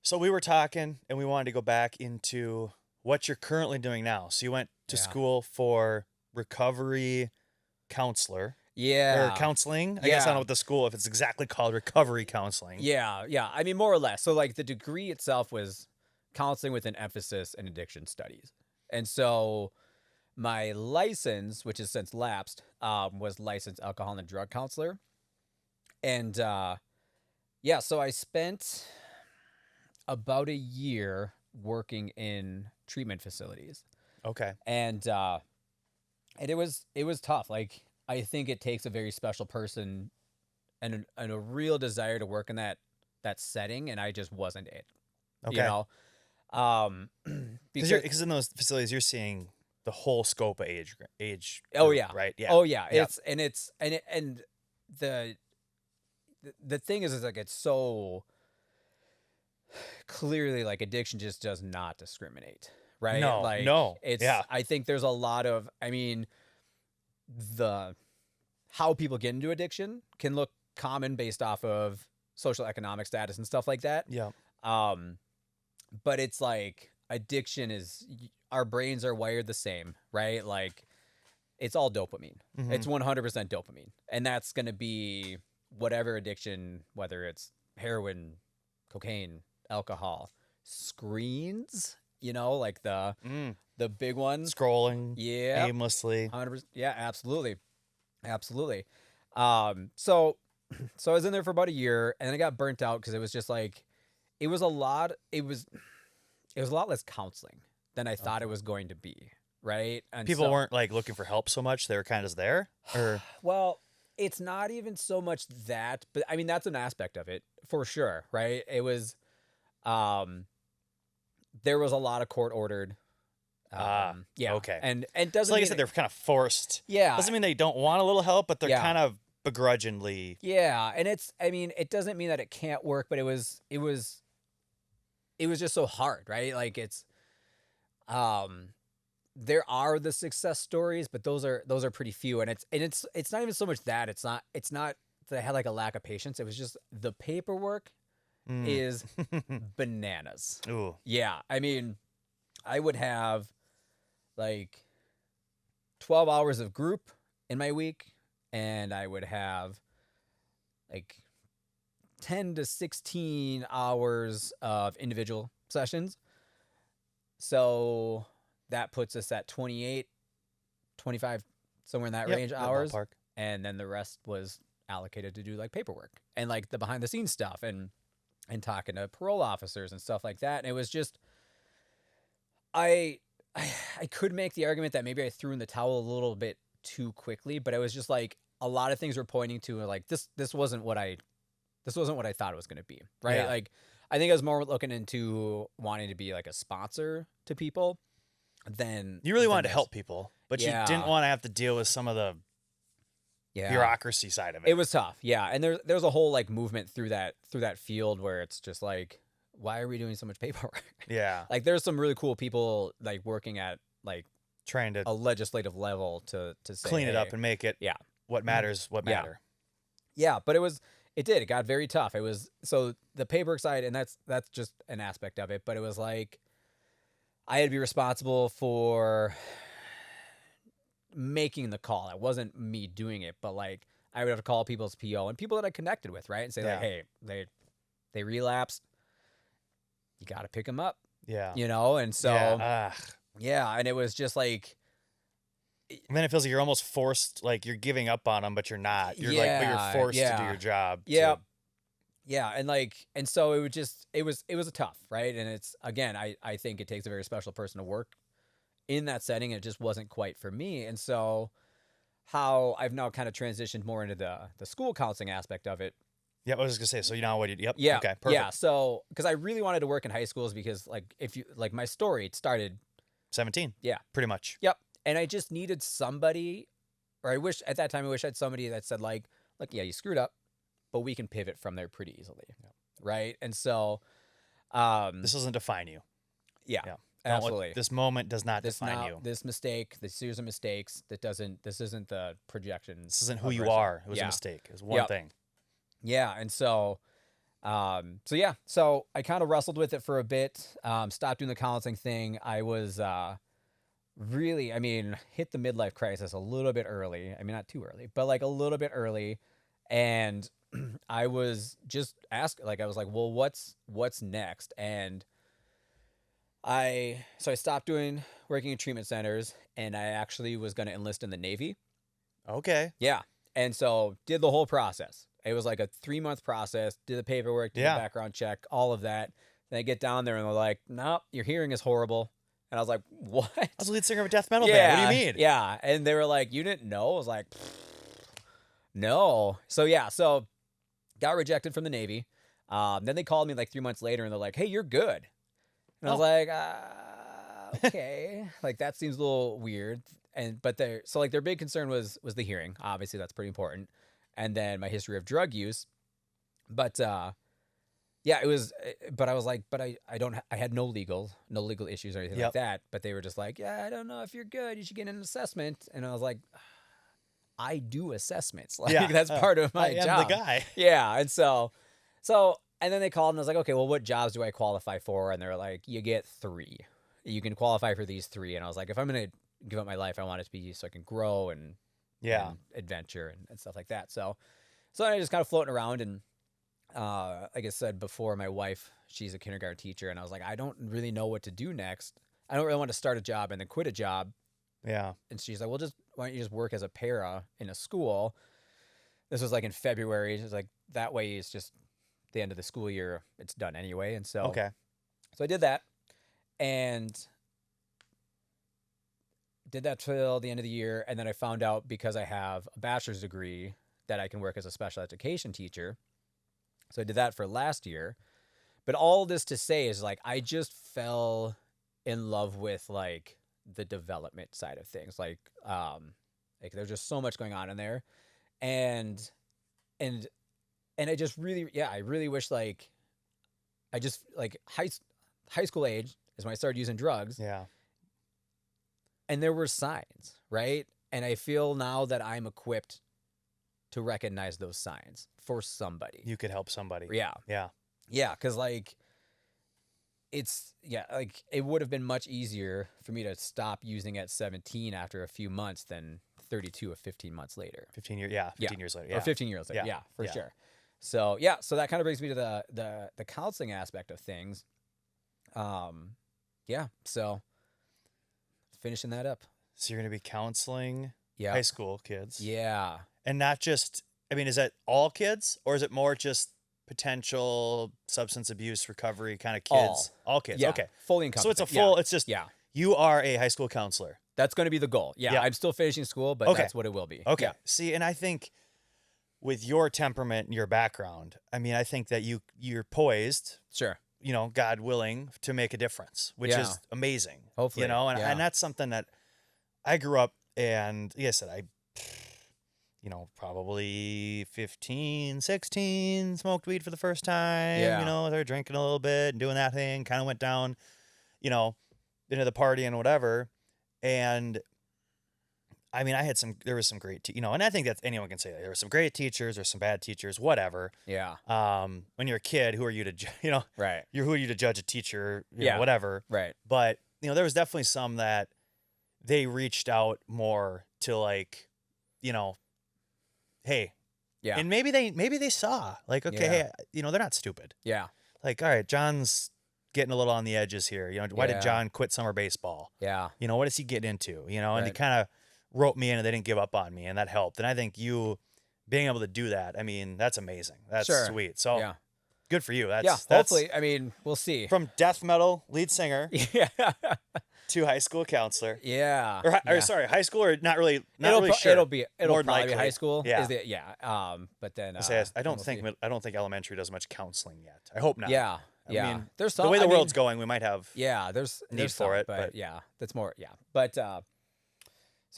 So we were talking, and we wanted to go back into what you're currently doing now. So you went to school for recovery counselor. Yeah. Or counseling. I guess I don't know what the school, if it's exactly called recovery counseling. Yeah. Yeah. I mean, more or less. So, like, the degree itself was counseling with an emphasis in addiction studies. And so my license, which has since lapsed, was licensed alcohol and drug counselor. And so I spent about a year working in treatment facilities. Okay. And And it was tough. Like, I think it takes a very special person and a real desire to work in that setting, and I just wasn't it. Okay. You know, because in those facilities you're seeing the whole scope of age oh group, yeah, right? Yeah. Oh yeah, Yeah. and the thing is like it's so clearly like addiction just does not discriminate, right? No, Like no. it's Yeah. I think there's a lot of, I mean, the how people get into addiction can look common based off of social economic status and stuff like that. Yeah. But it's like addiction is, our brains are wired the same, right? Like it's all dopamine. Mhm. It's 100% dopamine. And that's going to be whatever addiction, whether it's heroin, cocaine, alcohol, screens, you know, like the big ones. Scrolling. Yeah. Aimlessly. 100%. Yeah, absolutely. Absolutely. So I was in there for about a year, and then I got burnt out because it was just like, it was a lot less counseling than I thought it was going to be. Right. And People weren't like looking for help so much. They were kind of just there, or well, it's not even so much that, but I mean, that's an aspect of it for sure. Right. It was, there was a lot of court ordered. Yeah. okay. And so doesn't like I mean said, they're kind of forced. yeah. Doesn't mean they don't want a little help, but they're Yeah. kind of begrudgingly. Yeah. And it's, I mean, it doesn't mean that it can't work, but it was just so hard, right? Like it's, there are the success stories, but those are pretty few. And it's not even so much that it's not that I had like a lack of patience. It was just the paperwork is bananas. Ooh. Yeah. I mean, I would have like 12 hours of group in my week, and I would have like 10 to 16 hours of individual sessions. So that puts us at 28, 25, somewhere in that range hours. Ballpark. And then the rest was allocated to do like paperwork and like the behind the scenes stuff and talking to parole officers and stuff like that. And it was just, I could make the argument that maybe I threw in the towel a little bit too quickly, but it was just like a lot of things were pointing to like, this wasn't what I thought it was going to be. Right. Yeah. Like, I think I was more looking into wanting to be like a sponsor to people than You really than wanted to this. help people, but Yeah. you didn't want to have to deal with some of the bureaucracy side of it. It was tough. Yeah. And there's a whole like movement through that field where it's just like, why are we doing so much paperwork? Yeah. Like there's some really cool people like working at like Trying to a legislative level to say, clean it hey, up and make it yeah. what matters, what Yeah. matter. Yeah, but it got very tough. It was, so the paperwork side, and that's just an aspect of it, but it was like I had to be responsible for making the call. It wasn't me doing it, but like I would have to call people's PO and people that I connected with, right? And say like, hey, they relapsed. You got to pick them up, Yeah. you know? And so, Yeah. yeah, and it was just like, And then it feels like you're almost forced, like you're giving up on them, but you're not. You're like, but you're forced to do your job. Yeah. to- Yeah. And so it was a tough, right? And it's, again, I think it takes a very special person to work in that setting. And it just wasn't quite for me. And so how I've now kind of transitioned more into the school counseling aspect of it. Yeah, I was just gonna say. So you know what? Yep. Yeah. Okay. Perfect. Yeah. So, because I really wanted to work in high schools because like, if you, like my story, it started. 17. Yeah. Pretty much. Yep. And I just needed somebody, or at that time I wish I had somebody that said like, look, yeah, you screwed up, but we can pivot from there pretty easily. Right. And so, This doesn't define you. yeah, Yeah. absolutely. This moment does not define you. This mistake, this series of mistakes, this isn't the projection. This isn't who of you person. are. It was Yeah. a mistake. It was one Yep. thing. Yeah. And so, so I kind of wrestled with it for a bit, stopped doing the counseling thing. I was, really, I mean, hit the midlife crisis a little bit early. I mean, not too early, but like a little bit early. And I was just asked, like, I was like, well, what's next? And I stopped working in treatment centers, and I actually was going to enlist in the Navy. Okay. Yeah. And so did the whole process. It was like a 3-month process, did the paperwork, did the background check, all of that. Then I get down there and they're like, nope, your hearing is horrible. And I was like, what? I was the lead singer of a death metal band. What do you mean? Yeah. And they were like, you didn't know? I was like, no. So got rejected from the Navy. Then they called me like 3 months later and they're like, hey, you're good. And I was like, okay. Like that seems a little weird. But their big concern was the hearing. Obviously that's pretty important. And then my history of drug use. But it was, but I was like, I had no legal issues or anything like that. But they were just like, yeah, I don't know if you're good. You should get an assessment. And I was like, I do assessments. Like that's part of my job. I am the guy. Yeah. And and then they called and I was like, okay, well, what jobs do I qualify for? And they're like, you get 3. You can qualify for these 3. And I was like, if I'm going to give up my life, I want it to be so I can grow and adventure and stuff like that. So I just kind of floating around and, like I said before, my wife, she's a kindergarten teacher, and I was like, I don't really know what to do next. I don't really want to start a job and then quit a job. Yeah. And she's like, well, why don't you just work as a para in a school? This was like in February. She's like, that way it's just the end of the school year. It's done anyway. And so, so I did that and did that till the end of the year. And then I found out because I have a bachelor's degree that I can work as a special education teacher. So I did that for last year. But all this to say is like, I just fell in love with like the development side of things. Like there's just so much going on in there. And I just really, I really wish like, I just like high school age is when I started using drugs. Yeah. And there were signs, right? And I feel now that I'm equipped to recognize those signs for somebody. You could help somebody. Yeah. Yeah. Yeah. Cause like like it would have been much easier for me to stop using at 17 after a few months than 32 or 15 months later. 15 years. Yeah. 15 years later. Yeah. Or 15 years later. Yeah, for Yeah. sure. So so that kind of brings me to the counseling aspect of things. So finishing that up. So you're going to be counseling Yeah. high school kids. Yeah. And not just, I mean, is that all kids or is it more just potential substance abuse recovery kind of kids? All kids. Yeah. Okay. Fully encompassing. So it's a full, it's just, Yeah. you are a high school counselor. That's going to be the goal. Yeah. Yeah. I'm still finishing school, but that's what it will be. Okay. Yeah. See, and I think with your temperament and your background, I mean, I think that you're poised, Sure. God willing, to make a difference, which is amazing. Hopefully. And that's something that I grew up, and like I said, probably 15, 16, smoked weed for the first time, they're drinking a little bit and doing that thing, kind of went down, into the party and whatever. And I mean, there was some great, and I think that anyone can say that there were some great teachers or some bad teachers, whatever. Yeah. When you're a kid, who are you to, Right. who are you to judge a teacher, Yeah. whatever. Right. But, there was definitely some that they reached out more to like, hey, Yeah. and maybe they saw like, okay, hey, they're not stupid. Yeah. Like, all right, John's getting a little on the edges here. Why did Yeah. John quit summer baseball? Yeah. What does he get into? And he Right. kind of wrote me in and they didn't give up on me, and that helped. And I think you being able to do that, I mean, that's amazing. That's Sure. sweet. So Yeah. good for you. Yeah. Hopefully. I mean, we'll see. From death metal lead singer Yeah. to high school counselor. Yeah. Or sorry, high school or not really It'll sure. probably More be likely. high school. Yeah. But then I don't we'll think see. I don't think elementary does much counseling yet. I hope not. Yeah. I Yeah. mean, There's some, the way the world's going, we might have Yeah. There's need some, for it, but but yeah, that's more. Yeah. But so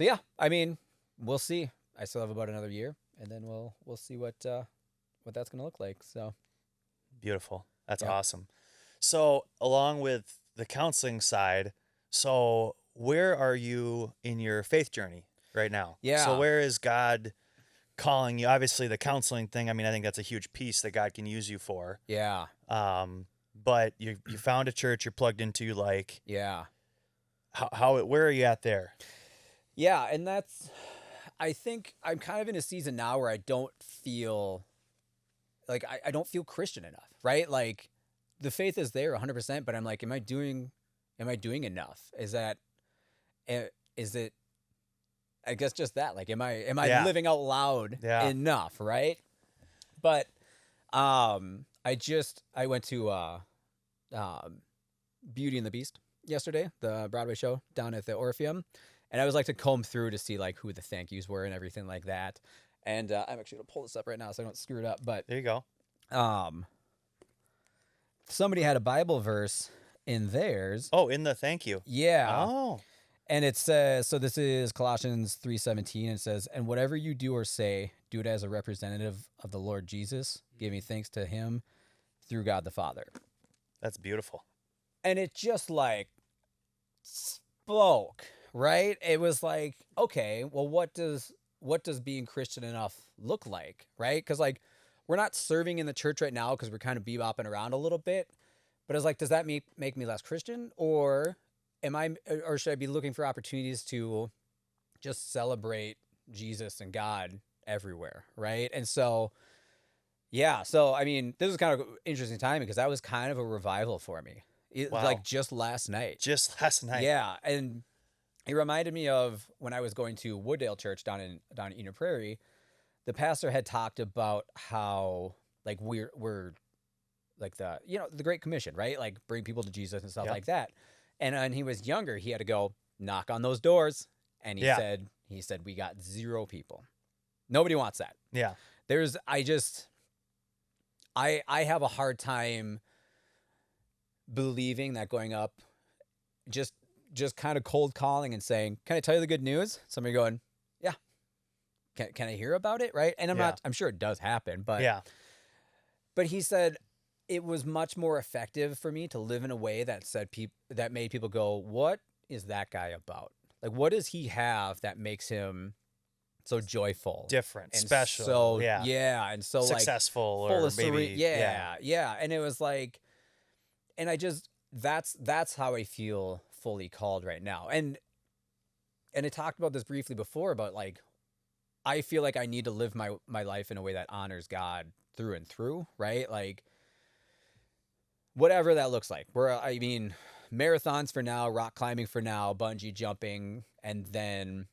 yeah. I mean, we'll see. I still have about another year, and then we'll see what that's gonna look like. So beautiful. That's Yeah. awesome. So along with the counseling side, so where are you in your faith journey right now? Yeah. So where is God calling you? Obviously the counseling thing, I mean, I think that's a huge piece that God can use you for. yeah. But you found a church you're plugged into, like Yeah. where are you at there? Yeah, and I think I'm kind of in a season now where I don't feel like I don't feel Christian enough, right? Like the faith is there 100%, but I'm like, am I doing enough? Is it, I guess just that, like, am I Yeah. living out loud Yeah. enough, right? But, I went to, Beauty and the Beast yesterday, the Broadway show down at the Orpheum, and I was like to comb through to see like who the thank yous were and everything like that. And I'm actually gonna pull this up right now so I don't screw it up. But There you go. Somebody had a Bible verse in theirs. Oh, in the thank you. Yeah. Oh. And it says, so this is Colossians 3:17. It says, and whatever you do or say, do it as a representative of the Lord Jesus, giving thanks to him through God the Father. That's beautiful. And it just like spoke, right? It was like, okay, well, what does being Christian enough look like, right? Because like we're not serving in the church right now because we're kind of bebopping around a little bit. But it's like, does that make me less Christian, or should I be looking for opportunities to just celebrate Jesus and God everywhere, right? And so, yeah. So I mean, this is kind of interesting timing because that was kind of a revival for me. Wow. Like just last night. Just last night. Yeah, and it reminded me of when I was going to Wooddale Church down in Eden Prairie. The pastor had talked about how like we're like the Great Commission, right? Like bring people to Jesus and stuff like that. And when he was younger, he had to go knock on those doors, and he said we got 0 people. Nobody wants that. Yeah. I have a hard time believing that going up just kind of cold calling and saying, "Can I tell you the good news?" Somebody going, "Yeah." Can I hear about it, right? And I'm sure it does happen, but But he said it was much more effective for me to live in a way that that made people go, "What is that guy about? Like, what does he have that makes him so joyful, different, and special, so and so successful, like, full or of maybe yeah." And it was like, and I just that's how I feel fully called right now. And I talked about this briefly before about like I feel like I need to live my life in a way that honors God through and through, right? Like whatever that looks like. I mean, marathons for now, rock climbing for now, bungee jumping, and then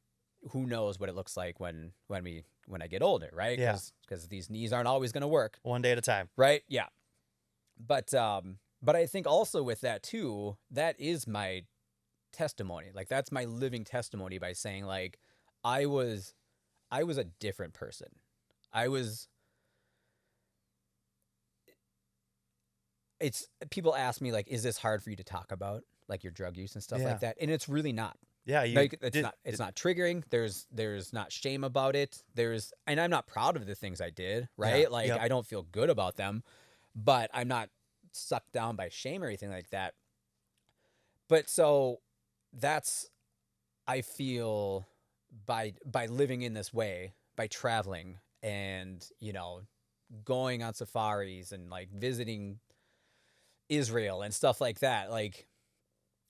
who knows what it looks like when I get older, right? Yeah. Because these knees aren't always going to work. One day at a time. Right? Yeah. But I think also with that too, that is my testimony. Like that's my living testimony by saying like I was a different person. People ask me like, is this hard for you to talk about, like your drug use and stuff like that? And it's really not. Yeah, it's not triggering. There's not shame about it. And I'm not proud of the things I did, right? I don't feel good about them, but I'm not sucked down by shame or anything like that. But so I feel by living in this way, by traveling and, going on safaris and like visiting Israel and stuff like that. Like,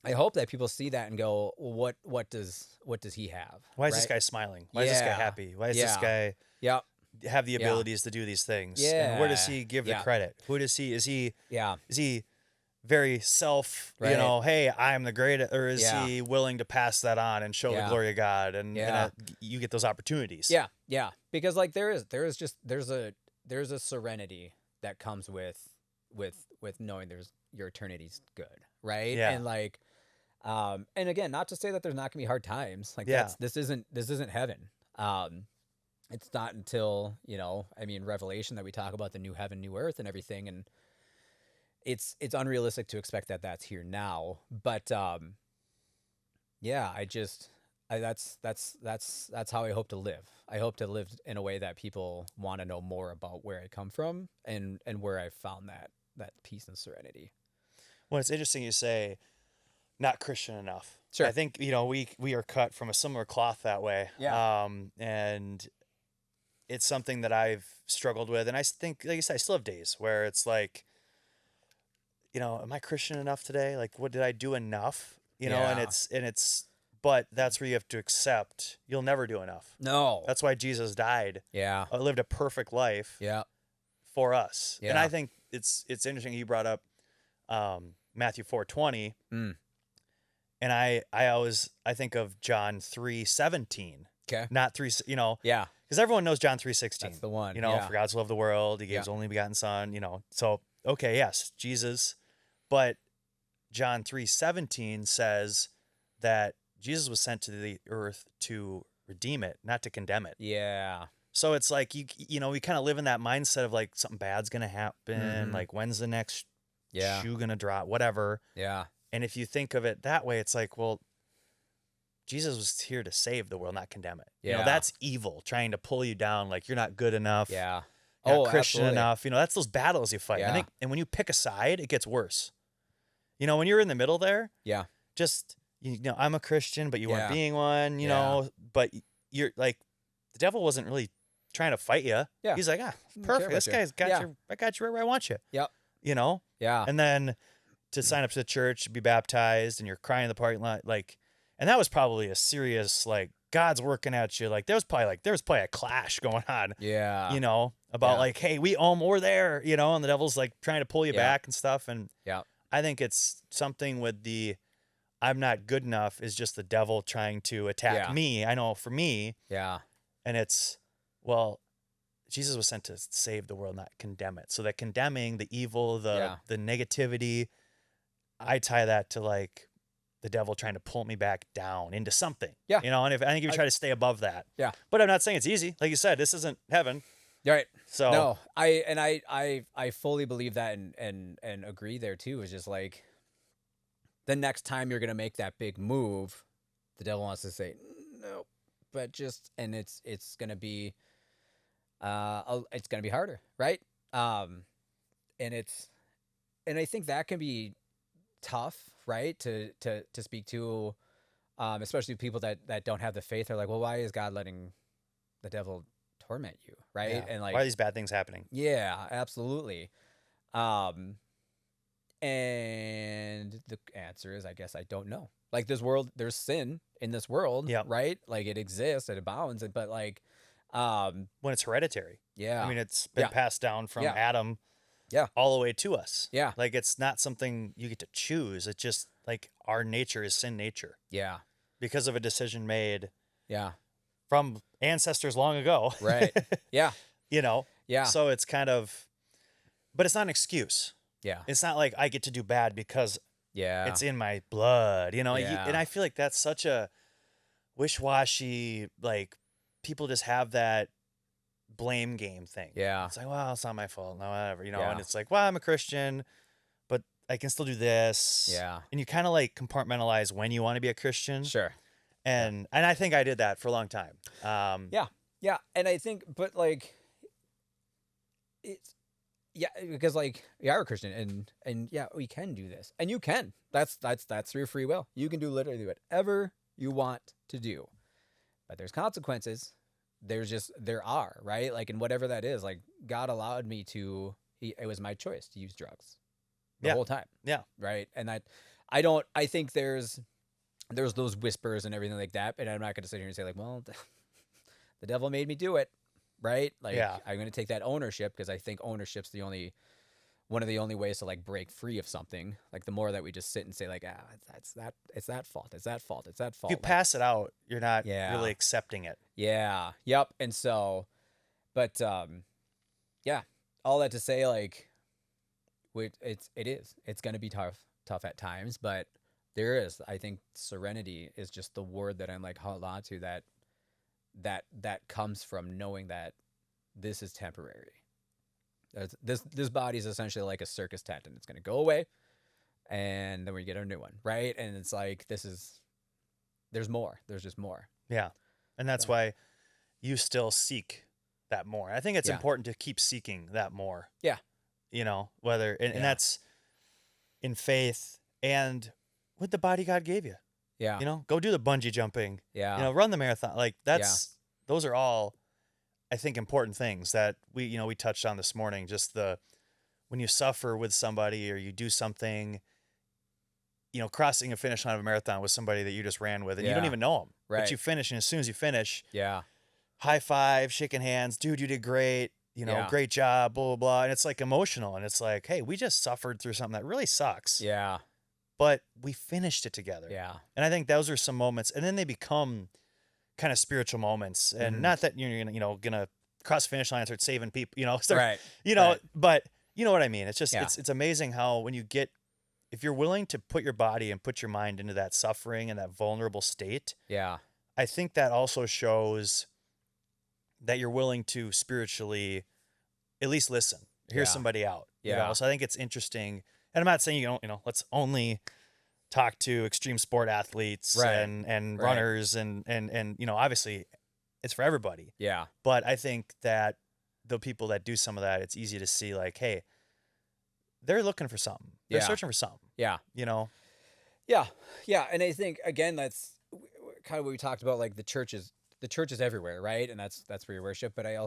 I hope that people see that and go, well, what does he have? Why is this guy smiling? Why is this guy happy? Why is this guy have the abilities to do these things? Yeah. And where does he give the credit? Who does he, is he very hey, I'm the greatest, or is he willing to pass that on and show the glory of God? And you get those opportunities. Yeah. Yeah. Because like there's a serenity that comes with knowing your eternity's good. Right. Yeah. And like, and again, not to say that there's not gonna be hard times. Like this isn't heaven. It's not until, Revelation that we talk about the new heaven, new earth and everything. And it's unrealistic to expect that that's here now. But, that's how I hope to live. I hope to live in a way that people want to know more about where I come from and where I found that peace and serenity. Well, it's interesting you say not Christian enough. Sure. I think, we are cut from a similar cloth that way. Yeah. And it's something that I've struggled with. And I think, like you said, I still have days where it's like, am I Christian enough today? Like, what did I do enough? But that's where you have to accept you'll never do enough. No. That's why Jesus died. Yeah. Lived a perfect life. Yeah. For us. Yeah. And I think it's interesting you brought up Matthew 4:20. And I think of John 3:17. Okay. Not 3, Yeah. because everyone knows John 3:16. That's the one. For God so loved the world, he gave his only begotten son, so okay, yes, Jesus, but John 3:17 says that Jesus was sent to the earth to redeem it, not to condemn it. Yeah. So it's like you know, we kind of live in that mindset of like something bad's gonna happen, like when's the next shoe gonna drop, whatever. Yeah. And if you think of it that way, it's like, well, Jesus was here to save the world, not condemn it. You know, that's evil trying to pull you down, like you're not good enough. Yeah. Not Christian absolutely. enough. You know, that's those battles you fight. I think, and when you pick a side, it gets worse. You know, when you're in the middle there, just you know, I'm a Christian, but you weren't being one. You know, but you're like, the devil wasn't really trying to fight you. Yeah. He's like, perfect. This guy's got you. I got you right where I want you. Yep. You know. Yeah. And then to sign up to the church, be baptized, and you're crying in the parking lot, like, and that was probably a serious, like, God's working at you. Like, there was probably a clash going on. Yeah. You know, about like, hey, we're there, you know, and the devil's like trying to pull you back and stuff. And I think it's something with the I'm not good enough is just the devil trying to attack me. I know for me. Yeah. And it's, well, Jesus was sent to save the world, not condemn it. So that condemning the evil, the negativity, I tie that to like the devil trying to pull me back down into something. Yeah. You know, and I think if you try to stay above that. Yeah. But I'm not saying it's easy. Like you said, this isn't heaven. Right. So no, I fully believe that and agree there too. It's just like the next time you're gonna make that big move, the devil wants to say no, but just and it's gonna be harder, right? And I think that can be tough, right? To speak to, especially people that don't have the faith. They're like, well, why is God letting the devil torment you, right? Yeah. And like, why are these bad things happening? Yeah, absolutely. And the answer is, I guess I don't know. Like this world, there's sin in this world, right? Like it exists, it abounds, but like, when it's hereditary, I mean, it's been passed down from Adam, all the way to us, like it's not something you get to choose. It's just like our nature is sin nature, because of a decision made, from ancestors long ago, right? You know, so it's kind of, but it's not an excuse. It's not like I get to do bad because it's in my blood, you know. And I feel like that's such a wish-washy, like people just have that blame game thing. It's like, well, it's not my fault, no, whatever, you know. And it's like, well, I'm a Christian, but I can still do this. And you kind of like compartmentalize when you want to be a Christian. And I think I did that for a long time. And I think, but like, it's because like we are a Christian, and we can do this, and you can. That's your free will. You can do literally whatever you want to do, but there's consequences. There are, right? Like, and whatever that is, like God allowed me to. It was my choice to use drugs the whole time. Right. And I think there's those whispers and everything like that, and I'm not going to sit here and say like, well, the devil made me do it, right? Like, I'm going to take that ownership, because I think ownership's one of the only ways to like break free of something. Like the more that we just sit and say like, it's that fault, it's that fault. If you pass it out, you're not really accepting it. Yep. And so, but all that to say, like, it's going to be tough at times, but there is, I think serenity is just the word that I'm like held on to, that comes from knowing that this is temporary. This body is essentially like a circus tent, and it's going to go away, and then we get a new one, right? And it's like, there's more. There's just more. Yeah. And that's why you still seek that more. I think it's important to keep seeking that more. Yeah. You know, whether, and that's in faith and with the body God gave you. Yeah. You know, go do the bungee jumping. Yeah. You know, run the marathon. Like those are all, I think, important things that we touched on this morning. Just when you suffer with somebody or you do something, you know, crossing a finish line of a marathon with somebody that you just ran with and you don't even know them, but you finish. And as soon as you finish, high five, shaking hands, dude, you did great. You know, great job, blah, blah, blah. And it's like emotional. And it's like, hey, we just suffered through something that really sucks. Yeah. But we finished it together. Yeah. And I think those are some moments, and then they become kind of spiritual moments. And not that you're gonna cross the finish line and start saving people, but you know what I mean? It's just, it's amazing how when you get if you're willing to put your body and put your mind into that suffering and that vulnerable state, Yeah. I think that also shows that you're willing to spiritually at least listen, hear Yeah. somebody out. Yeah. So I think it's interesting. And I'm not saying let's only talk to extreme sport athletes Right. and Right. runners and obviously it's for everybody. Yeah. But I think that the people that do some of that, it's easy to see like, hey, they're looking for something. They're Yeah. searching for something. Yeah. Yeah. Yeah. And I think, again, that's kind of what we talked about, like the church is everywhere, right? And that's where you worship. But I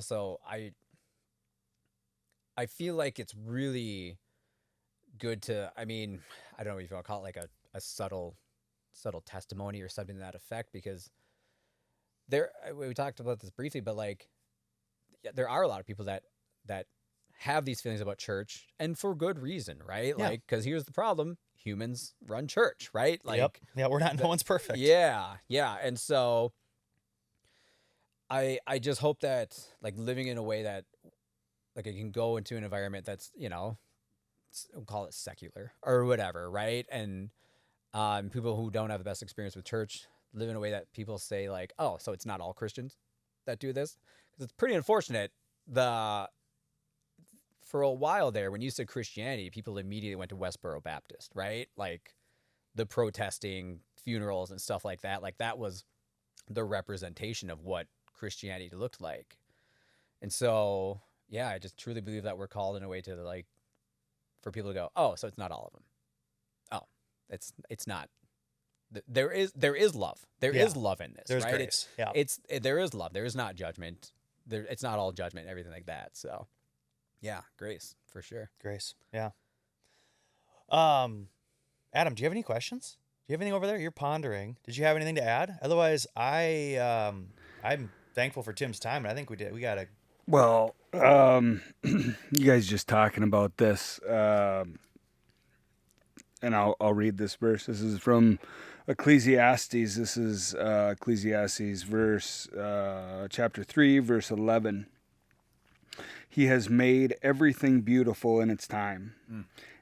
feel like it's really good to, I mean, I don't know if you want to call it like a subtle testimony or something to that effect, because we talked about this briefly, but like, there are a lot of people that have these feelings about church, and for good reason, right? Yeah. Like, because here's the problem: humans run church, right? Like, yeah, no one's perfect. Yeah, and so I just hope that, like, living in a way that, like, I can go into an environment that's, we'll call it secular or whatever, right? And people who don't have the best experience with church live in a way that people say, like, oh, so it's not all Christians that do this, because it's pretty unfortunate. For a while there, when you said Christianity, people immediately went to Westboro Baptist, right? Like the protesting, funerals and stuff like that. Like, that was the representation of what Christianity looked like. And so, yeah, I just truly believe that we're called in a way to, like, for people to go, oh, so it's not all of them. Oh, it's not. There is love. There is love in this. There's right? grace. There is love. There is not judgment. It's not all judgment, everything like that. So, yeah, grace for sure. Grace. Yeah. Adam, do you have any questions? Do you have anything over there? You're pondering. Did you have anything to add? Otherwise, I'm thankful for Tim's time, and I think we got a. Well, you guys just talking about this, and I'll read this verse. This is from Ecclesiastes. This is Ecclesiastes chapter 3, verse 11. He has made everything beautiful in its time,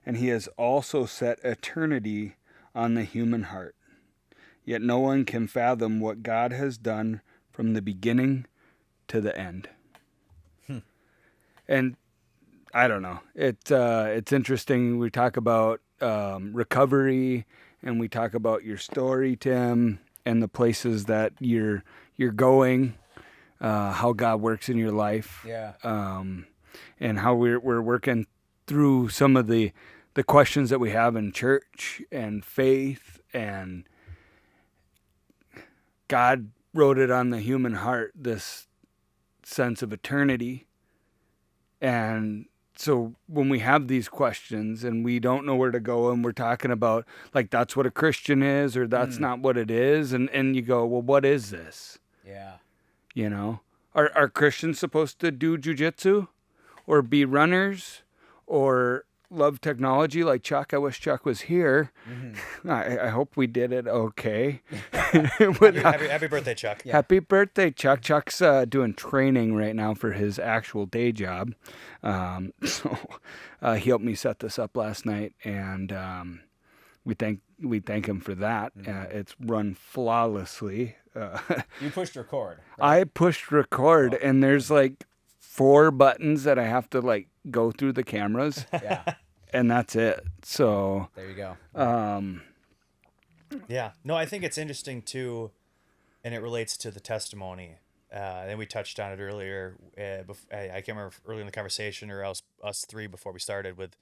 and he has also set eternity on the human heart. Yet no one can fathom what God has done from the beginning to the end. And I don't know. It's interesting. We talk about recovery, and we talk about your story, Tim, and the places that you're going. How God works in your life, and how we're working through some of the questions that we have in church and faith, and God wrote it on the human heart, this sense of eternity. And so when we have these questions and we don't know where to go, and we're talking about, like, that's what a Christian is, or that's not what it is, and you go, well, what is this? Yeah. Are Christians supposed to do jujitsu or be runners or love technology like Chuck? I wish Chuck was here. Mm-hmm. I hope we did it okay. Happy birthday, Chuck. Yeah. Happy birthday, Chuck. Chuck's doing training right now for his actual day job. So he helped me set this up last night, and we thank him for that. Mm-hmm. It's run flawlessly. You pushed record. Right? I pushed record, and there's like 4 buttons that I have to, like, go through the cameras. Yeah. And that's it. So there you go. Yeah. No, I think it's interesting too, and it relates to the testimony. And we touched on it earlier. I can't remember if early in the conversation or else us 3 before we started with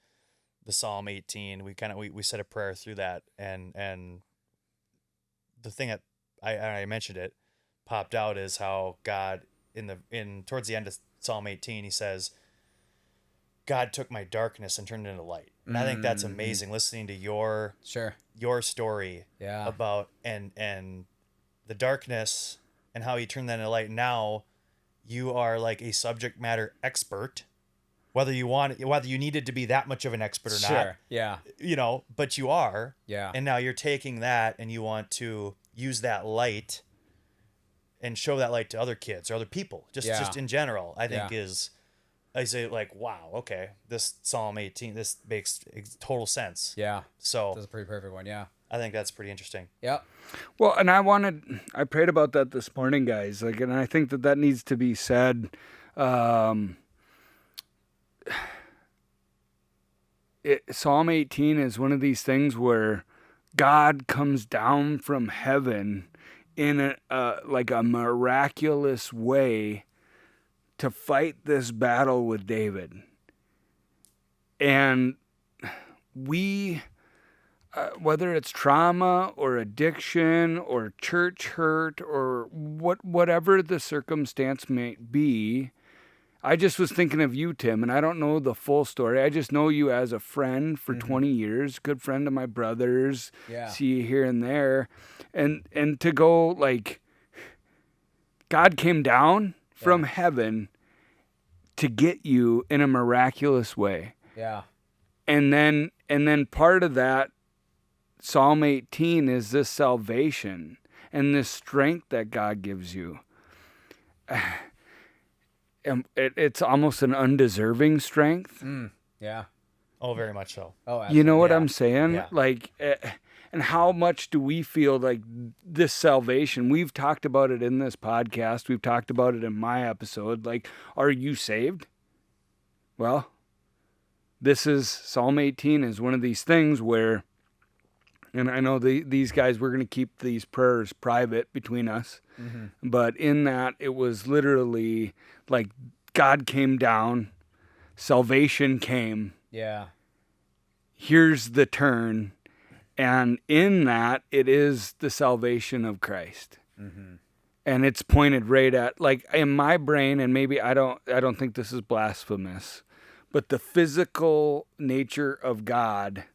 the Psalm 18. We said a prayer through that, and the thing that I mentioned it popped out is how God towards the end of Psalm 18, he says, God took my darkness and turned it into light. And I think that's amazing, listening to your story about and the darkness and how he turned that into light. Now you are like a subject matter expert, whether you needed to be that much of an expert or not. Yeah. But you are. Yeah. And now you're taking that and you want to use that light and show that light to other kids or other people, just in general, I think is I say like, wow, okay, this Psalm 18, this makes total sense. Yeah. So That's a pretty perfect one. Yeah. I think that's pretty interesting. Yep. Well, and I prayed about that this morning, guys. Like, and I think that needs to be said. Psalm 18 is one of these things where God comes down from heaven in like a miraculous way to fight this battle with David. And we, whether it's trauma or addiction or church hurt or whatever the circumstance may be, I just was thinking of you, Tim, and I don't know the full story. I just know you as a friend for 20 years, good friend of my brother's. Yeah. See you here and there. And to go like, God came down from heaven to get you in a miraculous way. Yeah. And then part of that Psalm 18 is this salvation and this strength that God gives you. It's almost an undeserving strength. Yeah. Oh, very much so. Oh, absolutely. You know what Yeah. I'm saying? Yeah. Like, and how much do we feel like this salvation? We've talked about it in this podcast. We've talked about it in my episode. Like, are you saved? Well, this is Psalm 18 is one of these things where, and I know these guys, we're going to keep these prayers private between us. But in that, it was literally like God came down, salvation came. Yeah. Here's the turn. And in that, it is the salvation of Christ. And it's pointed right at, like, in my brain, and maybe I don't think this is blasphemous, but the physical nature of God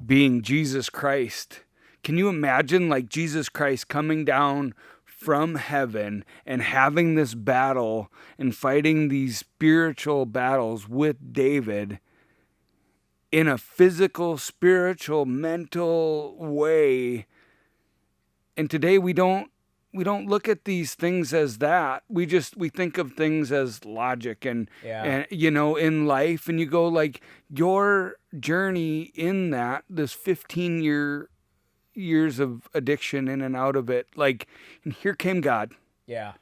being Jesus Christ. Can you imagine, like, Jesus Christ coming down from heaven and having this battle and fighting these spiritual battles with David in a physical, spiritual, mental way? And today we don't look at these things as that. We think of things as logic and you know, in life, and you go like, your journey in that, this 15 years of addiction in and out of it, like, and here came God. Yeah.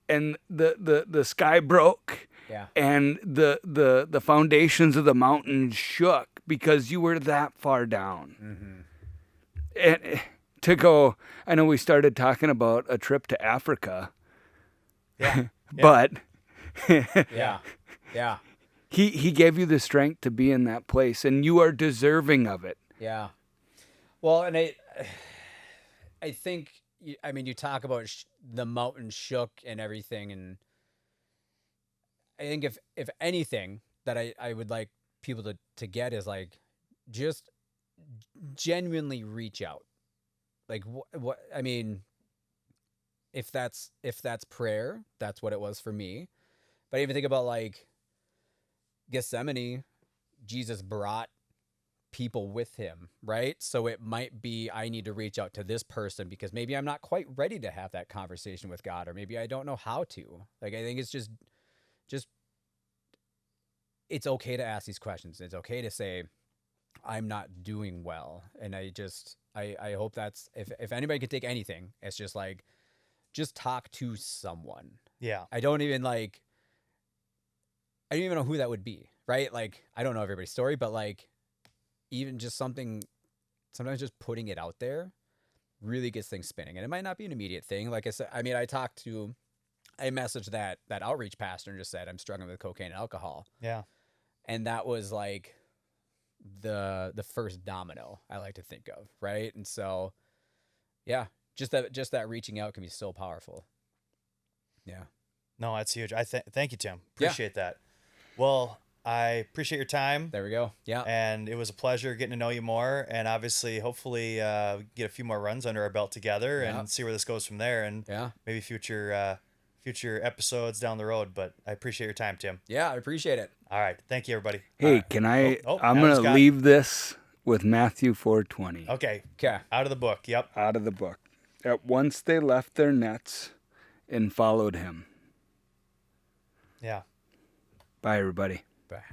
And the sky broke. Yeah. And the foundations of the mountains shook because you were that far down. And to go, I know we started talking about a trip to Africa. Yeah. But Yeah. Yeah. he gave you the strength to be in that place, and you are deserving of it. Yeah. Well, and I think, I mean, you talk about the mountain shook and everything, and I think if anything that I would like people to get is like, just genuinely reach out. Like what I mean, if that's prayer, that's what it was for me. But I even think about like Gethsemane, Jesus brought people with him, right? So it might be, I need to reach out to this person because maybe I'm not quite ready to have that conversation with God, or maybe I don't know how to. Like, I think it's just it's okay to ask these questions. It's okay to say, I'm not doing well. And I hope that's, if anybody can take anything, it's just like, just talk to someone. Yeah. I don't even know who that would be, right? Like, I don't know everybody's story, but like, even just sometimes just putting it out there really gets things spinning. And it might not be an immediate thing. Like I said, I mean, I messaged that outreach pastor and just said, I'm struggling with cocaine and alcohol. Yeah. And that was like the first domino, I like to think of, right? And so, yeah, just that reaching out can be so powerful. Yeah. No, that's huge. Thank you, Tim. Appreciate that. Well, I appreciate your time. There we go. Yeah. And it was a pleasure getting to know you more, and obviously, hopefully, get a few more runs under our belt together and see where this goes from there, and maybe future episodes down the road. But I appreciate your time, Tim. Yeah, I appreciate it. All right. Thank you, everybody. Hey, right. can I? I'm Adam going to leave this with Matthew 4:20. Okay. Okay. Out of the book. Yep. Out of the book. At once they left their nets and followed him. Yeah. Bye, everybody. Bye.